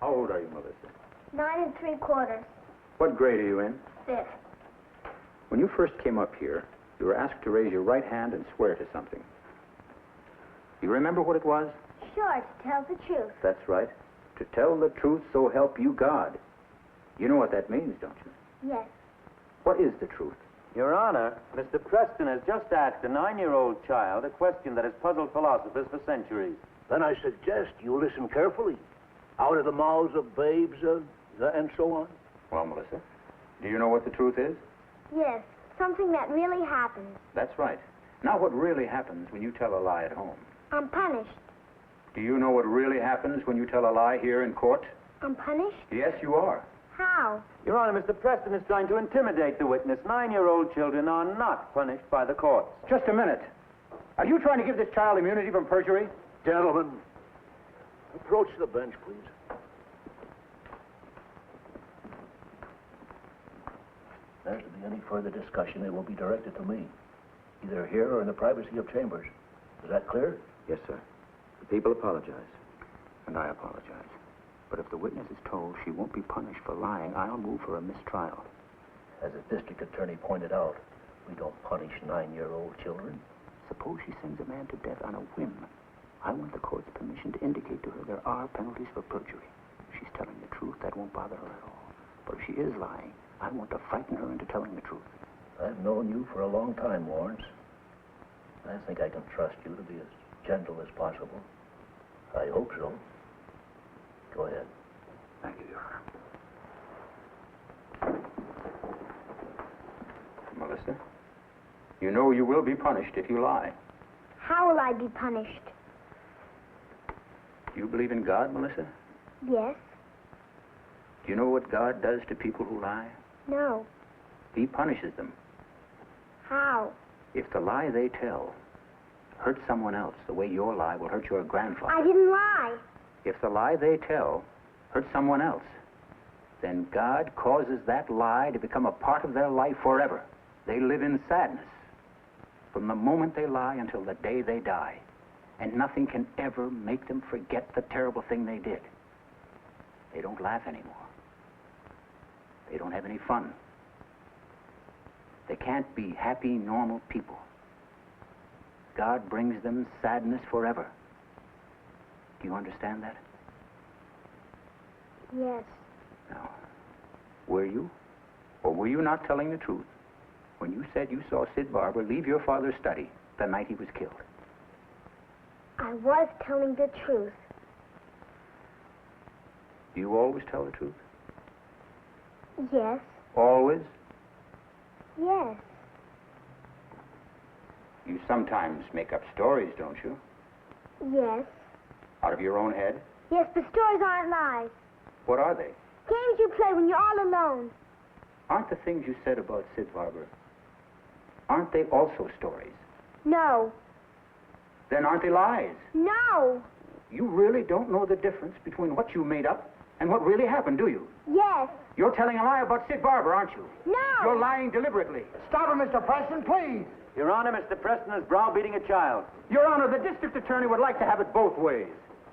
How old are you, Melissa? 9 3/4. What grade are you in? 5th. When you first came up here, you were asked to raise your right hand and swear to something. You remember what it was? Sure, to tell the truth. That's right. To tell the truth, so help you God. You know what that means, don't you? Yes. What is the truth? Your Honor, Mr. Preston has just asked a 9-year-old child a question that has puzzled philosophers for centuries. Then I suggest you listen carefully. Out of the mouths of babes, and so on. Well, Melissa, do you know what the truth is? Yes, something that really happened. That's right. Now, what really happens when you tell a lie at home? I'm punished. Do you know what really happens when you tell a lie here in court? I'm punished? Yes, you are. How? Your Honor, Mr. Preston is trying to intimidate the witness. 9-year-old children are not punished by the courts. Just a minute. Are you trying to give this child immunity from perjury? Gentlemen, approach the bench, please. If there's to be any further discussion, it will be directed to me, either here or in the privacy of chambers. Is that clear? Yes, sir. The people apologize. And I apologize. But if the witness is told she won't be punished for lying, I'll move for a mistrial. As the district attorney pointed out, we don't punish 9-year-old children. Suppose she sends a man to death on a whim. I want the court's permission to indicate to her there are penalties for perjury. If she's telling the truth, that won't bother her at all. But if she is lying, I want to frighten her into telling the truth. I've known you for a long time, Lawrence. I think I can trust you to be as gentle as possible. I hope so. Go ahead. Thank you, Your Honor. Melissa, you know you will be punished if you lie. How will I be punished? Do you believe in God, Melissa? Yes. Do you know what God does to people who lie? No. He punishes them. How? If the lie they tell hurts someone else the way your lie will hurt your grandfather. I didn't lie. If the lie they tell hurts someone else, then God causes that lie to become a part of their life forever. They live in sadness from the moment they lie until the day they die. And nothing can ever make them forget the terrible thing they did. They don't laugh anymore. They don't have any fun. They can't be happy, normal people. God brings them sadness forever. Do you understand that? Yes. Now, were you or were you not telling the truth when you said you saw Sid Barber leave your father's study the night he was killed? I was telling the truth. Do you always tell the truth? Yes. Always? Yes. You sometimes make up stories, don't you? Yes. Out of your own head? Yes, but stories aren't lies. What are they? Games you play when you're all alone. Aren't the things you said about Sid Barber, aren't they also stories? No. Then aren't they lies? No. You really don't know the difference between what you made up and what really happened, do you? Yes. You're telling a lie about Sid Barber, aren't you? No. You're lying deliberately. Stop it, Mr. Preston, please. Your Honor, Mr. Preston is browbeating a child. Your Honor, the district attorney would like to have it both ways.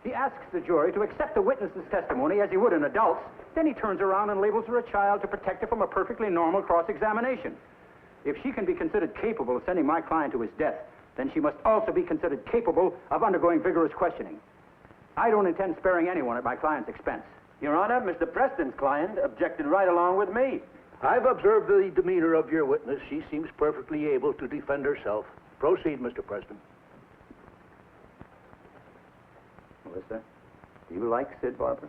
He asks the jury to accept the witness's testimony as he would an adult's. Then he turns around and labels her a child to protect her from a perfectly normal cross-examination. If she can be considered capable of sending my client to his death, then she must also be considered capable of undergoing vigorous questioning. I don't intend sparing anyone at my client's expense. Your Honor, Mr. Preston's client objected right along with me. I've observed the demeanor of your witness. She seems perfectly able to defend herself. Proceed, Mr. Preston. Melissa, do you like Sid Barber?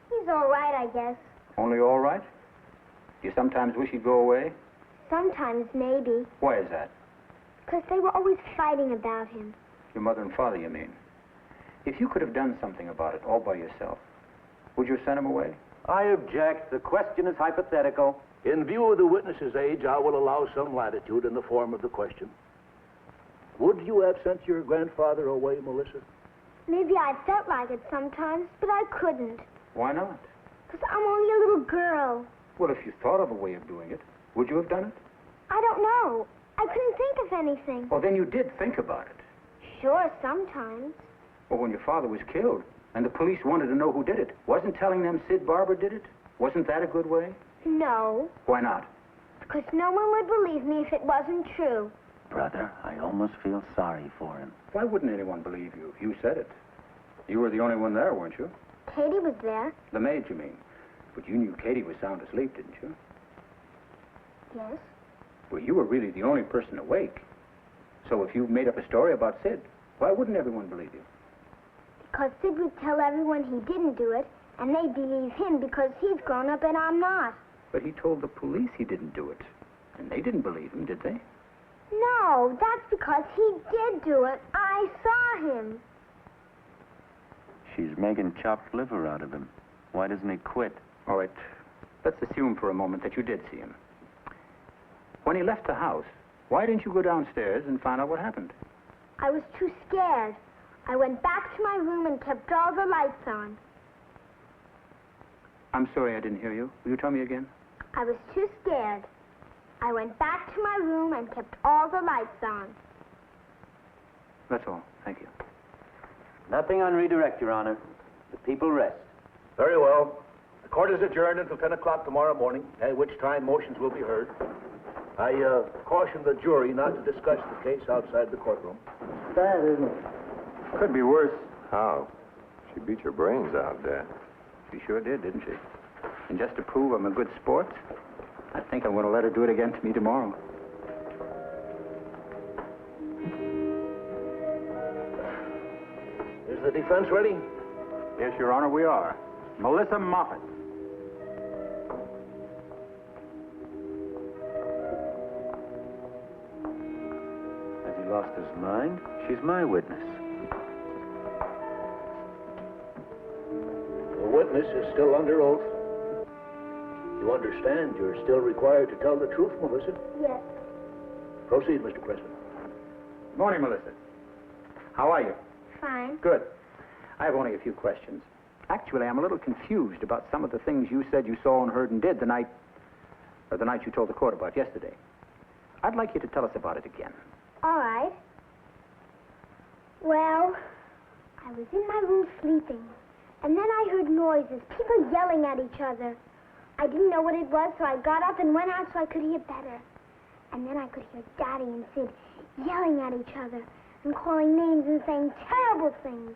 He's all right, I guess. Only all right? Do you sometimes wish he'd go away? Sometimes, maybe. Why is that? Because they were always fighting about him. Your mother and father, you mean? If you could have done something about it all by yourself, would you have sent him away? I object. The question is hypothetical. In view of the witness's age, I will allow some latitude in the form of the question. Would you have sent your grandfather away, Melissa? Maybe I felt like it sometimes, but I couldn't. Why not? Because I'm only a little girl. Well, if you thought of a way of doing it, would you have done it? I don't know. I couldn't think of anything. Well, then you did think about it. Sure, sometimes. Well, when your father was killed, and the police wanted to know who did it, wasn't telling them Sid Barber did it? Wasn't that a good way? No. Why not? Because no one would believe me if it wasn't true. Brother, I almost feel sorry for him. Why wouldn't anyone believe you? You said it. You were the only one there, weren't you? Katie was there. The maid, you mean. But you knew Katie was sound asleep, didn't you? Yes. Well, you were really the only person awake. So if you made up a story about Sid, why wouldn't everyone believe you? Because Sid would tell everyone he didn't do it, and they'd believe him because he's grown up and I'm not. But he told the police he didn't do it. And they didn't believe him, did they? No, that's because he did do it. I saw him. She's making chopped liver out of him. Why doesn't he quit? All right. Let's assume for a moment that you did see him. When he left the house, why didn't you go downstairs and find out what happened? I was too scared. I went back to my room and kept all the lights on. I'm sorry I didn't hear you. Will you tell me again? I was too scared. I went back to my room and kept all the lights on. That's all. Thank you. Nothing on redirect, Your Honor. The people rest. Very well. The court is adjourned until 10 o'clock tomorrow morning, at which time motions will be heard. I caution the jury not to discuss the case outside the courtroom. Bad, isn't it? Could be worse. How? She beat your brains out, Dad. She sure did, didn't she? And just to prove I'm a good sport, I think I'm going to let her do it again to me tomorrow. Is the defense ready? Yes, Your Honor, we are. Melissa Moffett. Has he lost his mind? She's my witness. The witness is still under oath. You understand you're still required to tell the truth, Melissa? Yes. Proceed, Mr. Preston. Morning, Melissa. How are you? Fine. Good. I have only a few questions. Actually, I'm a little confused about some of the things you said you saw and heard and did the night you told the court about yesterday. I'd like you to tell us about it again. All right. Well, I was in my room sleeping, and then I heard noises, people yelling at each other. I didn't know what it was, so I got up and went out so I could hear better. And then I could hear Daddy and Sid yelling at each other and calling names and saying terrible things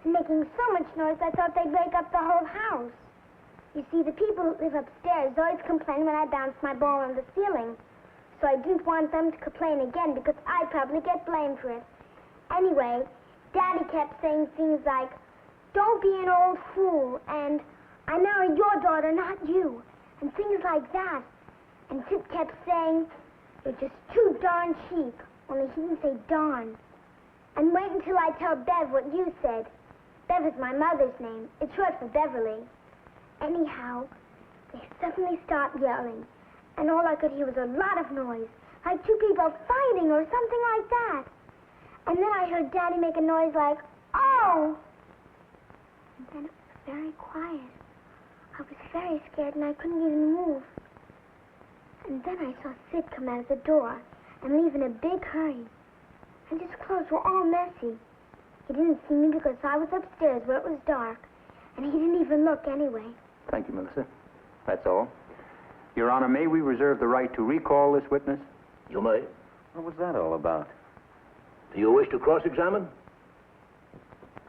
and making so much noise I thought they'd wake up the whole house. You see, the people who live upstairs always complain when I bounce my ball on the ceiling. So I didn't want them to complain again because I'd probably get blamed for it. Anyway, Daddy kept saying things like, "Don't be an old fool," and "I married your daughter, not you," and things like that. And Sid kept saying, "You're just too darn cheap," only he didn't say darn. And wait until I tell Bev what you said. Bev is my mother's name. It's short for Beverly. Anyhow, they suddenly stopped yelling, and all I could hear was a lot of noise, like two people fighting or something like that. And then I heard Daddy make a noise like, "Oh!" And then it was very quiet. I was very scared, and I couldn't even move. And then I saw Sid come out of the door and leave in a big hurry. And his clothes were all messy. He didn't see me because I was upstairs where it was dark, and he didn't even look anyway. Thank you, Melissa. That's all. Your Honor, may we reserve the right to recall this witness? You may. What was that all about? Do you wish to cross-examine?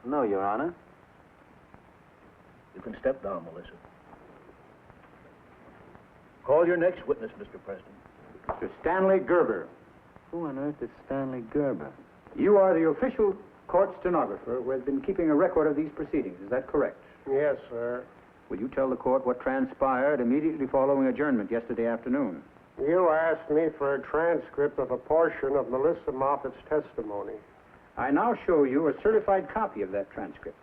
No, Your Honor. You can step down, Melissa. Call your next witness, Mr. Preston. Mr. Stanley Gerber. Who on earth is Stanley Gerber? You are the official court stenographer who has been keeping a record of these proceedings. Is that correct? Yes, sir. Will you tell the court what transpired immediately following adjournment yesterday afternoon? You asked me for a transcript of a portion of Melissa Moffat's testimony. I now show you a certified copy of that transcript.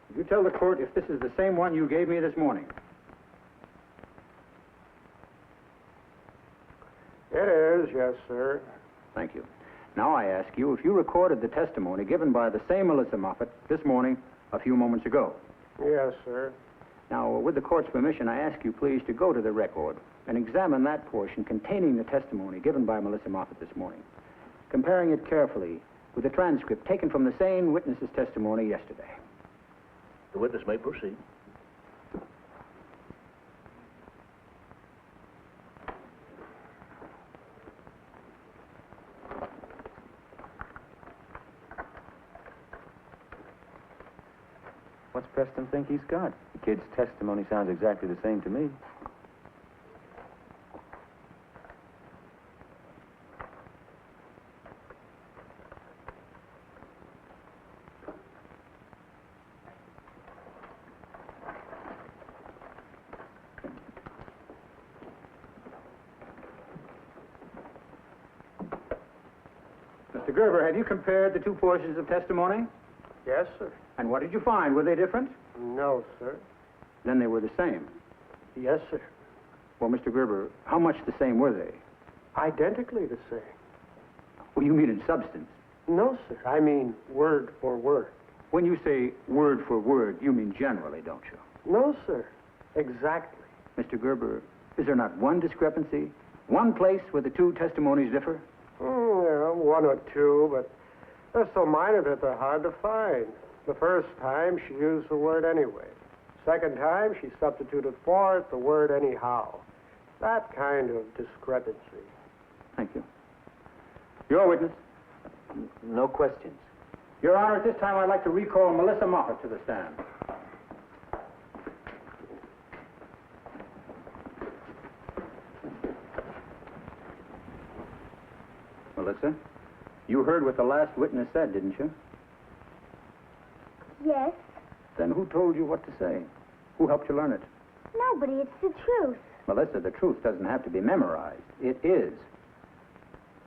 Will you tell the court if this is the same one you gave me this morning? It is, yes, sir. Thank you. Now I ask you if you recorded the testimony given by the same Melissa Moffat this morning a few moments ago. Yes, sir. Now, with the court's permission, I ask you please to go to the record and examine that portion containing the testimony given by Melissa Moffat this morning, comparing it carefully with the transcript taken from the same witness's testimony yesterday. The witness may proceed. What's Preston think he's got? The kid's testimony sounds exactly the same to me. Mr. Gerber, have you compared the two portions of testimony? Yes, sir. And what did you find? Were they different? No, sir. Then they were the same. Yes, sir. Well, Mr. Gerber, how much the same were they? Identically the same. Well, you mean in substance? No, sir. I mean word for word. When you say word for word, you mean generally, don't you? No, sir. Exactly. Mr. Gerber, is there not one discrepancy? One place where the two testimonies differ? Yeah, one or two, but they're so minor that they're hard to find. The first time, she used the word anyway. Second time, she substituted for it the word anyhow. That kind of discrepancy. Thank you. Your witness? No questions. Your Honor, at this time, I'd like to recall Melissa Moffat to the stand. Melissa, you heard what the last witness said, didn't you? Yes? Then who told you what to say? Who helped you learn it? Nobody. It's the truth. Melissa, the truth doesn't have to be memorized. It is.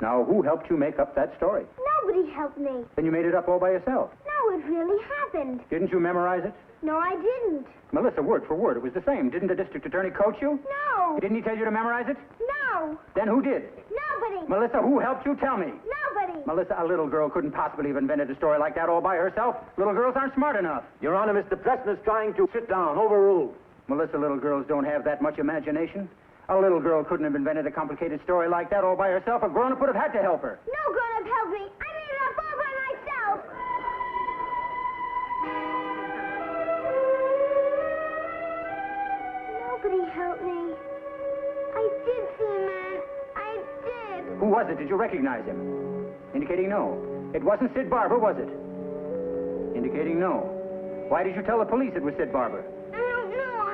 Now, who helped you make up that story? Nobody helped me. Then you made it up all by yourself. No, it really happened. Didn't you memorize it? No, I didn't. Melissa, word for word, it was the same. Didn't the district attorney coach you? No. Didn't he tell you to memorize it? No. Then who did? Nobody. Melissa, who helped you? Tell me. Nobody. Melissa, a little girl couldn't possibly have invented a story like that all by herself. Little girls aren't smart enough. Your Honor, Mr. Preston is trying to sit down. Overruled. Melissa, little girls don't have that much imagination. A little girl couldn't have invented a complicated story like that all by herself. A grown-up would have had to help her. No grown-up helped me. I made it up all by myself. Nobody helped me. I did see a man. I did. Who was it? Did you recognize him? Indicating no. It wasn't Sid Barber, was it? Indicating no. Why did you tell the police it was Sid Barber? I don't know.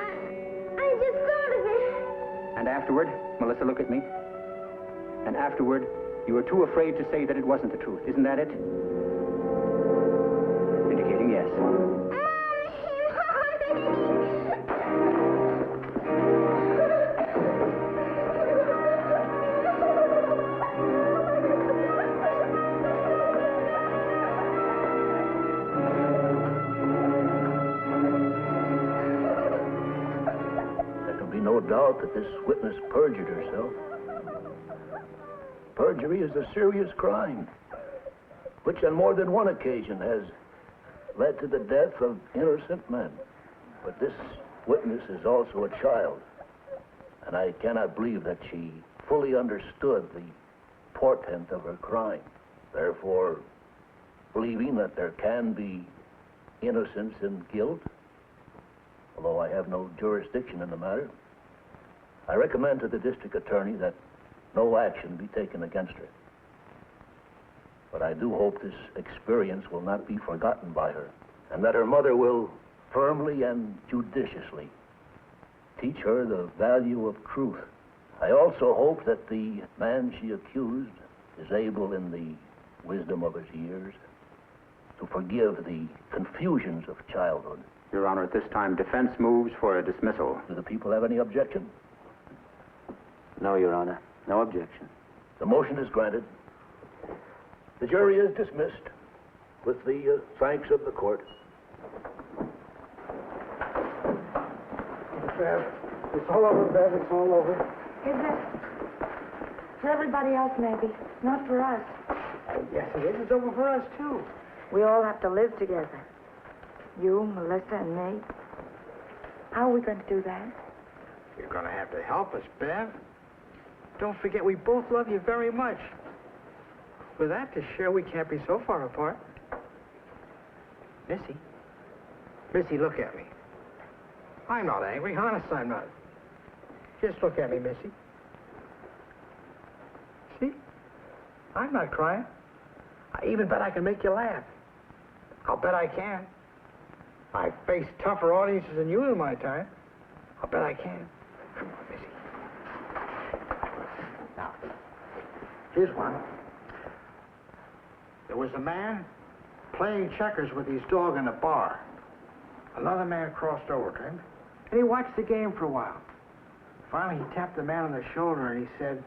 I just thought of it. And afterward, Melissa, look at me. And afterward, you were too afraid to say that it wasn't the truth. Isn't that it? Indicating yes. that this witness perjured herself. Perjury is a serious crime, which on more than one occasion has led to the death of innocent men. But this witness is also a child, and I cannot believe that she fully understood the portent of her crime. Therefore, believing that there can be innocence in guilt, although I have no jurisdiction in the matter, I recommend to the district attorney that no action be taken against her. But I do hope this experience will not be forgotten by her, and that her mother will firmly and judiciously teach her the value of truth. I also hope that the man she accused is able, in the wisdom of his years, to forgive the confusions of childhood. Your Honor, at this time, defense moves for a dismissal. Do the people have any objection? No, Your Honor. No objection. The motion is granted. The jury is dismissed with the thanks of the court. Bev, it's all over, Bev. It's all over. Is it? For everybody else, maybe. Not for us. Yes, it is. It's over for us, too. We all have to live together. You, Melissa, and me. How are we going to do that? You're going to have to help us, Bev. Don't forget, we both love you very much. With that to share, we can't be so far apart. Missy. Missy, look at me. I'm not angry. Honest, I'm not. Just look at me, Missy. See? I'm not crying. I even bet I can make you laugh. I'll bet I can. I've faced tougher audiences than you in my time. I'll bet I can. Come on, Missy. Now, here's one. There was a man playing checkers with his dog in a bar. Another man crossed over to him, and he watched the game for a while. Finally, he tapped the man on the shoulder, and he said,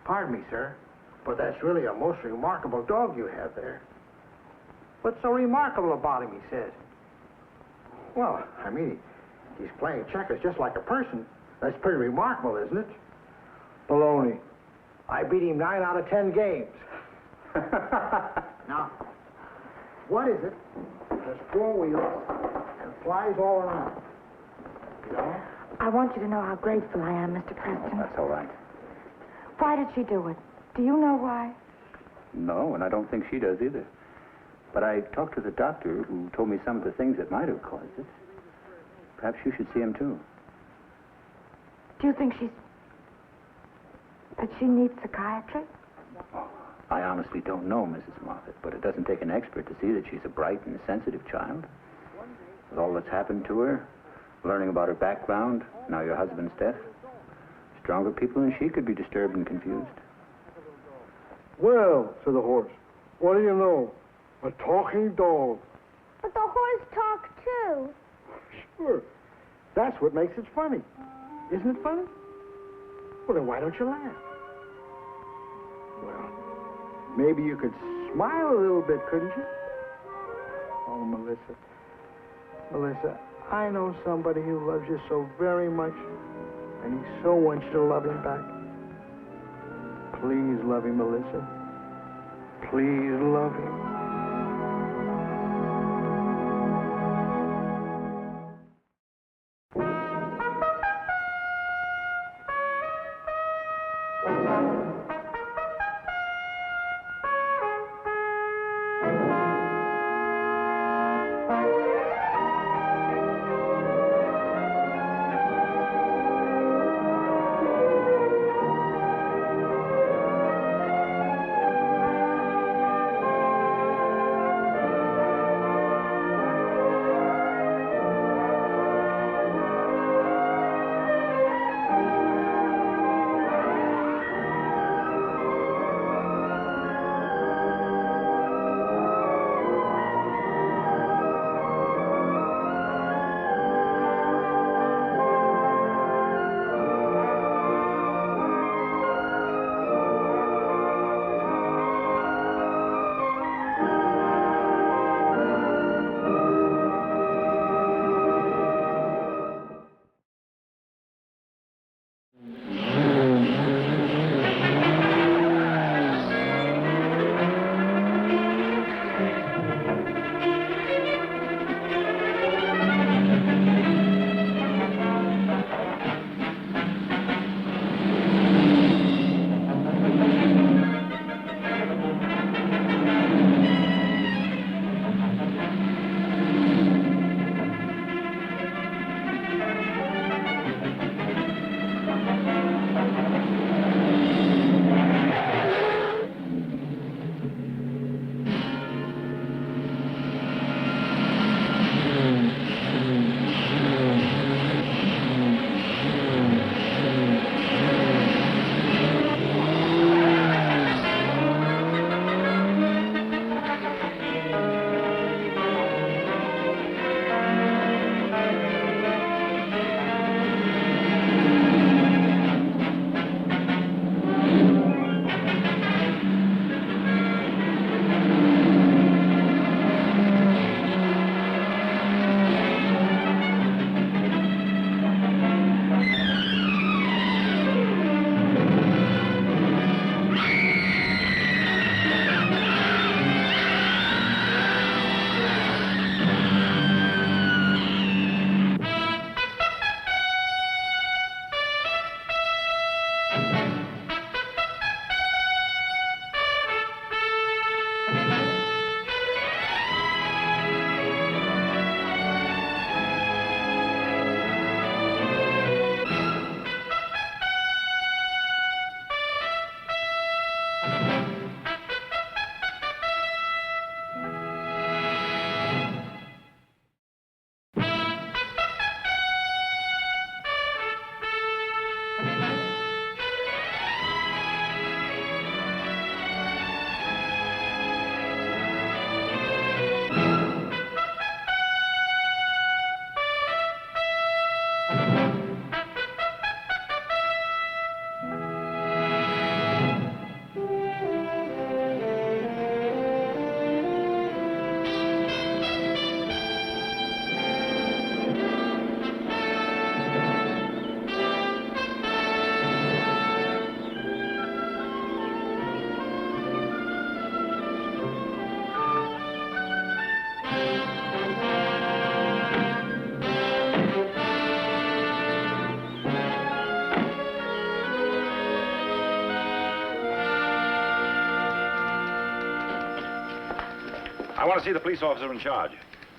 "Pardon me, sir, but that's really a most remarkable dog you have there." "What's so remarkable about him?" he said. "Well, I mean, he's playing checkers just like a person. That's pretty remarkable, isn't it?" "Baloney. I beat him 9 out of 10 games." Now, what is it? There's 4 wheels and flies all around. You know? I want you to know how grateful I am, Mr. Preston. That's all right. Why did she do it? Do you know why? No, and I don't think she does either. But I talked to the doctor who told me some of the things that might have caused it. Perhaps you should see him, too. Do you think that she needs psychiatry? Oh, I honestly don't know, Mrs. Moffat, but it doesn't take an expert to see that she's a bright and sensitive child. With all that's happened to her, learning about her background, now your husband's death, stronger people than she could be disturbed and confused. "Well," said the horse, "what do you know? A talking dog." But the horse talked too. Sure. That's what makes it funny. Isn't it funny? Well, then why don't you laugh? Well, maybe you could smile a little bit, couldn't you? Oh, Melissa. Melissa, I know somebody who loves you so very much, and he so wants you to love him back. Please love him, Melissa. Please love him. I want to see the police officer in charge.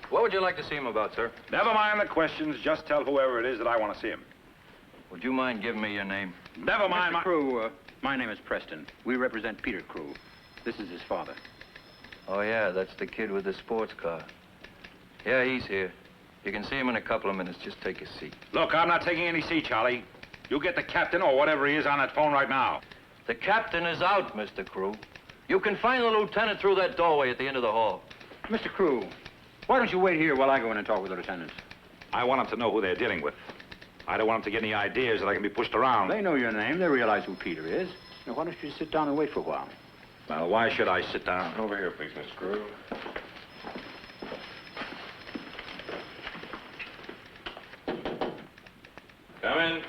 What would you like to see him about, sir? Never mind the questions. Just tell whoever it is that I want to see him. Would you mind giving me your name? Never mind Mr. Crew, my name is Preston. We represent Peter Crew. This is his father. Oh, yeah, that's the kid with the sports car. Yeah, he's here. You can see him in a couple of minutes. Just take a seat. Look, I'm not taking any seat, Charlie. You get the captain or whatever he is on that phone right now. The captain is out, Mr. Crew. You can find the lieutenant through that doorway at the end of the hall. Mr. Crew, why don't you wait here while I go in and talk with the lieutenant? I want them to know who they're dealing with. I don't want them to get any ideas that I can be pushed around. They know your name. They realize who Peter is. Now, why don't you sit down and wait for a while? Well, why should I sit down? Over here, please, Mr. Crew. Come in.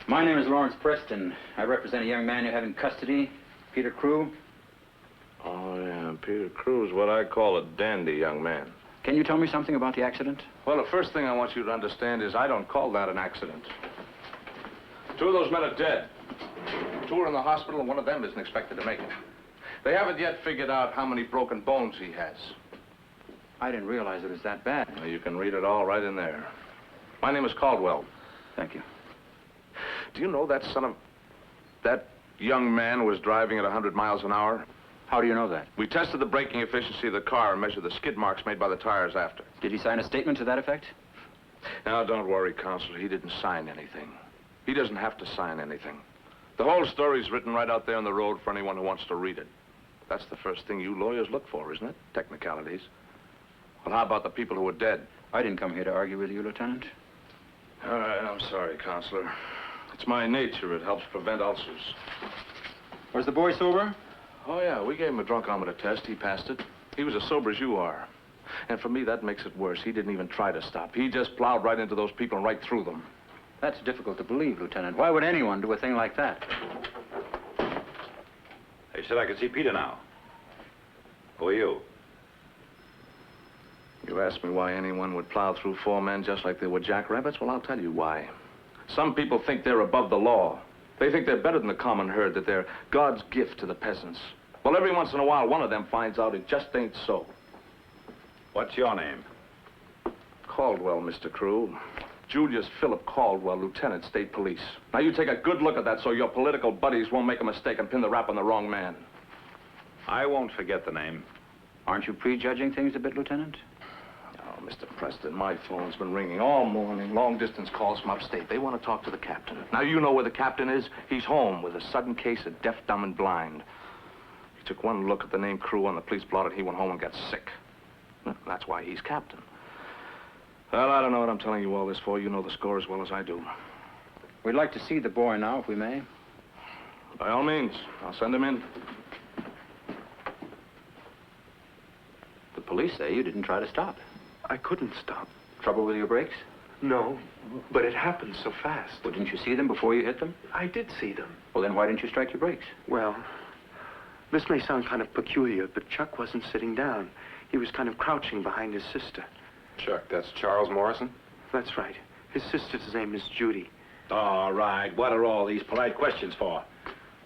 My name is Lawrence Preston. I represent a young man you have in custody, Peter Crew. Oh, yeah, Peter Crew's what I call a dandy young man. Can you tell me something about the accident? Well, the first thing I want you to understand is I don't call that an accident. 2 of those men are dead. 2 are in the hospital, and one of them isn't expected to make it. They haven't yet figured out how many broken bones he has. I didn't realize it was that bad. Well, you can read it all right in there. My name is Caldwell. Thank you. Do you know that young man was driving at 100 miles an hour? How do you know that? We tested the braking efficiency of the car and measured the skid marks made by the tires after. Did he sign a statement to that effect? Now, don't worry, Counselor. He didn't sign anything. He doesn't have to sign anything. The whole story's written right out there on the road for anyone who wants to read it. That's the first thing you lawyers look for, isn't it? Technicalities. Well, how about the people who are dead? I didn't come here to argue with you, Lieutenant. All right, I'm sorry, Counselor. It's my nature. It helps prevent ulcers. Was the boy sober? Oh, yeah, we gave him a drunkometer test. He passed it. He was as sober as you are. And for me, that makes it worse. He didn't even try to stop. He just plowed right into those people and right through them. That's difficult to believe, Lieutenant. Why would anyone do a thing like that? They said I could see Peter now. Who are you? You asked me why anyone would plow through 4 men just like they were jackrabbits? Well, I'll tell you why. Some people think they're above the law. They think they're better than the common herd, that they're God's gift to the peasants. Well, every once in a while, one of them finds out it just ain't so. What's your name? Caldwell, Mr. Crew. Julius Philip Caldwell, Lieutenant, State Police. Now, you take a good look at that so your political buddies won't make a mistake and pin the rap on the wrong man. I won't forget the name. Aren't you prejudging things a bit, Lieutenant? Oh, Mr. Preston, my phone's been ringing all morning. Long-distance calls from upstate. They want to talk to the captain. Now, you know where the captain is. He's home with a sudden case of deaf, dumb, and blind. He took one look at the name Crew on the police blotter. He went home and got sick. That's why he's captain. Well, I don't know what I'm telling you all this for. You know the score as well as I do. We'd like to see the boy now, if we may. By all means. I'll send him in. The police say you didn't try to stop. I couldn't stop. Trouble with your brakes? No, but it happened so fast. Well, didn't you see them before you hit them? I did see them. Well, then why didn't you strike your brakes? Well, this may sound kind of peculiar, but Chuck wasn't sitting down. He was kind of crouching behind his sister. Chuck, that's Charles Morrison? That's right. His sister's name is Judy. All right, what are all these polite questions for?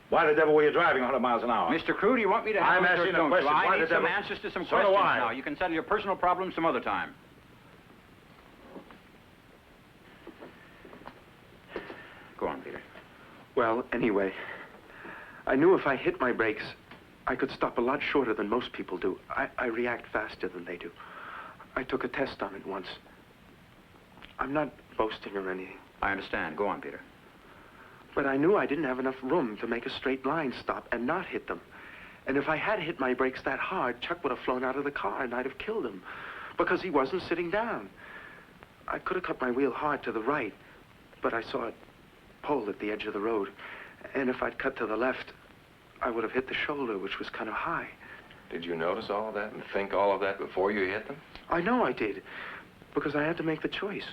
Why the devil were you driving 100 miles an hour? Mr. Crew, do you want me to I'm have asking a question. I Why need the some devil... answers to some So questions do I. now. You can settle your personal problems some other time. Go on, Peter. Well, anyway, I knew if I hit my brakes, I could stop a lot shorter than most people do. I react faster than they do. I took a test on it once. I'm not boasting or anything. I understand. Go on, Peter. But I knew I didn't have enough room to make a straight line stop and not hit them. And if I had hit my brakes that hard, Chuck would have flown out of the car and I'd have killed him because he wasn't sitting down. I could have cut my wheel hard to the right, but I saw a pole at the edge of the road. And if I'd cut to the left, I would have hit the shoulder, which was kind of high. Did you notice all of that and think all of that before you hit them? I know I did, because I had to make the choice.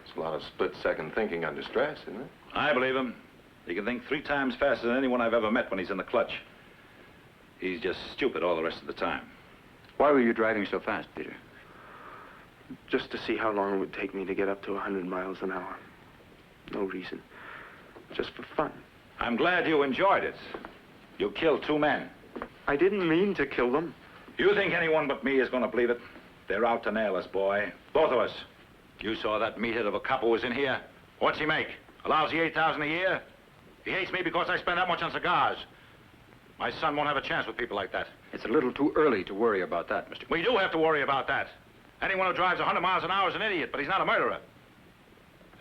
It's a lot of split-second thinking under stress, isn't it? I believe him. He can think 3 times faster than anyone I've ever met when he's in the clutch. He's just stupid all the rest of the time. Why were you driving so fast, Peter? Just to see how long it would take me to get up to 100 miles an hour. No reason. Just for fun. I'm glad you enjoyed it. You killed 2 men. I didn't mean to kill them. You think anyone but me is going to believe it? They're out to nail us, boy. Both of us. You saw that meathead of a cop who was in here. What's he make? A lousy $8,000 a year? He hates me because I spend that much on cigars. My son won't have a chance with people like that. It's a little too early to worry about that, Mr. We do have to worry about that. Anyone who drives 100 miles an hour is an idiot, but he's not a murderer.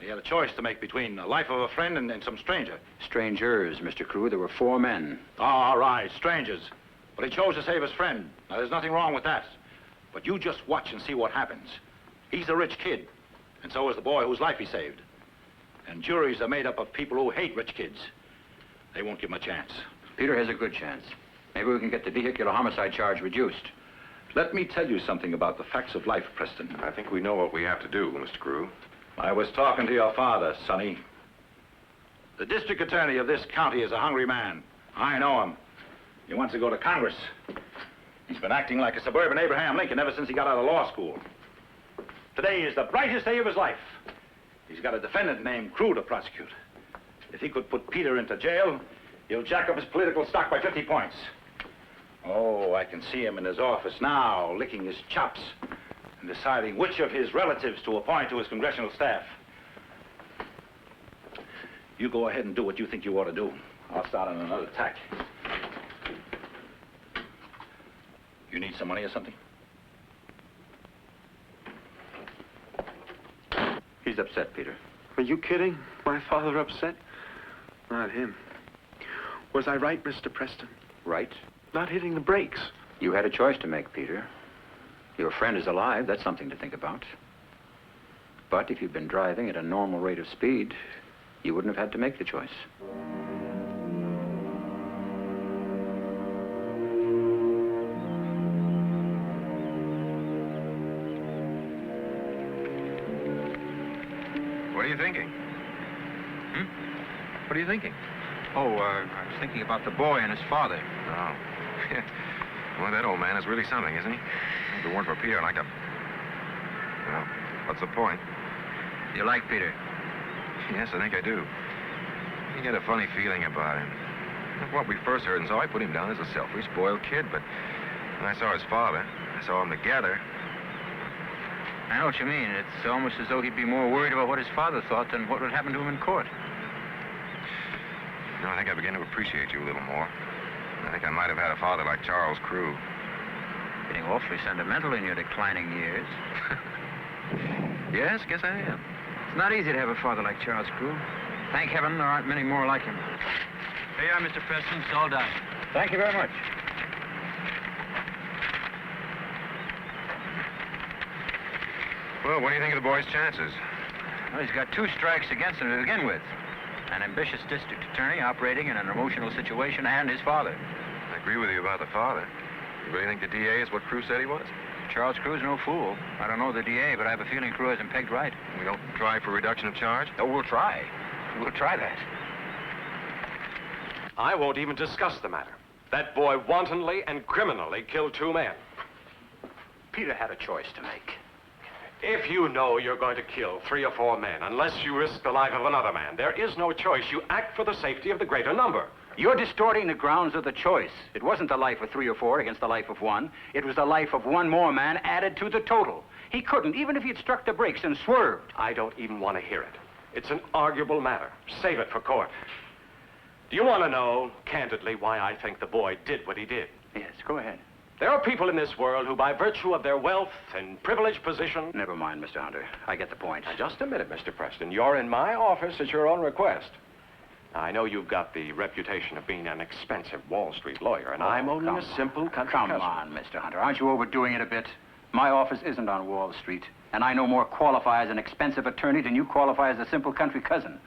He had a choice to make between the life of a friend and some stranger. Strangers, Mr. Crew. There were 4 men. All right, strangers. But he chose to save his friend. Now, there's nothing wrong with that. But you just watch and see what happens. He's a rich kid, and so is the boy whose life he saved. And juries are made up of people who hate rich kids. They won't give him a chance. Peter has a good chance. Maybe we can get the vehicular homicide charge reduced. Let me tell you something about the facts of life, Preston. I think we know what we have to do, Mr. Crew. I was talking to your father, Sonny. The district attorney of this county is a hungry man. I know him. He wants to go to Congress. He's been acting like a suburban Abraham Lincoln ever since he got out of law school. Today is the brightest day of his life. He's got a defendant named Crew to prosecute. If he could put Peter into jail, he'll jack up his political stock by 50 points. Oh, I can see him in his office now, licking his chops and deciding which of his relatives to appoint to his congressional staff. You go ahead and do what you think you ought to do. I'll start on another tack. You need some money or something? He's upset, Peter. Are you kidding? My father upset? Not him. Was I right, Mr. Preston? Right? Not hitting the brakes. You had a choice to make, Peter. Your friend is alive. That's something to think about. But if you'd been driving at a normal rate of speed, you wouldn't have had to make the choice. What are you thinking? What are you thinking? Oh, I was thinking about the boy and his father. Oh. Well, that old man is really something, isn't he? If it weren't for Peter, I'd like to... Well, what's the point? You like Peter? Yes, I think I do. You get a funny feeling about him. What we first heard and saw, I put him down as a selfish, spoiled kid, but when I saw his father, I saw them together. I know what you mean. It's almost as though he'd be more worried about what his father thought than what would happen to him in court. You know, I think I begin to appreciate you a little more. I think I might have had a father like Charles Crew. Getting awfully sentimental in your declining years. Yes, guess I am. It's not easy to have a father like Charles Crew. Thank heaven there aren't many more like him. Here you are, Mr. Preston. It's all done. Thank you very much. Well, what do you think of the boy's chances? Well, he's got 2 strikes against him to begin with. An ambitious district attorney operating in an emotional situation and his father. I agree with you about the father. You really think the DA is what Crew said he was? Charles Crew's no fool. I don't know the DA, but I have a feeling Crew has him pegged right. We don't try for reduction of charge? Oh, we'll try. We'll try that. I won't even discuss the matter. That boy wantonly and criminally killed 2 men. Peter had a choice to make. If you know you're going to kill 3 or 4 men, unless you risk the life of another man, there is no choice. You act for the safety of the greater number. You're distorting the grounds of the choice. It wasn't the life of 3 or 4 against the life of 1. It was the life of 1 more man added to the total. He couldn't, even if he had struck the brakes and swerved. I don't even want to hear it. It's an arguable matter. Save it for court. Do you want to know, candidly, why I think the boy did what he did? Yes, go ahead. There are people in this world who, by virtue of their wealth and privileged position... Never mind, Mr. Hunter. I get the point. Now, just a minute, Mr. Preston. You're in my office at your own request. Now, I know you've got the reputation of being an expensive Wall Street lawyer, and I'm only a simple country Come cousin. on, Mr. Hunter. Aren't you overdoing it a bit? My office isn't on Wall Street, and I no more qualify as an expensive attorney than you qualify as a simple country cousin.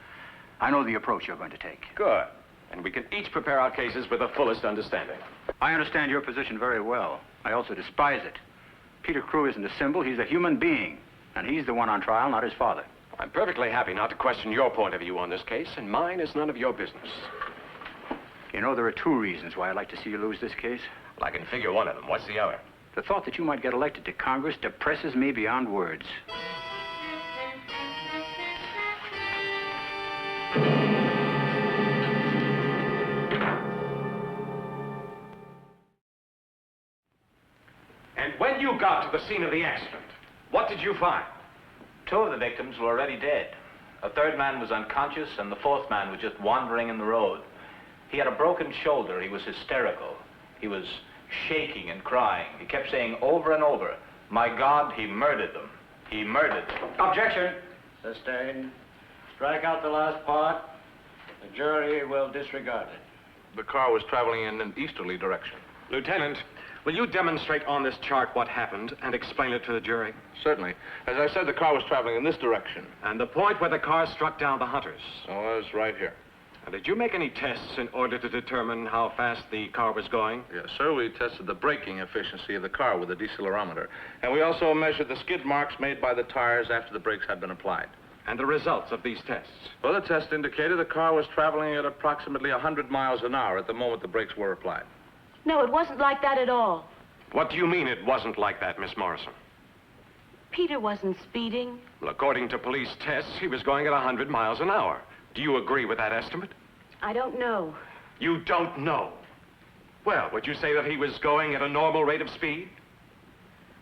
I know the approach you're going to take. Good. And we can each prepare our cases with the fullest understanding. I understand your position very well. I also despise it. Peter Crew isn't a symbol. He's a human being. And he's the one on trial, not his father. I'm perfectly happy not to question your point of view on this case, and mine is none of your business. You know, there are 2 reasons why I'd like to see you lose this case. Well, I can figure one of them. What's the other? The thought that you might get elected to Congress depresses me beyond words. out to the scene of the accident. What did you find? 2 of the victims were already dead. A 3rd man was unconscious, and the 4th man was just wandering in the road. He had a broken shoulder. He was hysterical. He was shaking and crying. He kept saying over and over, "My God, he murdered them. He murdered them." Objection. Sustained. Strike out the last part. The jury will disregard it. The car was traveling in an easterly direction. Lieutenant, will you demonstrate on this chart what happened and explain it to the jury? Certainly. As I said, the car was traveling in this direction. And the point where the car struck down the hunters? Oh, it's right here. And did you make any tests in order to determine how fast the car was going? Yes, sir. We tested the braking efficiency of the car with a decelerometer. And we also measured the skid marks made by the tires after the brakes had been applied. And the results of these tests? Well, the test indicated the car was traveling at approximately 100 miles an hour at the moment the brakes were applied. No, it wasn't like that at all. What do you mean it wasn't like that, Miss Morrison? Peter wasn't speeding. Well, according to police tests, he was going at 100 miles an hour. Do you agree with that estimate? I don't know. You don't know? Well, would you say that he was going at a normal rate of speed?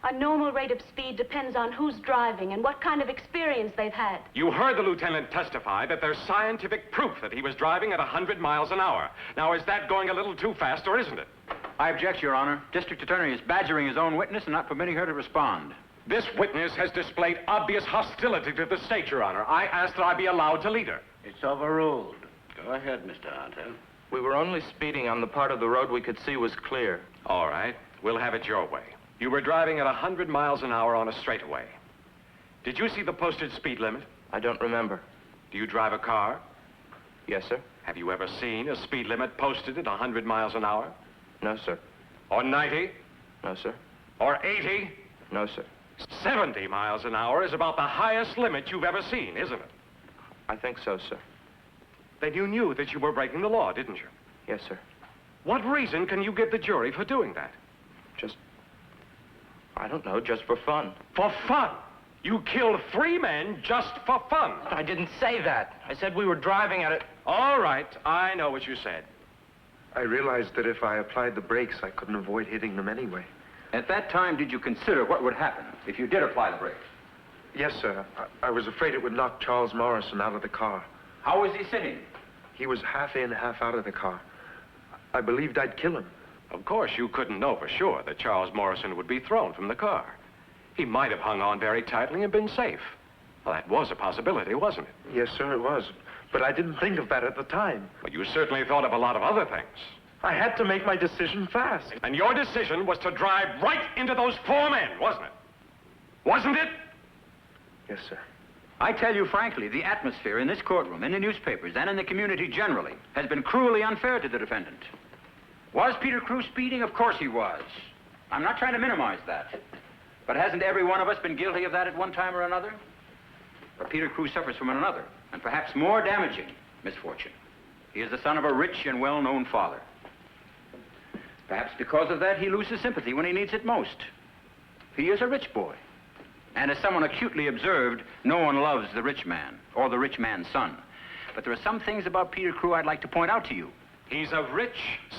A normal rate of speed depends on who's driving and what kind of experience they've had. You heard the lieutenant testify that there's scientific proof that he was driving at 100 miles an hour. Now, is that going a little too fast, or isn't it? I object, Your Honor. District Attorney is badgering his own witness and not permitting her to respond. This witness has displayed obvious hostility to the state, Your Honor. I asked that I be allowed to lead her. It's overruled. Go ahead, Mr. Hunter. We were only speeding on the part of the road we could see was clear. All right. We'll have it your way. You were driving at 100 miles an hour on a straightaway. Did you see the posted speed limit? I don't remember. Do you drive a car? Yes, sir. Have you ever seen a speed limit posted at 100 miles an hour? No, sir. Or 90? No, sir. Or 80? No, sir. 70 miles an hour is about the highest limit you've ever seen, isn't it? I think so, sir. Then you knew that you were breaking the law, didn't you? Yes, sir. What reason can you give the jury for doing that? I don't know, just for fun. For fun? You killed 3 men just for fun? I didn't say that. I said we were driving at it. All right, I know what you said. I realized that if I applied the brakes, I couldn't avoid hitting them anyway. At that time, did you consider what would happen if you did apply the brakes? Yes, sir. I was afraid it would knock Charles Morrison out of the car. How was he sitting? He was half in, half out of the car. I believed I'd kill him. Of course, you couldn't know for sure that Charles Morrison would be thrown from the car. He might have hung on very tightly and been safe. Well, that was a possibility, wasn't it? Yes, sir, it was. But I didn't think of that at the time. But you certainly thought of a lot of other things. I had to make my decision fast. And your decision was to drive right into those 4 men, wasn't it? Wasn't it? Yes, sir. I tell you frankly, the atmosphere in this courtroom, in the newspapers, and in the community generally, has been cruelly unfair to the defendant. Was Peter Crewe speeding? Of course he was. I'm not trying to minimize that. But hasn't every one of us been guilty of that at one time or another? But Peter Crewe suffers from another, and perhaps more damaging, misfortune. He is the son of a rich and well-known father. Perhaps because of that, he loses sympathy when he needs it most. He is a rich boy. And as someone acutely observed, no one loves the rich man, or the rich man's son. But there are some things about Peter Crewe I'd like to point out to you. He's a rich,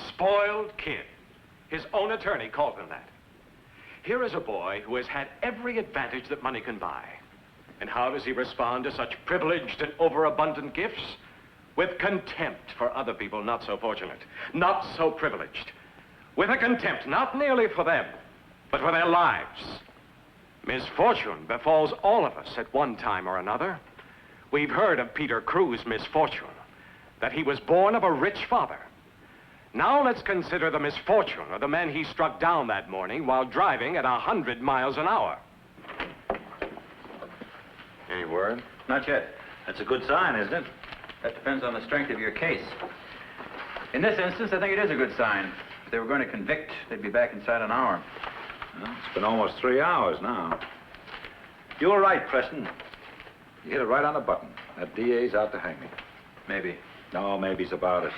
spoiled kid. His own attorney called him that. Here is a boy who has had every advantage that money can buy. And how does he respond to such privileged and overabundant gifts? With contempt for other people not so fortunate, not so privileged. With a contempt not merely for them, but for their lives. Misfortune befalls all of us at one time or another. We've heard of Peter Crewe's misfortune, that he was born of a rich father. Now let's consider the misfortune of the men he struck down that morning while driving at 100 miles an hour. Any word? Not yet. That's a good sign, isn't it? That depends on the strength of your case. In this instance, I think it is a good sign. If they were going to convict, they'd be back inside an hour. Well, it's been almost 3 hours now. You were right, Preston. You hit it right on the button. That DA's out to hang me. Maybe. No, maybe's about it.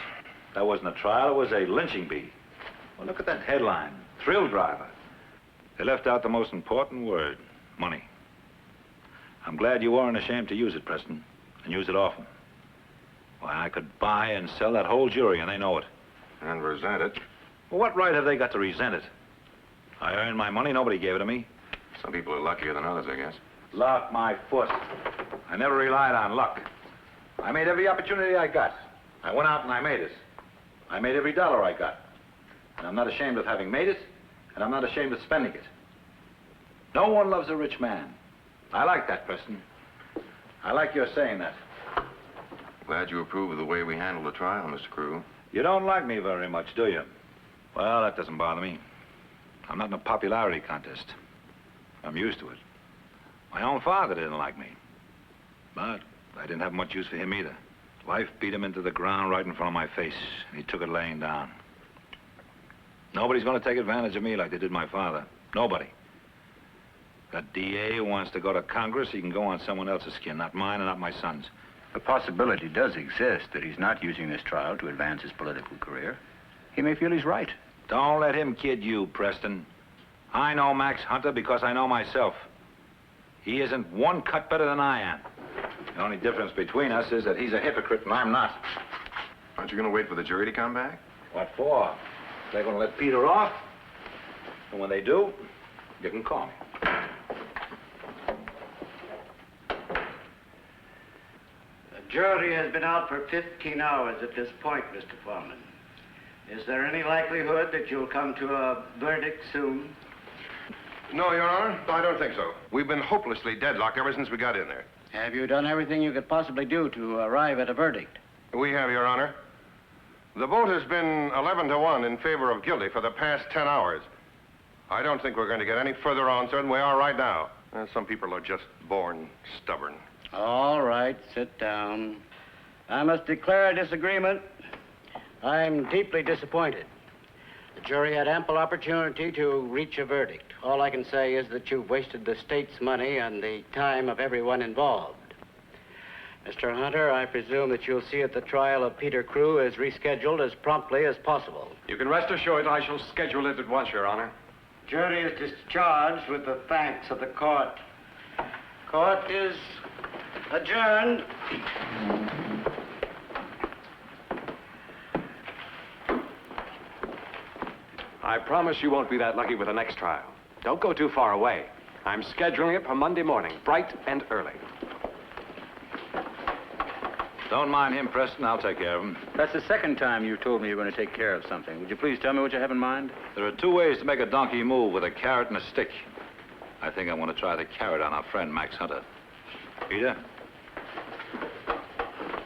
That wasn't a trial, it was a lynching bee. Well, look at that headline. Thrill driver. They left out the most important word, money. I'm glad you weren't ashamed to use it, Preston, and use it often. Why, I could buy and sell that whole jury, and they know it. And resent it. Well, what right have they got to resent it? I earned my money, nobody gave it to me. Some people are luckier than others, I guess. Luck, my foot. I never relied on luck. I made every opportunity I got. I went out and I made it. I made every dollar I got. And I'm not ashamed of having made it, and I'm not ashamed of spending it. No one loves a rich man. I like that, Preston. I like your saying that. Glad you approve of the way we handled the trial, Mr. Crew. You don't like me very much, do you? Well, that doesn't bother me. I'm not in a popularity contest. I'm used to it. My own father didn't like me. But I didn't have much use for him either. Life beat him into the ground right in front of my face, and he took it laying down. Nobody's going to take advantage of me like they did my father. Nobody. That DA who wants to go to Congress, he can go on someone else's skin, not mine and not my son's. The possibility does exist that he's not using this trial to advance his political career. He may feel he's right. Don't let him kid you, Preston. I know Max Hunter because I know myself. He isn't one cut better than I am. The only difference between us is that he's a hypocrite and I'm not. Aren't you going to wait for the jury to come back? What for? They're going to let Peter off. And when they do, you can call me. The jury has been out for 15 hours at this point, Mr. Foreman. Is there any likelihood that you'll come to a verdict soon? No, Your Honor, I don't think so. We've been hopelessly deadlocked ever since we got in there. Have you done everything you could possibly do to arrive at a verdict? We have, Your Honor. The vote has been 11-1 in favor of guilty for the past 10 hours. I don't think we're going to get any further answer than we are right now. Some people are just born stubborn. All right, sit down. I must declare a disagreement. I'm deeply disappointed. The jury had ample opportunity to reach a verdict. All I can say is that you've wasted the state's money and the time of everyone involved. Mr. Hunter, I presume that you'll see that the trial of Peter Crew is rescheduled as promptly as possible. You can rest assured I shall schedule it at once, Your Honor. Jury is discharged with the thanks of the court. Court is adjourned. I promise you won't be that lucky with the next trial. Don't go too far away. I'm scheduling it for Monday morning, bright and early. Don't mind him, Preston. I'll take care of him. That's the second time you told me you're going to take care of something. Would you please tell me what you have in mind? There are two ways to make a donkey move, with a carrot and a stick. I think I want to try the carrot on our friend Max Hunter. Peter?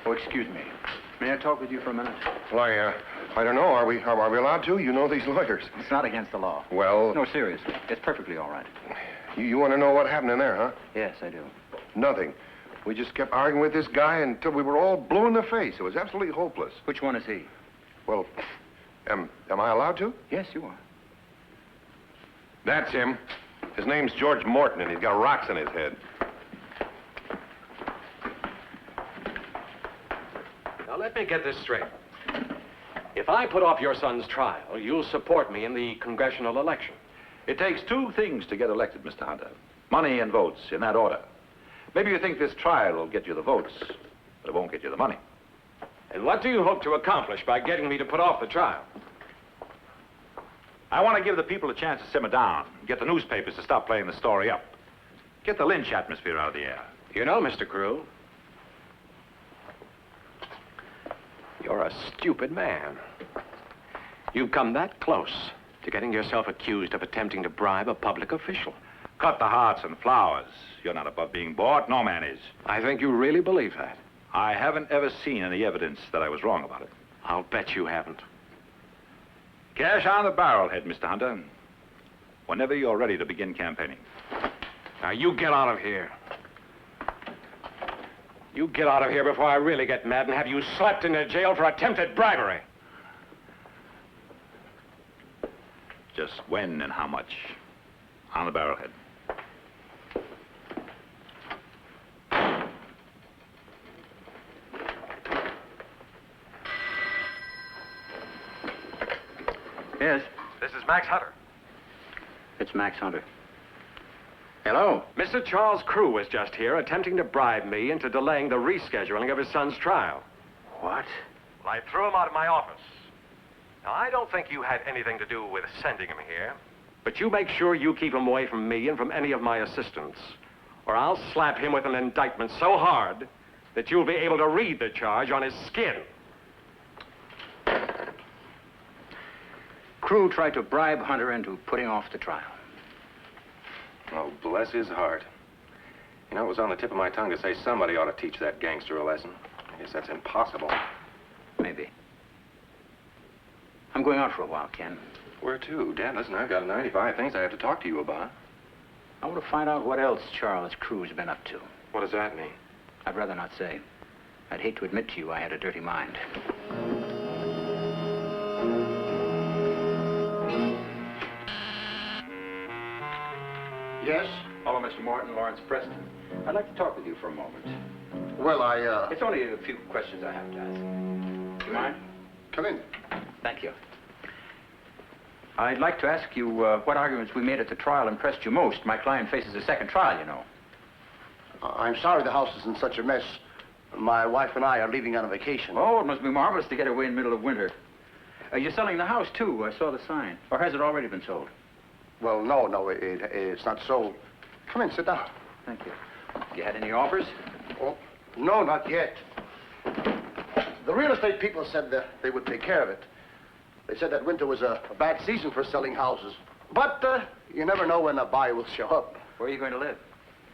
Oh, excuse me. May I talk with you for a minute? Well, I don't know. Are we allowed to? You know these lawyers. It's not against the law. Well... No, seriously. It's perfectly all right. You want to know what happened in there, huh? Yes, I do. Nothing. We just kept arguing with this guy until we were all blue in the face. It was absolutely hopeless. Which one is he? Well, am I allowed to? Yes, you are. That's him. His name's George Morton, and he's got rocks in his head. Now, let me get this straight. If I put off your son's trial, you'll support me in the congressional election. It takes two things to get elected, Mr. Hunter. Money and votes, in that order. Maybe you think this trial will get you the votes, but it won't get you the money. And what do you hope to accomplish by getting me to put off the trial? I want to give the people a chance to simmer down, get the newspapers to stop playing the story up. Get the lynch atmosphere out of the air. You know, Mr. Crew, you're a stupid man. You've come that close to getting yourself accused of attempting to bribe a public official. Cut the hearts and flowers. You're not above being bought. No man is. I think you really believe that. I haven't ever seen any evidence that I was wrong about it. I'll bet you haven't. Cash on the barrelhead, Mr. Hunter. Whenever you're ready to begin campaigning. Now, you get out of here. You get out of here before I really get mad and have you slapped into jail for attempted bribery. Just when and how much? On the barrelhead. Yes? This is Max Hunter. It's Max Hunter. Hello? Mr. Charles Crew was just here attempting to bribe me into delaying the rescheduling of his son's trial. What? Well, I threw him out of my office. Now, I don't think you had anything to do with sending him here. But you make sure you keep him away from me and from any of my assistants, or I'll slap him with an indictment so hard that you'll be able to read the charge on his skin. Crew tried to bribe Hunter into putting off the trial. Oh, bless his heart. You know, it was on the tip of my tongue to say somebody ought to teach that gangster a lesson. I guess that's impossible. Maybe. I'm going out for a while, Ken. Where to? Dad, listen, I've got 95 things I have to talk to you about. I want to find out what else Charles Crew's been up to. What does that mean? I'd rather not say. I'd hate to admit to you I had a dirty mind. Yes? Hello, Mr. Morton, Lawrence Preston. I'd like to talk with you for a moment. Well, It's only a few questions I have to ask. Do you mind? Come in. Thank you. I'd like to ask you what arguments we made at the trial impressed you most. My client faces a second trial, you know. I'm sorry the house is in such a mess. My wife and I are leaving on a vacation. Oh, it must be marvelous to get away in the middle of winter. You're selling the house, too. I saw the sign. Or has it already been sold? Well, no, it's not sold. Come in, sit down. Thank you. You had any offers? Oh, no, not yet. The real estate people said that they would take care of it. They said that winter was a bad season for selling houses. But you never know when a buyer will show up. Where are you going to live?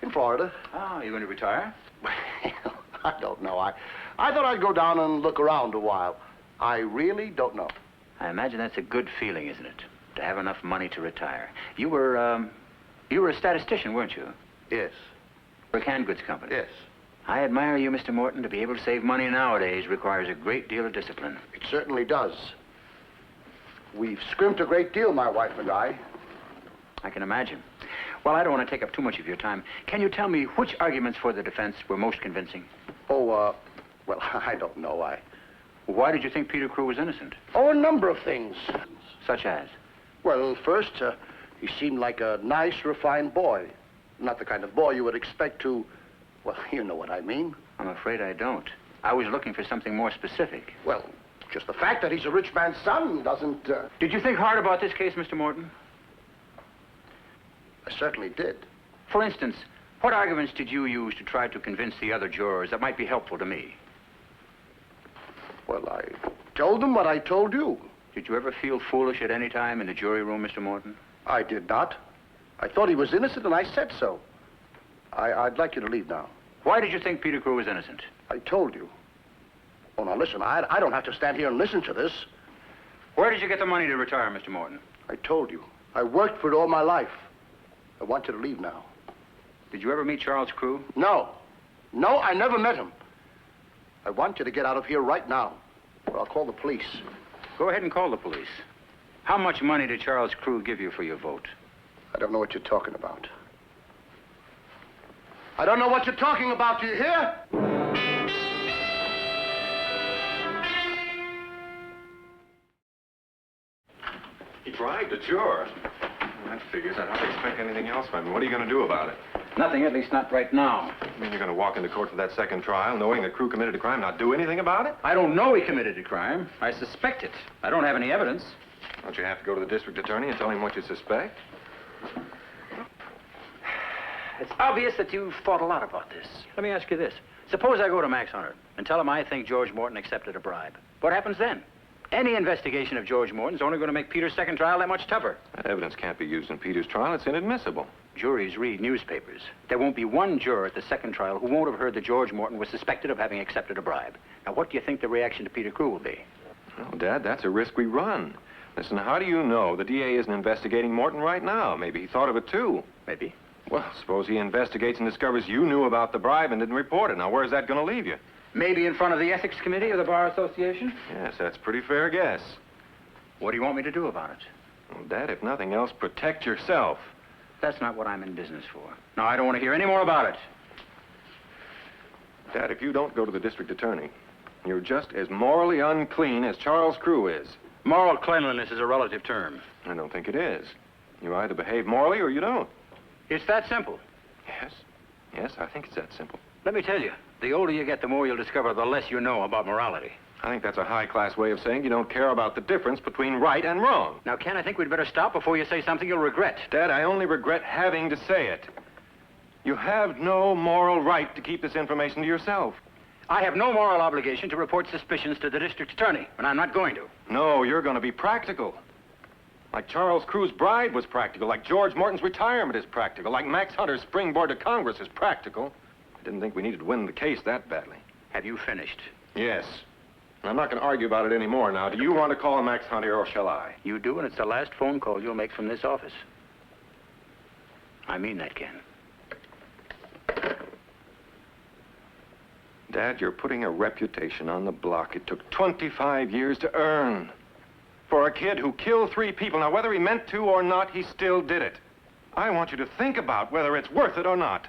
In Florida. Oh, you going to retire? I don't know. I thought I'd go down and look around a while. I really don't know. I imagine that's a good feeling, isn't it? To have enough money to retire. You were a statistician, weren't you? Yes. For a canned goods company? Yes. I admire you, Mr. Morton. To be able to save money nowadays requires a great deal of discipline. It certainly does. We've scrimped a great deal, my wife and I. I can imagine. Well, I don't want to take up too much of your time. Can you tell me which arguments for the defense were most convincing? Oh, well, I don't know. Why did you think Peter Crew was innocent? Oh, a number of things. Such as? Well, first, he seemed like a nice, refined boy. Not the kind of boy you would expect to... Well, you know what I mean. I'm afraid I don't. I was looking for something more specific. Well, just the fact that he's a rich man's son doesn't... Did you think hard about this case, Mr. Morton? I certainly did. For instance, what arguments did you use to try to convince the other jurors that might be helpful to me? Well, I told them what I told you. Did you ever feel foolish at any time in the jury room, Mr. Morton? I did not. I thought he was innocent, and I said so. I'd like you to leave now. Why did you think Peter Crew was innocent? I told you. Oh, now listen, I don't have to stand here and listen to this. Where did you get the money to retire, Mr. Morton? I told you. I worked for it all my life. I want you to leave now. Did you ever meet Charles Crew? No. No, I never met him. I want you to get out of here right now, or I'll call the police. Go ahead and call the police. How much money did Charles Crew give you for your vote? I don't know what you're talking about. I don't know what you're talking about, do you hear? He bribed a juror. That figures. I don't expect anything else from him. What are you going to do about it? Nothing, at least not right now. You mean you're going to walk into court for that second trial, knowing that Crew committed a crime, not do anything about it? I don't know he committed a crime. I suspect it. I don't have any evidence. Don't you have to go to the district attorney and tell him what you suspect? It's obvious that you've thought a lot about this. Let me ask you this. Suppose I go to Max Hunter and tell him I think George Morton accepted a bribe. What happens then? Any investigation of George Morton's only going to make Peter's second trial that much tougher. That evidence can't be used in Peter's trial. It's inadmissible. Juries read newspapers. There won't be one juror at the second trial who won't have heard that George Morton was suspected of having accepted a bribe. Now, what do you think the reaction to Peter Crew will be? Oh, Dad, that's a risk we run. Listen, how do you know the DA isn't investigating Morton right now? Maybe he thought of it, too. Maybe. Well, suppose he investigates and discovers you knew about the bribe and didn't report it. Now, where's that going to leave you? Maybe in front of the Ethics Committee of the Bar Association? Yes, that's a pretty fair guess. What do you want me to do about it? Well, Dad, if nothing else, protect yourself. That's not what I'm in business for. No, I don't want to hear any more about it. Dad, if you don't go to the district attorney, you're just as morally unclean as Charles Crew is. Moral cleanliness is a relative term. I don't think it is. You either behave morally or you don't. It's that simple. Yes. Yes, I think it's that simple. Let me tell you, the older you get, the more you'll discover the less you know about morality. I think that's a high-class way of saying you don't care about the difference between right and wrong. Now, Ken, I think we'd better stop before you say something you'll regret. Dad, I only regret having to say it. You have no moral right to keep this information to yourself. I have no moral obligation to report suspicions to the district attorney, and I'm not going to. No, you're going to be practical. Like Charles Crew's bride was practical, like George Morton's retirement is practical, like Max Hunter's springboard to Congress is practical. I didn't think we needed to win the case that badly. Have you finished? Yes. I'm not going to argue about it anymore now. Do you want to call Max Hunter or shall I? You do, and it's the last phone call you'll make from this office. I mean that, Ken. Dad, you're putting a reputation on the block it took 25 years to earn. For a kid who killed 3 people. Now, whether he meant to or not, he still did it. I want you to think about whether it's worth it or not.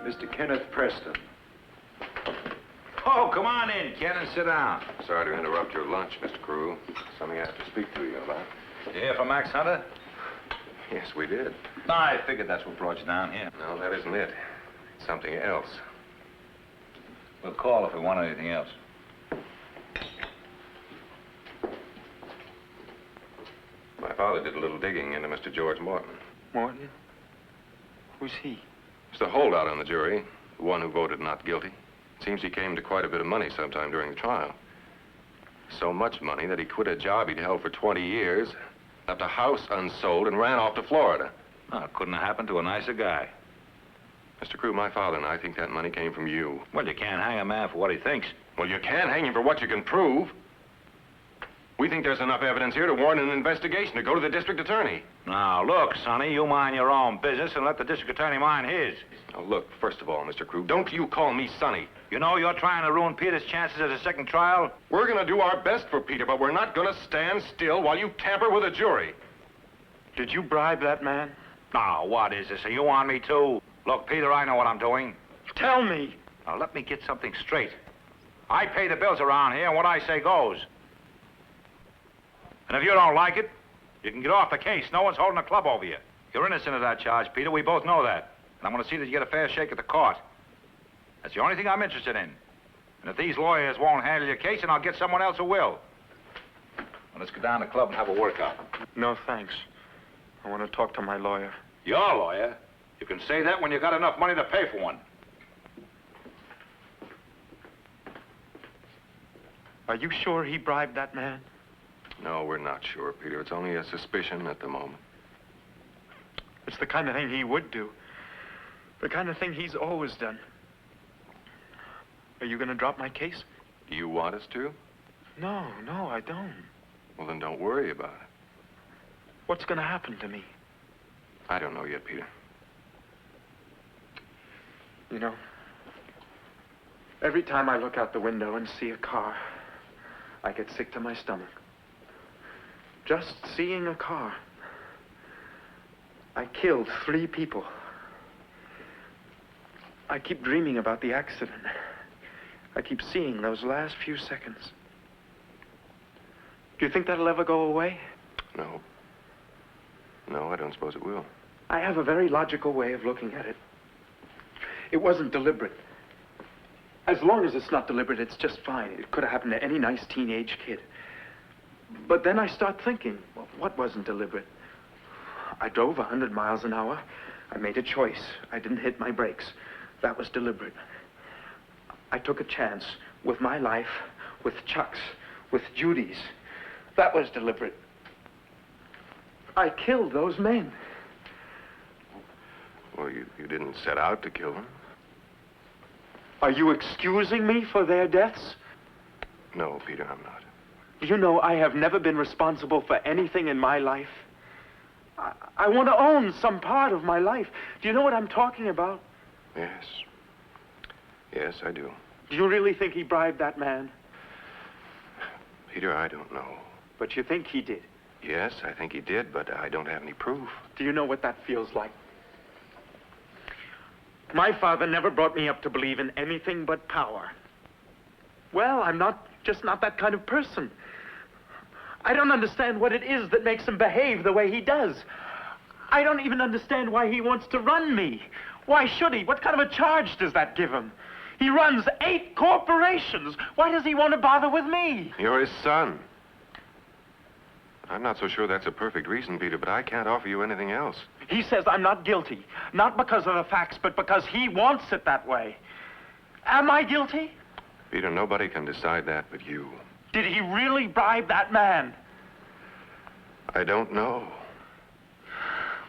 Mr. Kenneth Preston. Oh, come on in, Ken, and sit down. Sorry to interrupt your lunch, Mr. Crew. Something I have to speak to you about. You here for Max Hunter? Yes, we did. No, I figured that's what brought you down here. No, that isn't it. It's something else. We'll call if we want anything else. My father did a little digging into Mr. George Morton. Morton? Who's he? He's the holdout on the jury, the one who voted not guilty. Seems he came to quite a bit of money sometime during the trial. So much money that he quit a job he'd held for 20 years, left a house unsold, and ran off to Florida. Oh, couldn't have happened to a nicer guy. Mr. Crew, my father and I think that money came from you. Well, you can't hang a man for what he thinks. Well, you can hang him for what you can prove. We think there's enough evidence here to warrant an investigation, to go to the district attorney. Now, look, Sonny, you mind your own business and let the district attorney mind his. Now, look, first of all, Mr. Crew, don't you call me Sonny. You know you're trying to ruin Peter's chances at a second trial? We're going to do our best for Peter, but we're not going to stand still while you tamper with a jury. Did you bribe that man? Now, what is this? Are you on me, too? Look, Peter, I know what I'm doing. Tell me. Now, let me get something straight. I pay the bills around here, and what I say goes. And if you don't like it, you can get off the case. No one's holding a club over you. You're innocent of that charge, Peter. We both know that. And I'm going to see that you get a fair shake at the court. That's the only thing I'm interested in. And if these lawyers won't handle your case, then I'll get someone else who will. Well, let's go down to the club and have a workout. No, thanks. I want to talk to my lawyer. Your lawyer? You can say that when you got enough money to pay for one. Are you sure he bribed that man? No, we're not sure, Peter. It's only a suspicion at the moment. It's the kind of thing he would do. The kind of thing he's always done. Are you going to drop my case? Do you want us to? No, I don't. Well, then don't worry about it. What's going to happen to me? I don't know yet, Peter. You know, every time I look out the window and see a car, I get sick to my stomach. Just seeing a car. I killed 3 people. I keep dreaming about the accident. I keep seeing those last few seconds. Do you think that'll ever go away? No. No, I don't suppose it will. I have a very logical way of looking at it. It wasn't deliberate. As long as it's not deliberate, it's just fine. It could have happened to any nice teenage kid. But then I start thinking, well, what wasn't deliberate? I drove 100 miles an hour. I made a choice. I didn't hit my brakes. That was deliberate. I took a chance with my life, with Chuck's, with Judy's. That was deliberate. I killed those men. Well, you didn't set out to kill them. Are you excusing me for their deaths? No, Peter, I'm not. You know, I have never been responsible for anything in my life. I want to own some part of my life. Do you know what I'm talking about? Yes. Yes, I do. Do you really think he bribed that man? Peter, I don't know. But you think he did? Yes, I think he did, but I don't have any proof. Do you know what that feels like? My father never brought me up to believe in anything but power. Well, I'm just not that kind of person. I don't understand what it is that makes him behave the way he does. I don't even understand why he wants to run me. Why should he? What kind of a charge does that give him? He runs 8 corporations. Why does he want to bother with me? You're his son. I'm not so sure that's a perfect reason, Peter, but I can't offer you anything else. He says I'm not guilty. Not because of the facts, but because he wants it that way. Am I guilty? Peter, nobody can decide that but you. Did he really bribe that man? I don't know.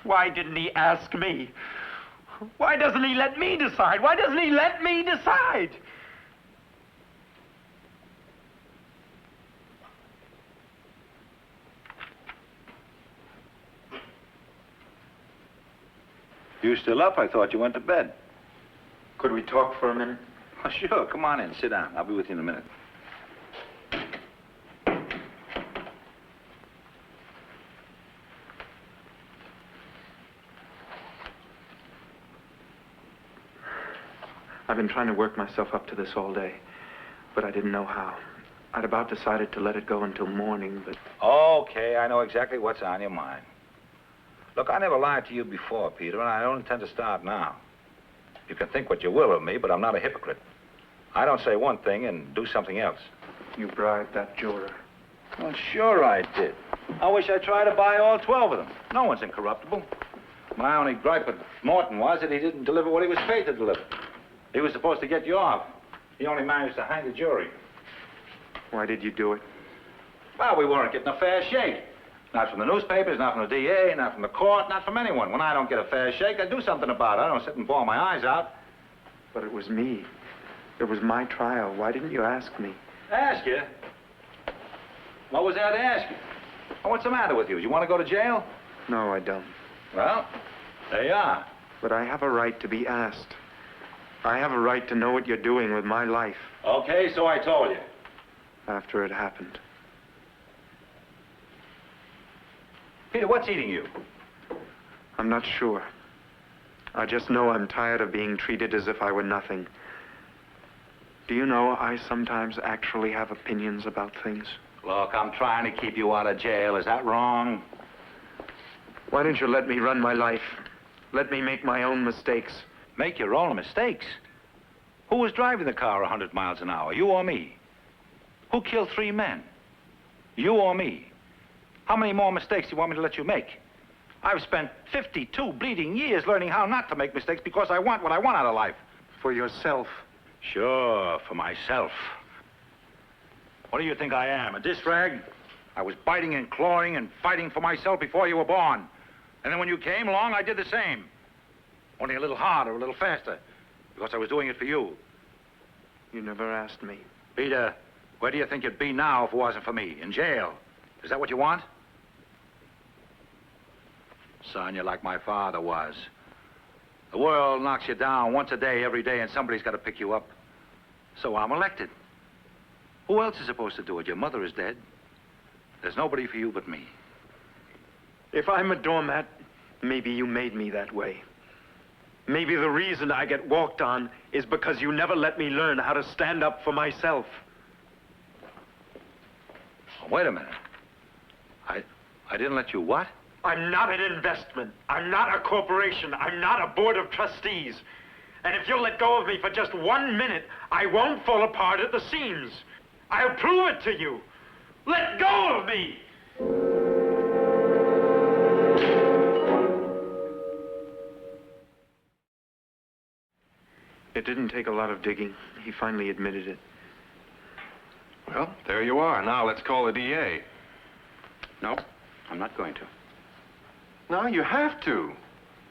Why didn't he ask me? Why doesn't he let me decide? Why doesn't he let me decide? You still up? I thought you went to bed. Could we talk for a minute? Oh, sure. Come on in. Sit down. I'll be with you in a minute. I've been trying to work myself up to this all day, but I didn't know how. I'd about decided to let it go until morning, but... Okay, I know exactly what's on your mind. Look, I never lied to you before, Peter, and I don't intend to start now. You can think what you will of me, but I'm not a hypocrite. I don't say one thing and do something else. You bribed that juror. Well, sure I did. I wish I tried to buy all 12 of them. No one's incorruptible. My only gripe with Morton was that he didn't deliver what he was paid to deliver. He was supposed to get you off. He only managed to hang the jury. Why did you do it? Well, we weren't getting a fair shake. Not from the newspapers, not from the DA, not from the court, not from anyone. When I don't get a fair shake, I do something about it. I don't sit and bawl my eyes out. But it was me. It was my trial. Why didn't you ask me? Ask you? What was there to ask you? Well, what's the matter with you? You want to go to jail? No, I don't. Well, there you are. But I have a right to be asked. I have a right to know what you're doing with my life. Okay, so I told you. After it happened. Peter, what's eating you? I'm not sure. I just know I'm tired of being treated as if I were nothing. Do you know, I sometimes actually have opinions about things. Look, I'm trying to keep you out of jail. Is that wrong? Why don't you let me run my life? Let me make my own mistakes. Make your own mistakes? Who was driving the car 100 miles an hour, you or me? Who killed 3 men? You or me? How many more mistakes do you want me to let you make? I've spent 52 bleeding years learning how not to make mistakes because I want what I want out of life. For yourself. Sure, for myself. What do you think I am, a diss rag? I was biting and clawing and fighting for myself before you were born. And then when you came along, I did the same. Only a little harder, a little faster, because I was doing it for you. You never asked me. Peter, where do you think you'd be now if it wasn't for me? In jail. Is that what you want? Son, you're like my father was. The world knocks you down once a day, every day, and somebody's got to pick you up. So I'm elected. Who else is supposed to do it? Your mother is dead. There's nobody for you but me. If I'm a doormat, maybe you made me that way. Maybe the reason I get walked on is because you never let me learn how to stand up for myself. Wait a minute. I didn't let you what? I'm not an investment. I'm not a corporation. I'm not a board of trustees. And if you'll let go of me for just 1 minute, I won't fall apart at the seams. I'll prove it to you. Let go of me! It didn't take a lot of digging. He finally admitted it. Well, there you are. Now let's call the DA. No, I'm not going to. No, you have to.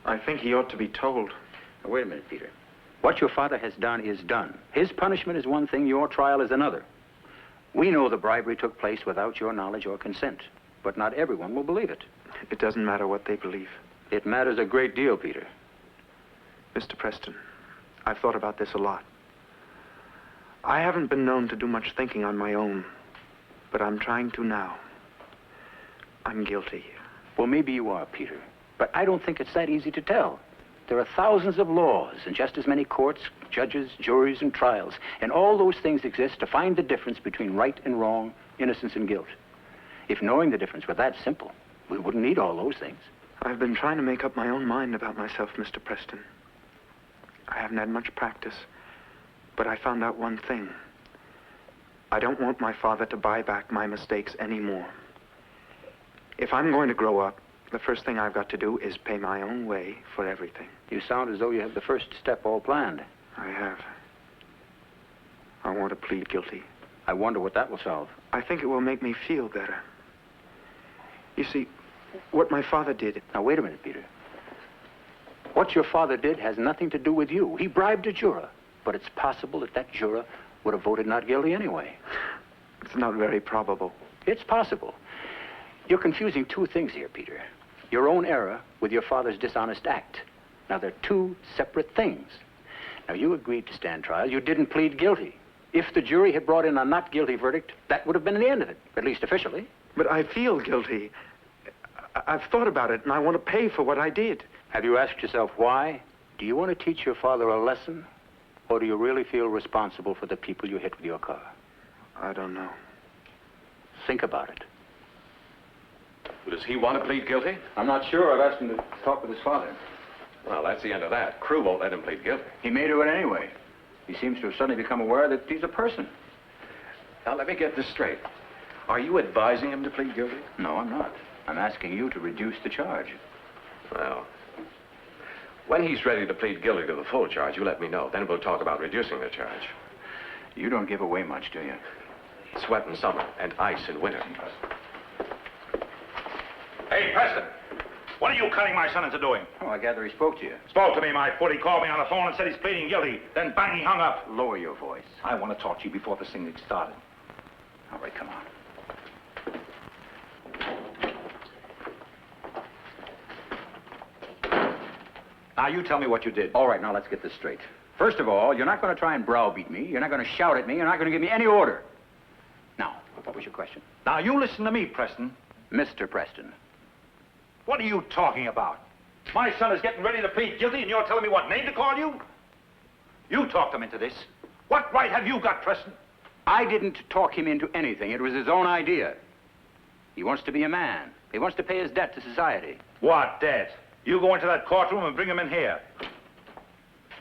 I think he ought to be told. Now, wait a minute, Peter. What your father has done is done. His punishment is one thing, your trial is another. We know the bribery took place without your knowledge or consent, but not everyone will believe it. It doesn't matter what they believe. It matters a great deal, Peter. Mr. Preston, I've thought about this a lot. I haven't been known to do much thinking on my own, but I'm trying to now. I'm guilty. Well, maybe you are, Peter. But I don't think it's that easy to tell. There are thousands of laws and just as many courts, judges, juries, and trials. And all those things exist to find the difference between right and wrong, innocence and guilt. If knowing the difference were that simple, we wouldn't need all those things. I've been trying to make up my own mind about myself, Mr. Preston. I haven't had much practice, but I found out one thing. I don't want my father to buy back my mistakes anymore. If I'm going to grow up, the first thing I've got to do is pay my own way for everything. You sound as though you have the first step all planned. I have. I want to plead guilty. I wonder what that will solve. I think it will make me feel better. You see, what my father did... Now, wait a minute, Peter. What your father did has nothing to do with you. He bribed a juror. But it's possible that that juror would have voted not guilty anyway. It's not very probable. It's possible. You're confusing two things here, Peter. Your own error with your father's dishonest act. Now, they're two separate things. Now, you agreed to stand trial. You didn't plead guilty. If the jury had brought in a not guilty verdict, that would have been the end of it, at least officially. But I feel guilty. I've thought about it, and I want to pay for what I did. Have you asked yourself why? Do you want to teach your father a lesson, or do you really feel responsible for the people you hit with your car? I don't know. Think about it. Does he want to plead guilty? I'm not sure. I've asked him to talk with his father. Well, that's the end of that. Crew won't let him plead guilty. He may do it anyway. He seems to have suddenly become aware that he's a person. Now, let me get this straight. Are you advising him to plead guilty? No, I'm not. I'm asking you to reduce the charge. Well, when he's ready to plead guilty to the full charge, you let me know. Then we'll talk about reducing the charge. You don't give away much, do you? Sweat in summer and ice in winter. Hey, Preston, what are you cutting my son into doing? Oh, I gather he spoke to you. Spoke to me, my foot. He called me on the phone and said he's pleading guilty. Then bang, he hung up. Lower your voice. I want to talk to you before this thing gets started. All right, come on. Now, you tell me what you did. All right, now let's get this straight. First of all, you're not going to try and browbeat me. You're not going to shout at me. You're not going to give me any order. Now, what was your question? Now, you listen to me, Preston. Mr. Preston. What are you talking about? My son is getting ready to plead guilty, and you're telling me what name to call you? You talked him into this. What right have you got, Preston? I didn't talk him into anything. It was his own idea. He wants to be a man. He wants to pay his debt to society. What debt? You go into that courtroom and bring him in here.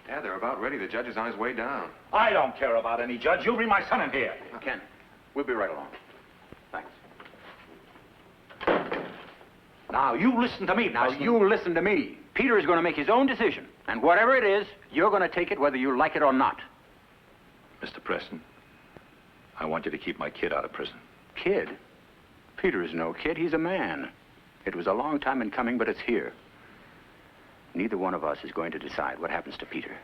Dad, they're about ready. The judge is on his way down. I don't care about any judge. You bring my son in here. Ken, we'll be right along. Thanks. Now, you listen to me, Now, Preston. you listen to me. Peter is going to make his own decision. And whatever it is, you're going to take it whether you like it or not. Mr. Preston, I want you to keep my kid out of prison. Kid? Peter is no kid. He's a man. It was a long time in coming, but it's here. Neither one of us is going to decide what happens to Peter.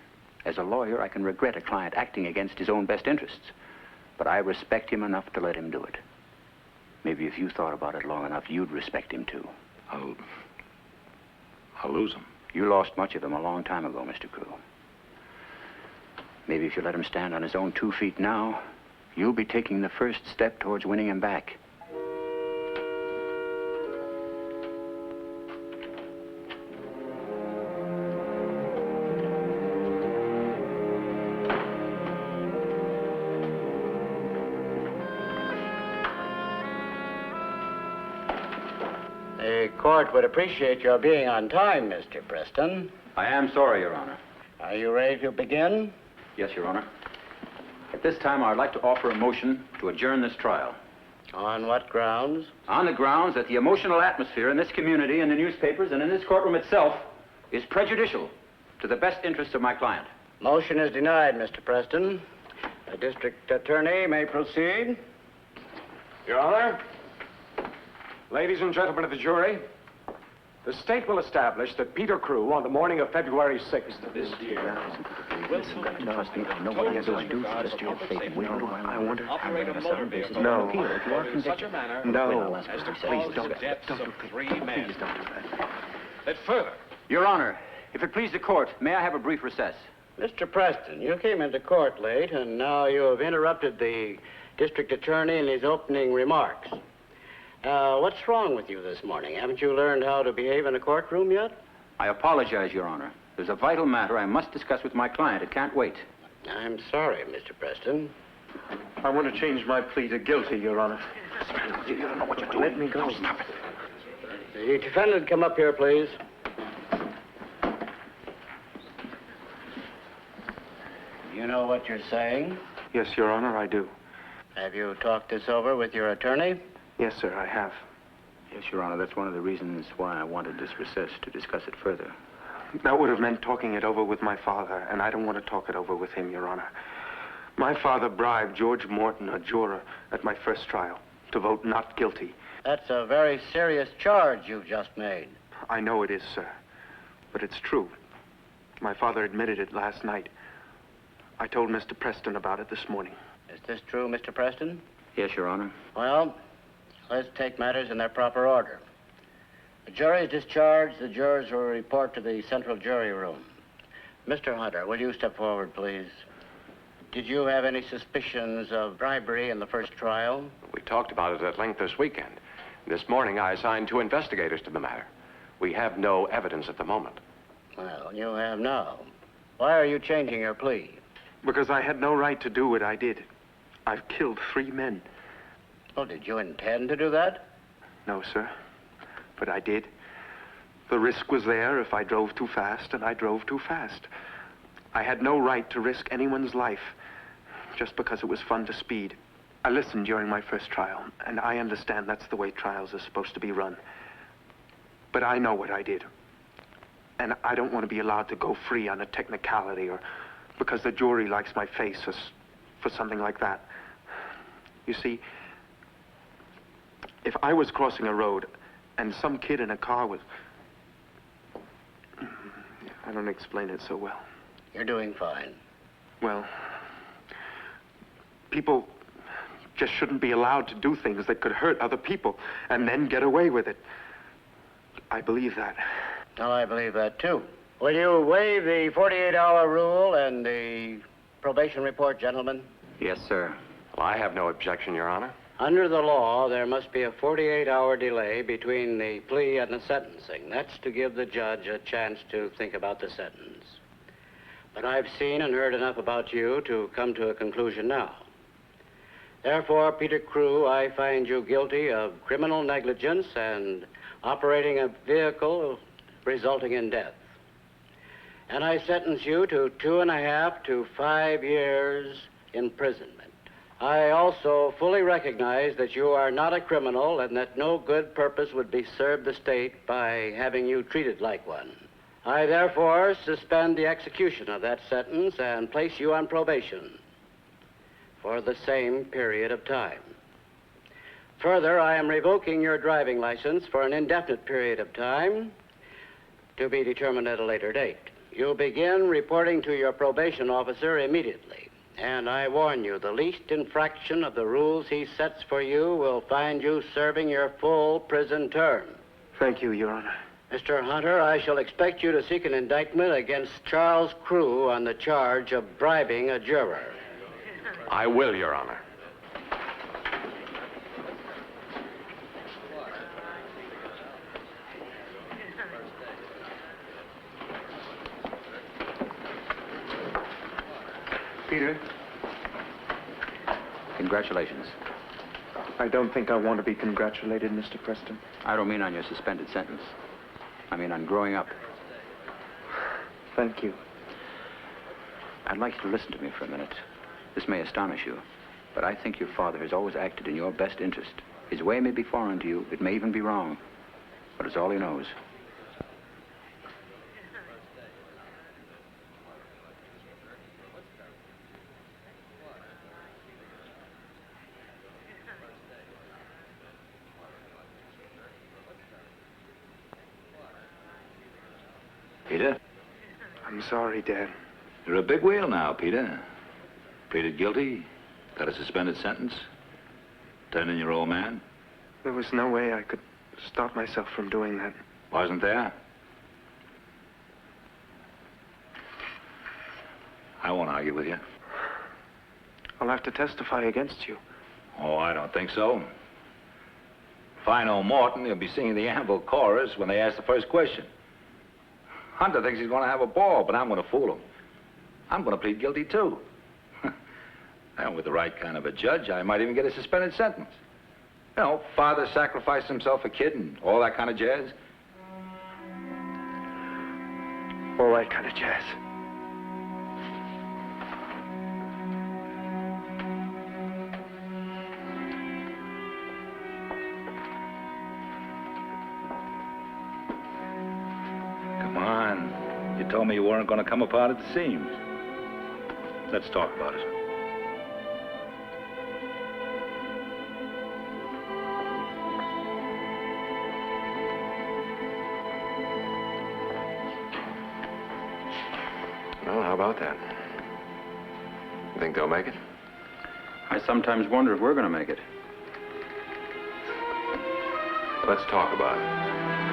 As a lawyer, I can regret a client acting against his own best interests. But I respect him enough to let him do it. Maybe if you thought about it long enough, you'd respect him, too. I'll lose him. You lost much of him a long time ago, Mr. Crew. Maybe if you let him stand on his own 2 feet now, you'll be taking the first step towards winning him back. The court would appreciate your being on time, Mr. Preston. I am sorry, Your Honor. Are you ready to begin? Yes, Your Honor. At this time, I'd like to offer a motion to adjourn this trial. On what grounds? On the grounds that the emotional atmosphere in this community, in the newspapers, and in this courtroom itself is prejudicial to the best interests of my client. Motion is denied, Mr. Preston. The district attorney may proceed. Your Honor, ladies and gentlemen of the jury, the state will establish that Peter Crew, on the morning of February 6th of this year, I wonder. operate a motor vehicle No. in such a manner No. as to Please cause don't. the deaths of 3 men. Please don't do that. That further, Your Honor, if it please the court, may I have a brief recess? Mr. Preston, you came into court late, and now you have interrupted the district attorney in his opening remarks. What's wrong with you this morning? Haven't you learned how to behave in a courtroom yet? I apologize, Your Honor. There's a vital matter I must discuss with my client. It can't wait. I'm sorry, Mr. Preston. I want to change my plea to guilty, Your Honor. You don't know what you're doing. Let me go. No, stop it. The defendant, come up here, please. You know what you're saying? Yes, Your Honor, I do. Have you talked this over with your attorney? Yes, sir, I have. Yes, Your Honor, that's one of the reasons why I wanted this recess, to discuss it further. That would have meant talking it over with my father, and I don't want to talk it over with him, Your Honor. My father bribed George Morton, a juror, at my first trial, to vote not guilty. That's a very serious charge you've just made. I know it is, sir, but it's true. My father admitted it last night. I told Mr. Preston about it this morning. Is this true, Mr. Preston? Yes, Your Honor. Well, let's take matters in their proper order. The jury is discharged. The jurors will report to the central jury room. Mr. Hunter, will you step forward, please? Did you have any suspicions of bribery in the first trial? We talked about it at length this weekend. This morning, I assigned 2 investigators to the matter. We have no evidence at the moment. Well, you have now. Why are you changing your plea? Because I had no right to do what I did. I've killed 3 men. Well, did you intend to do that? No, sir. But I did. The risk was there if I drove too fast, and I drove too fast. I had no right to risk anyone's life just because it was fun to speed. I listened during my first trial, and I understand that's the way trials are supposed to be run. But I know what I did. And I don't want to be allowed to go free on a technicality or because the jury likes my face or for something like that. You see, if I was crossing a road and some kid in a car was... I don't explain it so well. You're doing fine. Well, people just shouldn't be allowed to do things that could hurt other people and then get away with it. I believe that. Well, I believe that, too. Will you waive the 48-hour rule and the probation report, gentlemen? Yes, sir. Well, I have no objection, Your Honor. Under the law, there must be a 48-hour delay between the plea and the sentencing. That's to give the judge a chance to think about the sentence. But I've seen and heard enough about you to come to a conclusion now. Therefore, Peter Crew, I find you guilty of criminal negligence and operating a vehicle resulting in death. And I sentence you to 2.5 to 5 years imprisonment. I also fully recognize that you are not a criminal and that no good purpose would be served the state by having you treated like one. I therefore suspend the execution of that sentence and place you on probation for the same period of time. Further, I am revoking your driving license for an indefinite period of time to be determined at a later date. You'll begin reporting to your probation officer immediately. And I warn you, the least infraction of the rules he sets for you will find you serving your full prison term. Thank you, Your Honor. Mr. Hunter, I shall expect you to seek an indictment against Charles Crew on the charge of bribing a juror. I will, Your Honor. Peter? Congratulations. I don't think I want to be congratulated, Mr. Preston. I don't mean on your suspended sentence. I mean on growing up. Thank you. I'd like you to listen to me for a minute. This may astonish you, but I think your father has always acted in your best interest. His way may be foreign to you. It may even be wrong, but it's all he knows. Peter? I'm sorry, Dad. You're a big wheel now, Peter. Pleaded guilty, got a suspended sentence, turned in your old man. There was no way I could stop myself from doing that. Wasn't there? I won't argue with you. I'll have to testify against you. Oh, I don't think so. If I know Morton, he'll be singing the Anvil chorus when they ask the first question. Hunter thinks he's going to have a ball, but I'm going to fool him. I'm going to plead guilty, too. And with the right kind of a judge, I might even get a suspended sentence. You know, father sacrificed himself for kid and all that kind of jazz. All that kind of jazz. Come on. You told me you weren't going to come apart at the seams. Let's talk about it. Well, how about that? You think they'll make it? I sometimes wonder if we're going to make it. Let's talk about it.